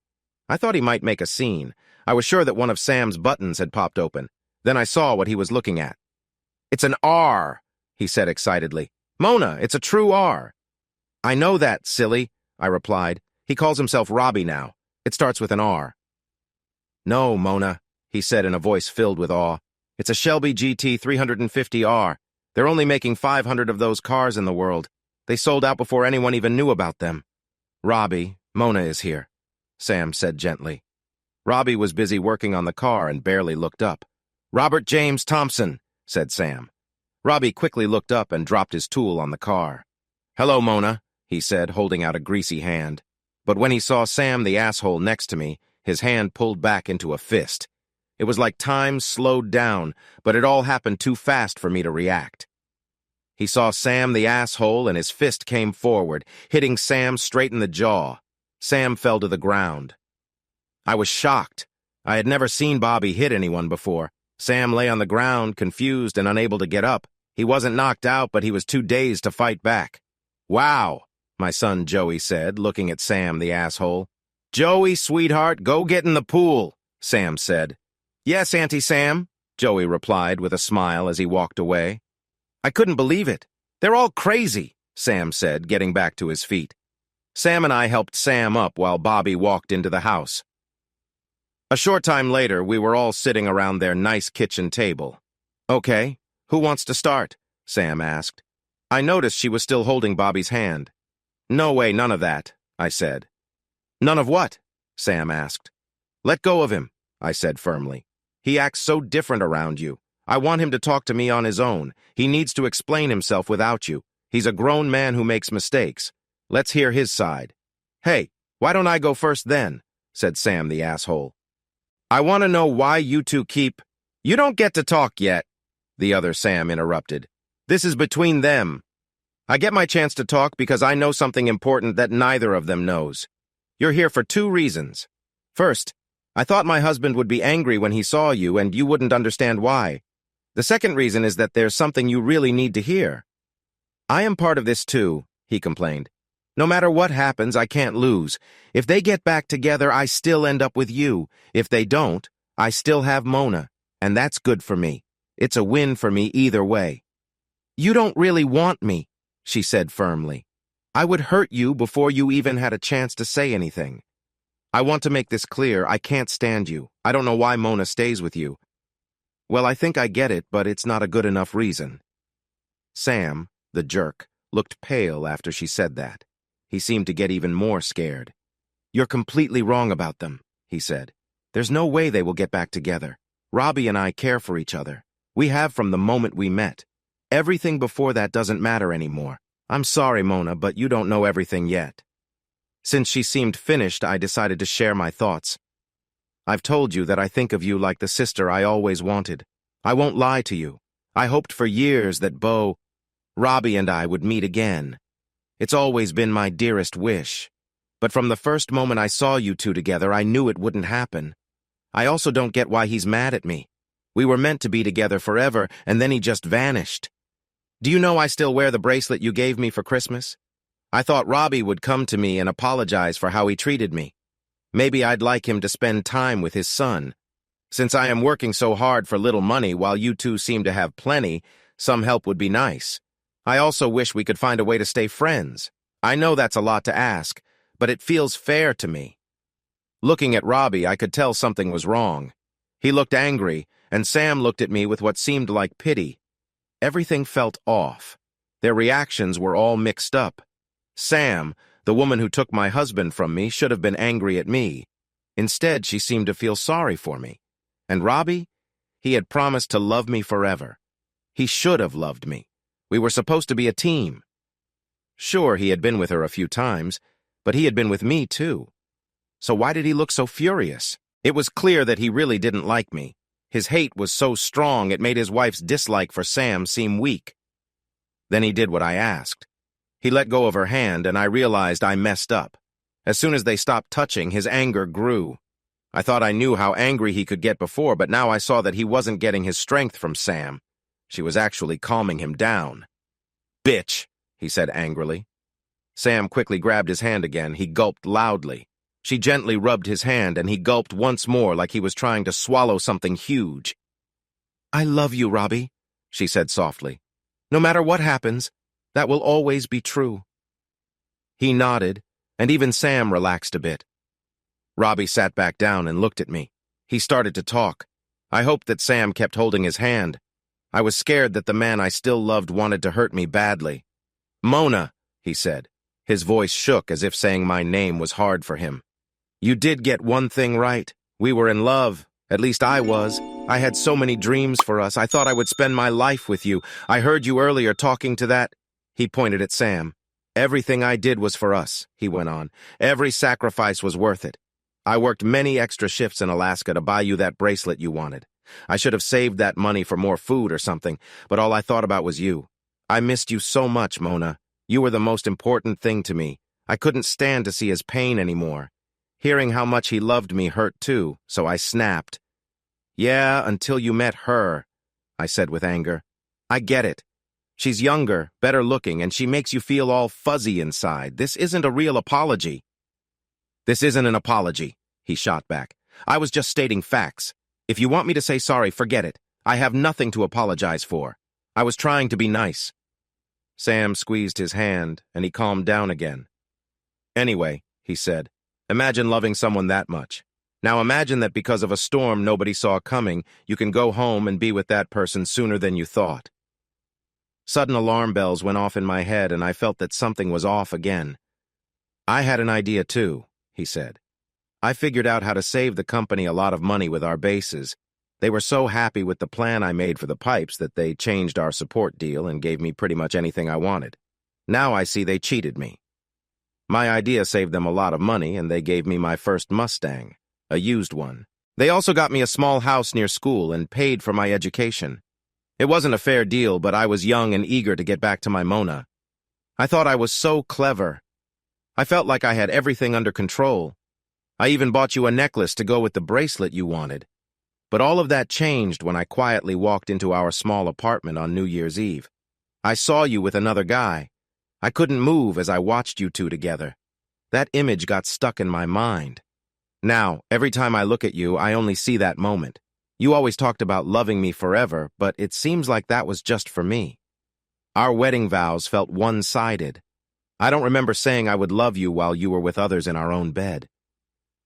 [SPEAKER 1] I thought he might make a scene. I was sure that one of Sam's buttons had popped open. Then I saw what he was looking at. It's an R, he said excitedly. Mona, it's a true R. I know that, silly, I replied. He calls himself Robbie now. It starts with an R. No, Mona, he said in a voice filled with awe. It's a Shelby GT 350R. They're only making 500 of those cars in the world. They sold out before anyone even knew about them. Robbie, Mona is here, Sam said gently. Robbie was busy working on the car and barely looked up. Robert James Thompson, said Sam. Robbie quickly looked up and dropped his tool on the car. Hello, Mona, he said, holding out a greasy hand. But when he saw Sam, the asshole next to me, his hand pulled back into a fist. It was like time slowed down, but it all happened too fast for me to react. He saw Sam, the asshole, and his fist came forward, hitting Sam straight in the jaw. Sam fell to the ground. I was shocked. I had never seen Bobby hit anyone before. Sam lay on the ground, confused and unable to get up. He wasn't knocked out, but he was too dazed to fight back. Wow, my son Joey said, looking at Sam, the asshole. Joey, sweetheart, go get in the pool, Sam said. Yes, Auntie Sam, Joey replied with a smile as he walked away. I couldn't believe it. They're all crazy, Sam said, getting back to his feet. Sam and I helped Sam up while Bobby walked into the house. A short time later, we were all sitting around their nice kitchen table. Okay, who wants to start? Sam asked. I noticed she was still holding Bobby's hand. No way, none of that, I said. None of what? Sam asked. Let go of him, I said firmly. He acts so different around you. I want him to talk to me on his own. He needs to explain himself without you. He's a grown man who makes mistakes. Let's hear his side. Hey, why don't I go first then? Said Sam, the asshole. I want to know why you two keep... You don't get to talk yet, the other Sam interrupted. This is between them. I get my chance to talk because I know something important that neither of them knows. You're here for two reasons. First, I thought my husband would be angry when he saw you and you wouldn't understand why. The second reason is that there's something you really need to hear. I am part of this too, he complained. No matter what happens, I can't lose. If they get back together, I still end up with you. If they don't, I still have Mona, and that's good for me. It's a win for me either way. You don't really want me, she said firmly. I would hurt you before you even had a chance to say anything. I want to make this clear. I can't stand you. I don't know why Mona stays with you. Well, I think I get it, but it's not a good enough reason. Sam, the jerk, looked pale after she said that. He seemed to get even more scared. You're completely wrong about them, he said. There's no way they will get back together. Robbie and I care for each other. We have from the moment we met. Everything before that doesn't matter anymore. I'm sorry, Mona, but you don't know everything yet. Since she seemed finished, I decided to share my thoughts. I've told you that I think of you like the sister I always wanted. I won't lie to you. I hoped for years that Robbie and I would meet again. It's always been my dearest wish. But from the first moment I saw you two together, I knew it wouldn't happen. I also don't get why he's mad at me. We were meant to be together forever, and then he just vanished. Do you know I still wear the bracelet you gave me for Christmas? I thought Robbie would come to me and apologize for how he treated me. Maybe I'd like him to spend time with his son. Since I am working so hard for little money while you two seem to have plenty, some help would be nice. I also wish we could find a way to stay friends. I know that's a lot to ask, but it feels fair to me. Looking at Robbie, I could tell something was wrong. He looked angry, and Sam looked at me with what seemed like pity. Everything felt off. Their reactions were all mixed up. Sam, the woman who took my husband from me, should have been angry at me. Instead, she seemed to feel sorry for me. And Robbie? He had promised to love me forever. He should have loved me. We were supposed to be a team. Sure, he had been with her a few times, but he had been with me too. So why did he look so furious? It was clear that he really didn't like me. His hate was so strong it made his wife's dislike for Sam seem weak. Then he did what I asked. He let go of her hand, and I realized I messed up. As soon as they stopped touching, his anger grew. I thought I knew how angry he could get before, but now I saw that he wasn't getting his strength from Sam. She was actually calming him down. Bitch, he said angrily. Sam quickly grabbed his hand again. He gulped loudly. She gently rubbed his hand, and he gulped once more like he was trying to swallow something huge. I love you, Robbie, she said softly. No matter what happens, that will always be true. He nodded, and even Sam relaxed a bit. Robbie sat back down and looked at me. He started to talk. I hoped that Sam kept holding his hand. I was scared that the man I still loved wanted to hurt me badly. Mona, he said, His voice shook as if saying my name was hard for him. You did get one thing right. We were in love. At least I was. I had so many dreams for us. I thought I would spend my life with you. I heard you earlier talking to that. He pointed at Sam. Everything I did was for us, he went on. Every sacrifice was worth it. I worked many extra shifts in Alaska to buy you that bracelet you wanted. I should have saved that money for more food or something, but all I thought about was you. I missed you so much, Mona. You were the most important thing to me. I couldn't stand to see his pain anymore. Hearing how much he loved me hurt too, so I snapped. Yeah, until you met her, I said with anger. I get it. She's younger, better looking, and she makes you feel all fuzzy inside. This isn't a real apology. This isn't an apology, he shot back. I was just stating facts. If you want me to say sorry, forget it. I have nothing to apologize for. I was trying to be nice. Sam squeezed his hand, and he calmed down again. Anyway, he said, imagine loving someone that much. Now imagine that because of a storm nobody saw coming, you can go home and be with that person sooner than you thought. Sudden alarm bells went off in my head, and I felt that something was off again. I had an idea too, he said. I figured out how to save the company a lot of money with our bases. They were so happy with the plan I made for the pipes that they changed our support deal and gave me pretty much anything I wanted. Now I see they cheated me. My idea saved them a lot of money, and they gave me my first Mustang, a used one. They also got me a small house near school and paid for my education. It wasn't a fair deal, but I was young and eager to get back to my Mona. I thought I was so clever. I felt like I had everything under control. I even bought you a necklace to go with the bracelet you wanted. But all of that changed when I quietly walked into our small apartment on New Year's Eve. I saw you with another guy. I couldn't move as I watched you two together. That image got stuck in my mind. Now, every time I look at you, I only see that moment. You always talked about loving me forever, but it seems like that was just for me. Our wedding vows felt one-sided. I don't remember saying I would love you while you were with others in our own bed.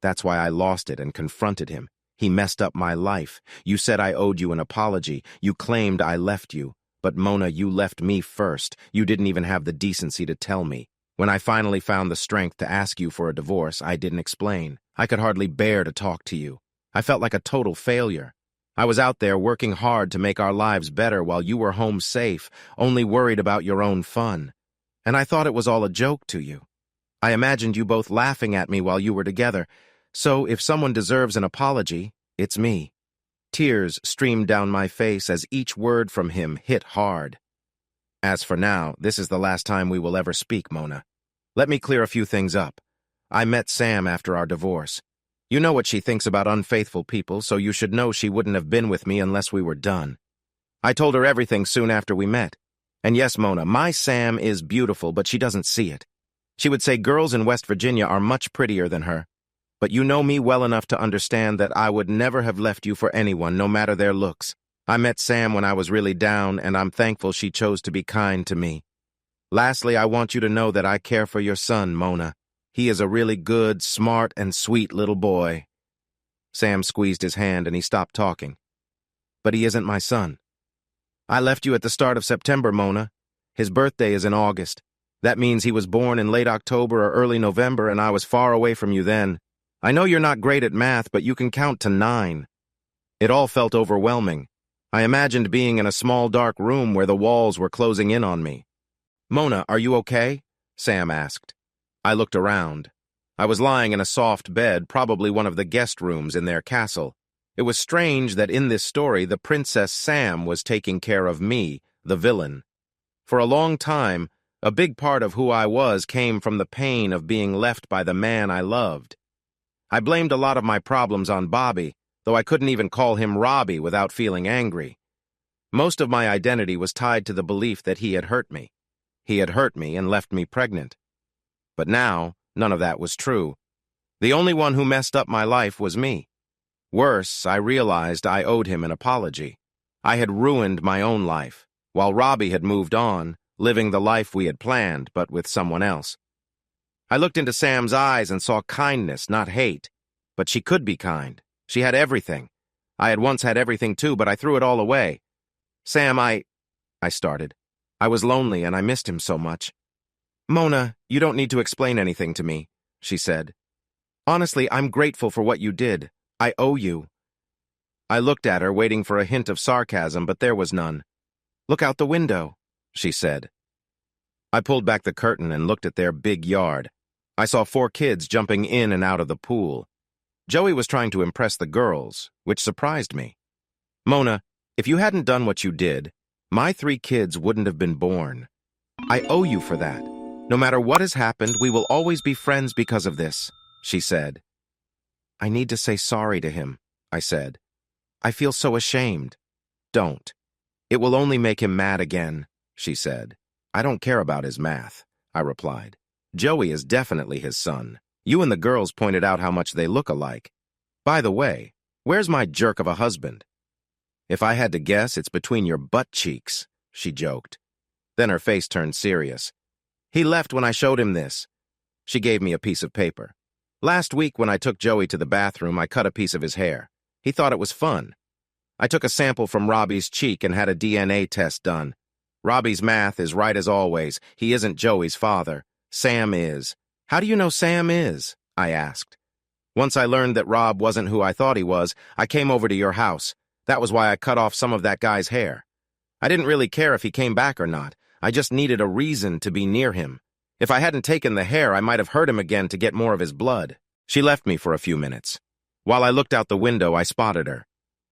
[SPEAKER 1] That's why I lost it and confronted him. He messed up my life. You said I owed you an apology. You claimed I left you. But Mona, you left me first. You didn't even have the decency to tell me. When I finally found the strength to ask you for a divorce, I didn't explain. I could hardly bear to talk to you. I felt like a total failure. I was out there working hard to make our lives better while you were home safe, only worried about your own fun. And I thought it was all a joke to you. I imagined you both laughing at me while you were together. So if someone deserves an apology, it's me. Tears streamed down my face as each word from him hit hard. As for now, this is the last time we will ever speak, Mona. Let me clear a few things up. I met Sam after our divorce. You know what she thinks about unfaithful people, so you should know she wouldn't have been with me unless we were done. I told her everything soon after we met. And yes, Mona, my Sam is beautiful, but she doesn't see it. She would say girls in West Virginia are much prettier than her. But you know me well enough to understand that I would never have left you for anyone, no matter their looks. I met Sam when I was really down, and I'm thankful she chose to be kind to me. Lastly, I want you to know that I care for your son, Mona. He is a really good, smart, and sweet little boy. Sam squeezed his hand and he stopped talking. But he isn't my son. I left you at the start of September, Mona. His birthday is in August. That means he was born in late October or early November, and I was far away from you then. I know you're not great at math, but you can count to 9. It all felt overwhelming. I imagined being in a small dark room where the walls were closing in on me. Mona, are you okay? Sam asked. I looked around. I was lying in a soft bed, probably one of the guest rooms in their castle. It was strange that in this story, the Princess Sam was taking care of me, the villain. For a long time, a big part of who I was came from the pain of being left by the man I loved. I blamed a lot of my problems on Bobby, though I couldn't even call him Robbie without feeling angry. Most of my identity was tied to the belief that he had hurt me. He had hurt me and left me pregnant. But now, none of that was true. The only one who messed up my life was me. Worse, I realized I owed him an apology. I had ruined my own life, while Robbie had moved on, living the life we had planned, but with someone else. I looked into Sam's eyes and saw kindness, not hate. But she could be kind. She had everything. I had once had everything too, but I threw it all away. Sam, I started. I was lonely and I missed him so much. Mona, you don't need to explain anything to me, she said. Honestly, I'm grateful for what you did. I owe you. I looked at her, waiting for a hint of sarcasm, but there was none. Look out the window, she said. I pulled back the curtain and looked at their big yard. I saw 4 kids jumping in and out of the pool. Joey was trying to impress the girls, which surprised me. Mona, if you hadn't done what you did, my 3 kids wouldn't have been born. I owe you for that. No matter what has happened, we will always be friends because of this, she said. I need to say sorry to him, I said. I feel so ashamed. Don't. It will only make him mad again, she said. I don't care about his math, I replied. Joey is definitely his son. You and the girls pointed out how much they look alike. By the way, where's my jerk of a husband? If I had to guess, it's between your butt cheeks, she joked. Then her face turned serious. He left when I showed him this. She gave me a piece of paper. Last week when I took Joey to the bathroom, I cut a piece of his hair. He thought it was fun. I took a sample from Robbie's cheek and had a DNA test done. Robbie's math is right as always. He isn't Joey's father. Sam is. How do you know Sam is? I asked. Once I learned that Rob wasn't who I thought he was, I came over to your house. That was why I cut off some of that guy's hair. I didn't really care if he came back or not. I just needed a reason to be near him. If I hadn't taken the hair, I might have hurt him again to get more of his blood. She left me for a few minutes. While I looked out the window, I spotted her.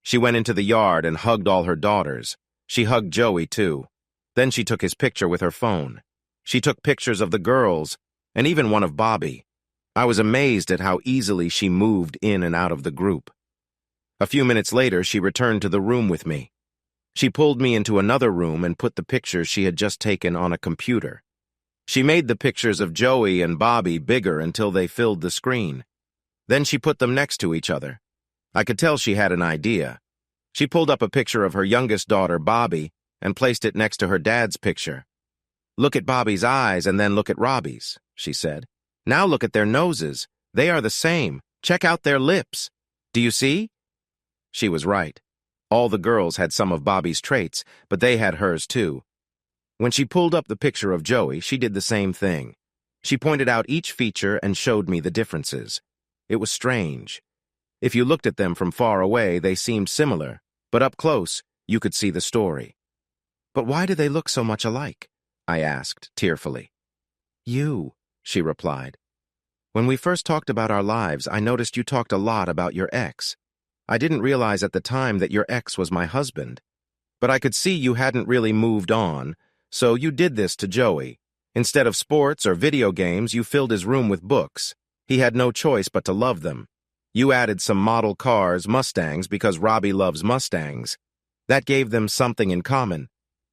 [SPEAKER 1] She went into the yard and hugged all her daughters. She hugged Joey, too. Then she took his picture with her phone. She took pictures of the girls, and even one of Bobby. I was amazed at how easily she moved in and out of the group. A few minutes later, she returned to the room with me. She pulled me into another room and put the pictures she had just taken on a computer. She made the pictures of Joey and Bobby bigger until they filled the screen. Then she put them next to each other. I could tell she had an idea. She pulled up a picture of her youngest daughter, Bobby, and placed it next to her dad's picture. Look at Bobby's eyes and then look at Robbie's, she said. Now look at their noses. They are the same. Check out their lips. Do you see? She was right. All the girls had some of Bobby's traits, but they had hers too. When she pulled up the picture of Joey, she did the same thing. She pointed out each feature and showed me the differences. It was strange. If you looked at them from far away, they seemed similar, but up close, you could see the story. But why do they look so much alike? I asked, tearfully. You, she replied. When we first talked about our lives, I noticed you talked a lot about your ex. I didn't realize at the time that your ex was my husband. But I could see you hadn't really moved on, so you did this to Joey. Instead of sports or video games, you filled his room with books. He had no choice but to love them. You added some model cars, Mustangs, because Robbie loves Mustangs. That gave them something in common.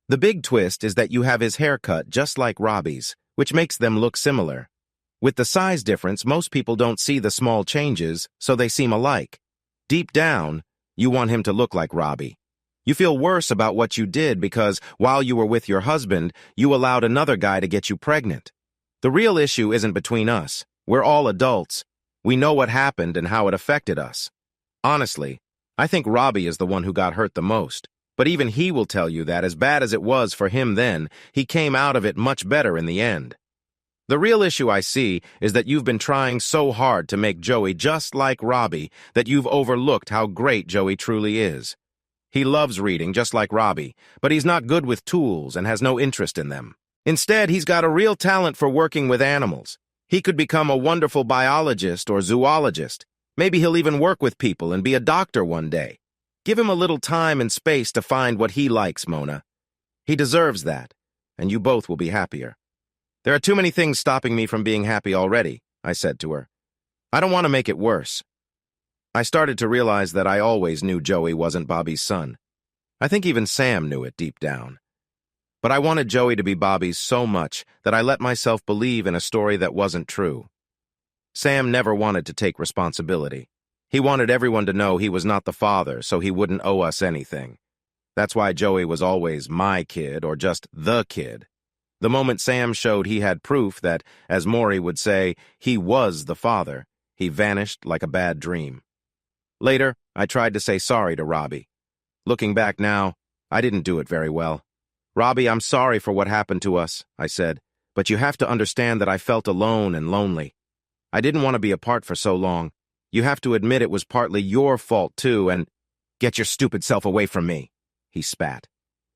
[SPEAKER 1] The big twist is that you have his haircut just like Robbie's, which makes them look similar. With the size difference, most people don't see the small changes, so they seem alike. Deep down, you want him to look like Robbie. You feel worse about what you did because, while you were with your husband, you allowed another guy to get you pregnant. The real issue isn't between us. We're all adults. We know what happened and how it affected us. Honestly, I think Robbie is the one who got hurt the most. But even he will tell you that, as bad as it was for him then, he came out of it much better in the end. The real issue I see is that you've been trying so hard to make Joey just like Robbie that you've overlooked how great Joey truly is. He loves reading just like Robbie, but he's not good with tools and has no interest in them. Instead, he's got a real talent for working with animals. He could become a wonderful biologist or zoologist. Maybe he'll even work with people and be a doctor one day. Give him a little time and space to find what he likes, Mona. He deserves that, and you both will be happier. There are too many things stopping me from being happy already, I said to her. I don't want to make it worse. I started to realize that I always knew Joey wasn't Bobby's son. I think even Sam knew it deep down. But I wanted Joey to be Bobby's so much that I let myself believe in a story that wasn't true. Sam never wanted to take responsibility. He wanted everyone to know he was not the father, so he wouldn't owe us anything. That's why Joey was always my kid or just the kid. The moment Sam showed he had proof that, as Maury would say, he was the father, he vanished like a bad dream. Later, I tried to say sorry to Robbie. Looking back now, I didn't do it very well. Robbie, I'm sorry for what happened to us, I said, But you have to understand that I felt alone and lonely. I didn't want to be apart for so long. You have to admit it was partly your fault, too, and— Get your stupid self away from me, he spat.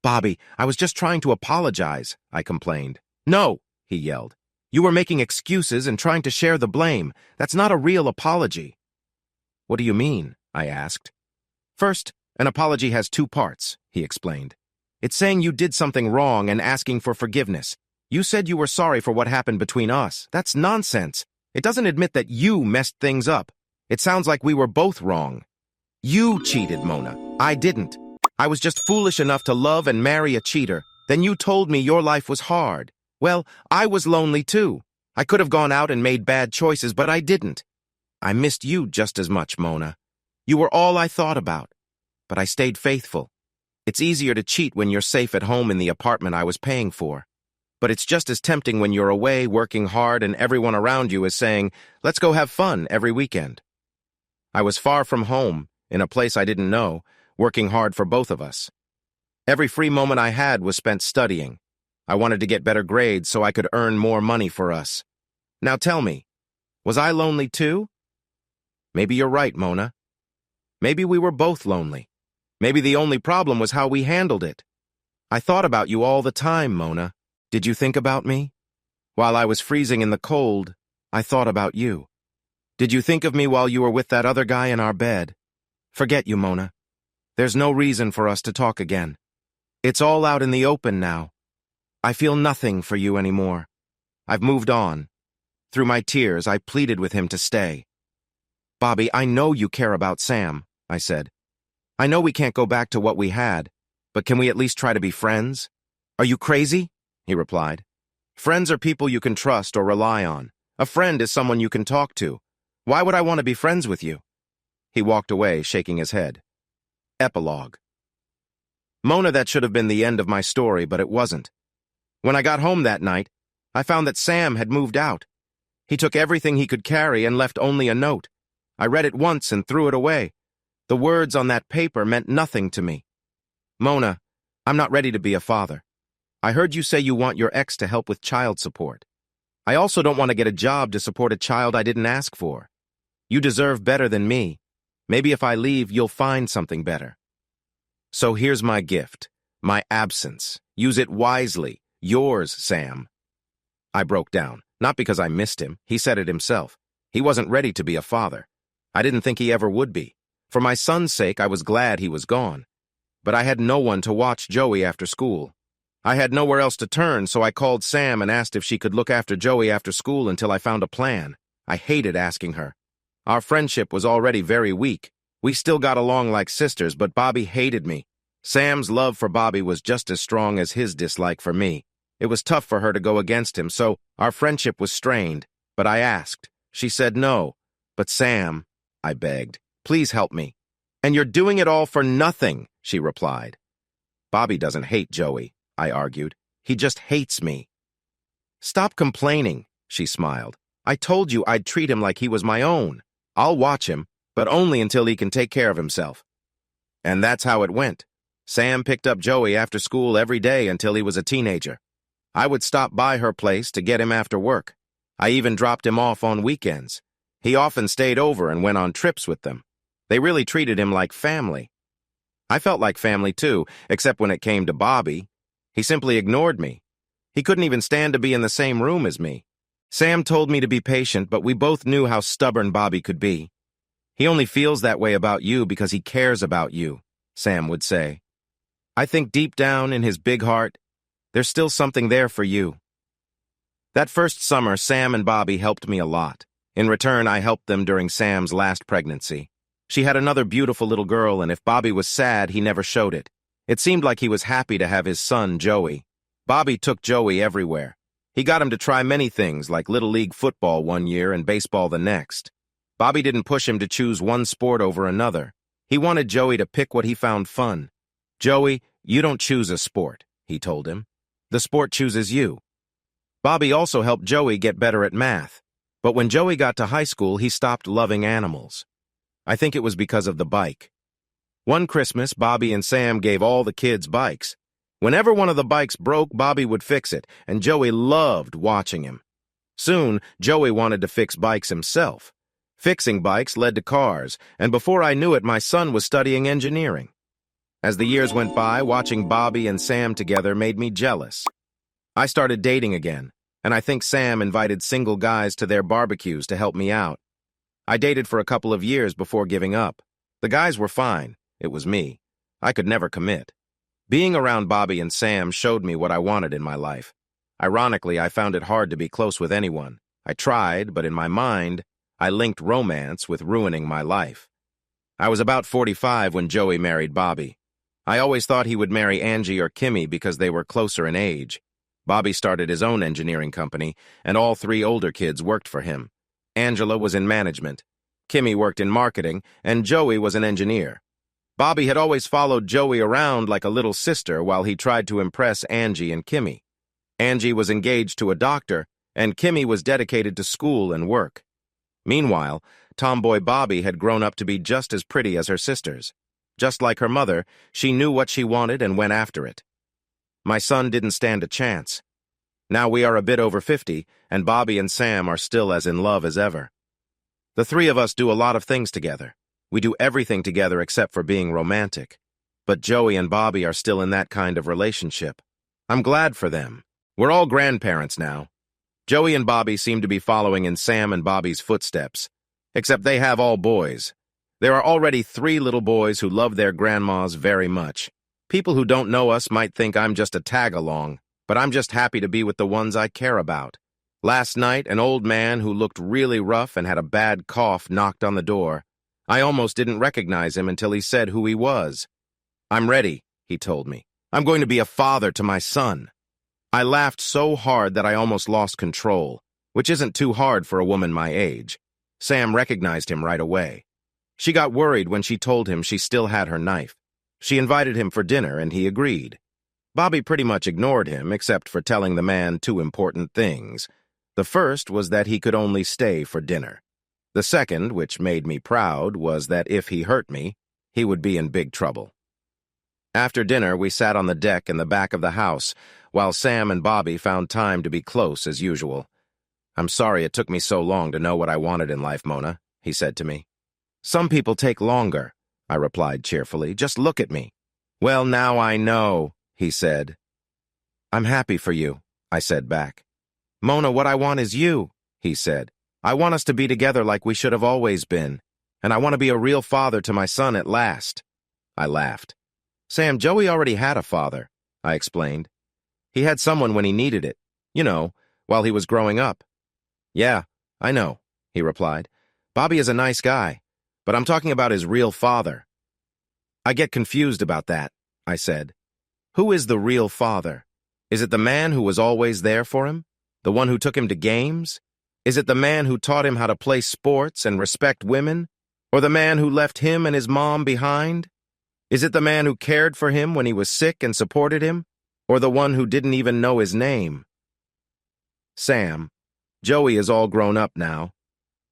[SPEAKER 1] Bobby, I was just trying to apologize, I complained. No, he yelled. You were making excuses and trying to share the blame. That's not a real apology. What do you mean? I asked. First, an apology has two parts, he explained. It's saying you did something wrong and asking for forgiveness. You said you were sorry for what happened between us. That's nonsense. It doesn't admit that you messed things up. It sounds like we were both wrong. You cheated, Mona. I didn't. I was just foolish enough to love and marry a cheater. Then you told me your life was hard. Well, I was lonely too. I could have gone out and made bad choices, but I didn't. I missed you just as much, Mona. You were all I thought about. But I stayed faithful. It's easier to cheat when you're safe at home in the apartment I was paying for. But it's just as tempting when you're away, working hard, and everyone around you is saying, let's go have fun every weekend. I was far from home, in a place I didn't know, working hard for both of us. Every free moment I had was spent studying. I wanted to get better grades so I could earn more money for us. Now tell me, was I lonely too? Maybe you're right, Mona. Maybe we were both lonely. Maybe the only problem was how we handled it. I thought about you all the time, Mona. Did you think about me? While I was freezing in the cold, I thought about you. Did you think of me while you were with that other guy in our bed? Forget you, Mona. There's no reason for us to talk again. It's all out in the open now. I feel nothing for you anymore. I've moved on. Through my tears, I pleaded with him to stay. Bobby, I know you care about Sam, I said. I know we can't go back to what we had, but can we at least try to be friends? Are you crazy? He replied. Friends are people you can trust or rely on. A friend is someone you can talk to. Why would I want to be friends with you? He walked away, shaking his head. Epilogue. Mona, that should have been the end of my story, but it wasn't. When I got home that night, I found that Sam had moved out. He took everything he could carry and left only a note. I read it once and threw it away. The words on that paper meant nothing to me. Mona, I'm not ready to be a father. I heard you say you want your ex to help with child support. I also don't want to get a job to support a child I didn't ask for. You deserve better than me. Maybe if I leave, you'll find something better. So here's my gift, my absence. Use it wisely. Yours, Sam. I broke down, not because I missed him. He said it himself. He wasn't ready to be a father. I didn't think he ever would be. For my son's sake, I was glad he was gone. But I had no one to watch Joey after school. I had nowhere else to turn, so I called Sam and asked if she could look after Joey after school until I found a plan. I hated asking her. Our friendship was already very weak. We still got along like sisters, but Bobby hated me. Sam's love for Bobby was just as strong as his dislike for me. It was tough for her to go against him, so our friendship was strained. But I asked. She said no. But Sam, I begged, please help me. And you're doing it all for nothing, she replied. Bobby doesn't hate Joey, I argued. He just hates me. Stop complaining, she smiled. I told you I'd treat him like he was my own. I'll watch him, but only until he can take care of himself. And that's how it went. Sam picked up Joey after school every day until he was a teenager. I would stop by her place to get him after work. I even dropped him off on weekends. He often stayed over and went on trips with them. They really treated him like family. I felt like family too, except when it came to Bobby. He simply ignored me. He couldn't even stand to be in the same room as me. Sam told me to be patient, but we both knew how stubborn Bobby could be. He only feels that way about you because he cares about you, Sam would say. I think deep down in his big heart, there's still something there for you. That first summer, Sam and Bobby helped me a lot. In return, I helped them during Sam's last pregnancy. She had another beautiful little girl, and if Bobby was sad, he never showed it. It seemed like he was happy to have his son, Joey. Bobby took Joey everywhere. He got him to try many things, like Little League football one year and baseball the next. Bobby didn't push him to choose one sport over another. He wanted Joey to pick what he found fun. Joey, you don't choose a sport, he told him. The sport chooses you. Bobby also helped Joey get better at math. But when Joey got to high school, he stopped loving animals. I think it was because of the bike. One Christmas, Bobby and Sam gave all the kids bikes. Whenever one of the bikes broke, Bobby would fix it, and Joey loved watching him. Soon, Joey wanted to fix bikes himself. Fixing bikes led to cars, and before I knew it, my son was studying engineering. As the years went by, watching Bobby and Sam together made me jealous. I started dating again, and I think Sam invited single guys to their barbecues to help me out. I dated for a couple of years before giving up. The guys were fine. It was me. I could never commit. Being around Bobby and Sam showed me what I wanted in my life. Ironically, I found it hard to be close with anyone. I tried, but in my mind, I linked romance with ruining my life. I was about 45 when Joey married Bobby. I always thought he would marry Angie or Kimmy because they were closer in age. Bobby started his own engineering company, and all three older kids worked for him. Angela was in management, Kimmy worked in marketing, and Joey was an engineer. Bobby had always followed Joey around like a little sister while he tried to impress Angie and Kimmy. Angie was engaged to a doctor, and Kimmy was dedicated to school and work. Meanwhile, tomboy Bobby had grown up to be just as pretty as her sisters. Just like her mother, she knew what she wanted and went after it. My son didn't stand a chance. Now we are a bit over 50, and Bobby and Sam are still as in love as ever. The three of us do a lot of things together. We do everything together except for being romantic. But Joey and Bobby are still in that kind of relationship. I'm glad for them. We're all grandparents now. Joey and Bobby seem to be following in Sam and Bobby's footsteps, except they have all boys. There are already 3 little boys who love their grandmas very much. People who don't know us might think I'm just a tag-along, but I'm just happy to be with the ones I care about. Last night, an old man who looked really rough and had a bad cough knocked on the door. I almost didn't recognize him until he said who he was. "I'm ready," he told me. "I'm going to be a father to my son." I laughed so hard that I almost lost control, which isn't too hard for a woman my age. Sam recognized him right away. She got worried when she told him she still had her knife. She invited him for dinner, and he agreed. Bobby pretty much ignored him, except for telling the man 2 important things. The first was that he could only stay for dinner. The second, which made me proud, was that if he hurt me, he would be in big trouble. After dinner, we sat on the deck in the back of the house, while Sam and Bobby found time to be close as usual. "I'm sorry it took me so long to know what I wanted in life, Mona," he said to me. "Some people take longer," I replied cheerfully. "Just look at me." "Well, now I know," he said. "I'm happy for you," I said back. "Mona, what I want is you," he said. "I want us to be together like we should have always been, and I want to be a real father to my son at last." I laughed. "Sam, Joey already had a father," I explained. "He had someone when he needed it, while he was growing up." "Yeah, I know," he replied. "Bobby is a nice guy, but I'm talking about his real father." "I get confused about that," I said. "Who is the real father? Is it the man who was always there for him? The one who took him to games? Is it the man who taught him how to play sports and respect women? Or the man who left him and his mom behind? Is it the man who cared for him when he was sick and supported him? Or the one who didn't even know his name?" "Sam, Joey is all grown up now.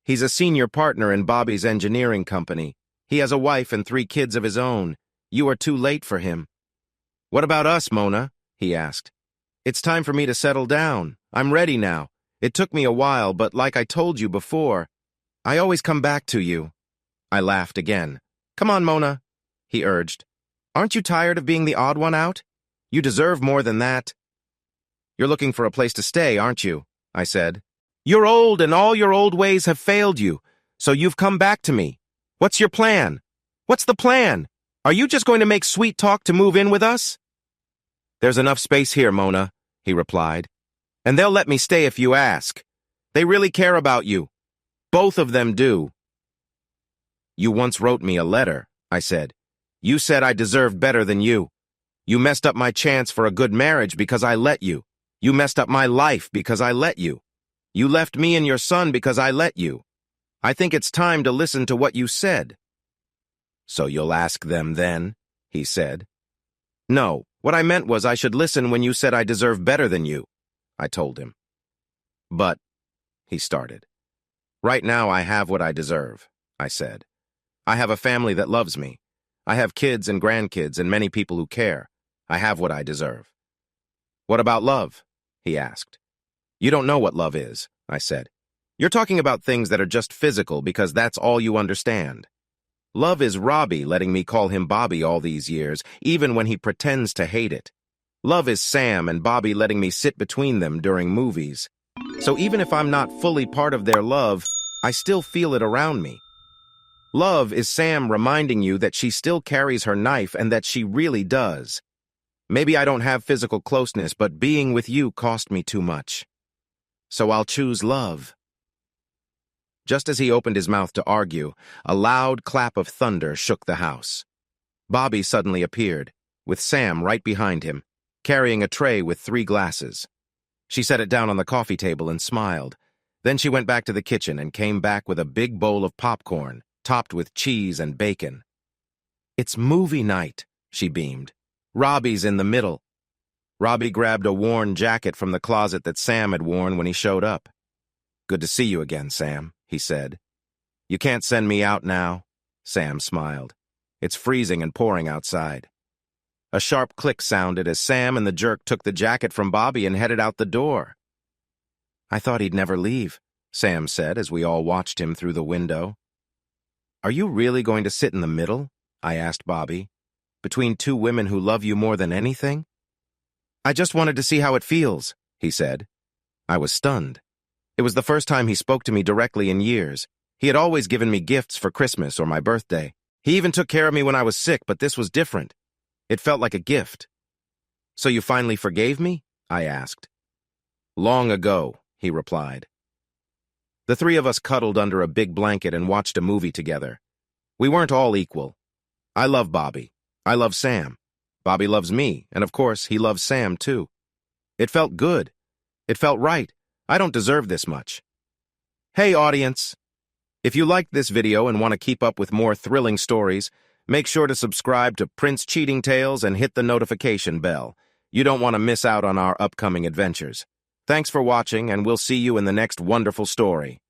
[SPEAKER 1] He's a senior partner in Bobby's engineering company. He has a wife and 3 kids of his own. You are too late for him." "What about us, Mona?" he asked. "It's time for me to settle down. I'm ready now. It took me a while, but like I told you before, I always come back to you." I laughed again. "Come on, Mona," he urged. "Aren't you tired of being the odd one out? You deserve more than that." "You're looking for a place to stay, aren't you?" I said. "You're old and all your old ways have failed you, so you've come back to me. What's your plan? What's the plan? Are you just going to make sweet talk to move in with us?" "There's enough space here, Mona," he replied. "And they'll let me stay if you ask. They really care about you. Both of them do." "You once wrote me a letter," I said. "You said I deserved better than you. You messed up my chance for a good marriage because I let you. You messed up my life because I let you. You left me and your son because I let you. I think it's time to listen to what you said." "So you'll ask them then?" he said. "No, what I meant was I should listen when you said I deserve better than you," I told him. "But," he started. "Right now I have what I deserve," I said. "I have a family that loves me. I have kids and grandkids and many people who care. I have what I deserve. What about love? He asked. You don't know what love is, I said. You're talking about things that are just physical because that's all you understand. Love is Robbie letting me call him Bobby all these years, even when he pretends to hate it. Love is Sam and Bobby letting me sit between them during movies. So even if I'm not fully part of their love, I still feel it around me. Love is Sam reminding you that she still carries her knife and that she really does. Maybe I don't have physical closeness, but being with you cost me too much. So I'll choose love. Just as he opened his mouth to argue, a loud clap of thunder shook the house. Bobby suddenly appeared, with Sam right behind him, carrying a tray with 3 glasses. She set it down on the coffee table and smiled. Then she went back to the kitchen and came back with a big bowl of popcorn, topped with cheese and bacon. It's movie night, she beamed. Robbie's in the middle. Robbie grabbed a worn jacket from the closet that Sam had worn when he showed up. Good to see you again, Sam, he said. You can't send me out now, Sam smiled. It's freezing and pouring outside. A sharp click sounded as Sam and the jerk took the jacket from Bobby and headed out the door. I thought he'd never leave, Sam said as we all watched him through the window. Are you really going to sit in the middle? I asked Bobby. Between 2 women who love you more than anything? I just wanted to see how it feels, he said. I was stunned. It was the first time he spoke to me directly in years. He had always given me gifts for Christmas or my birthday. He even took care of me when I was sick, but this was different. It felt like a gift. So you finally forgave me? I asked. Long ago, he replied. The 3 of us cuddled under a big blanket and watched a movie together. We weren't all equal. I love Bobby. I love Sam. Bobby loves me, and of course, he loves Sam too. It felt good. It felt right. I don't deserve this much. Hey, audience! If you liked this video and want to keep up with more thrilling stories, make sure to subscribe to Prince Cheating Tales and hit the notification bell. You don't want to miss out on our upcoming adventures. Thanks for watching, and we'll see you in the next wonderful story.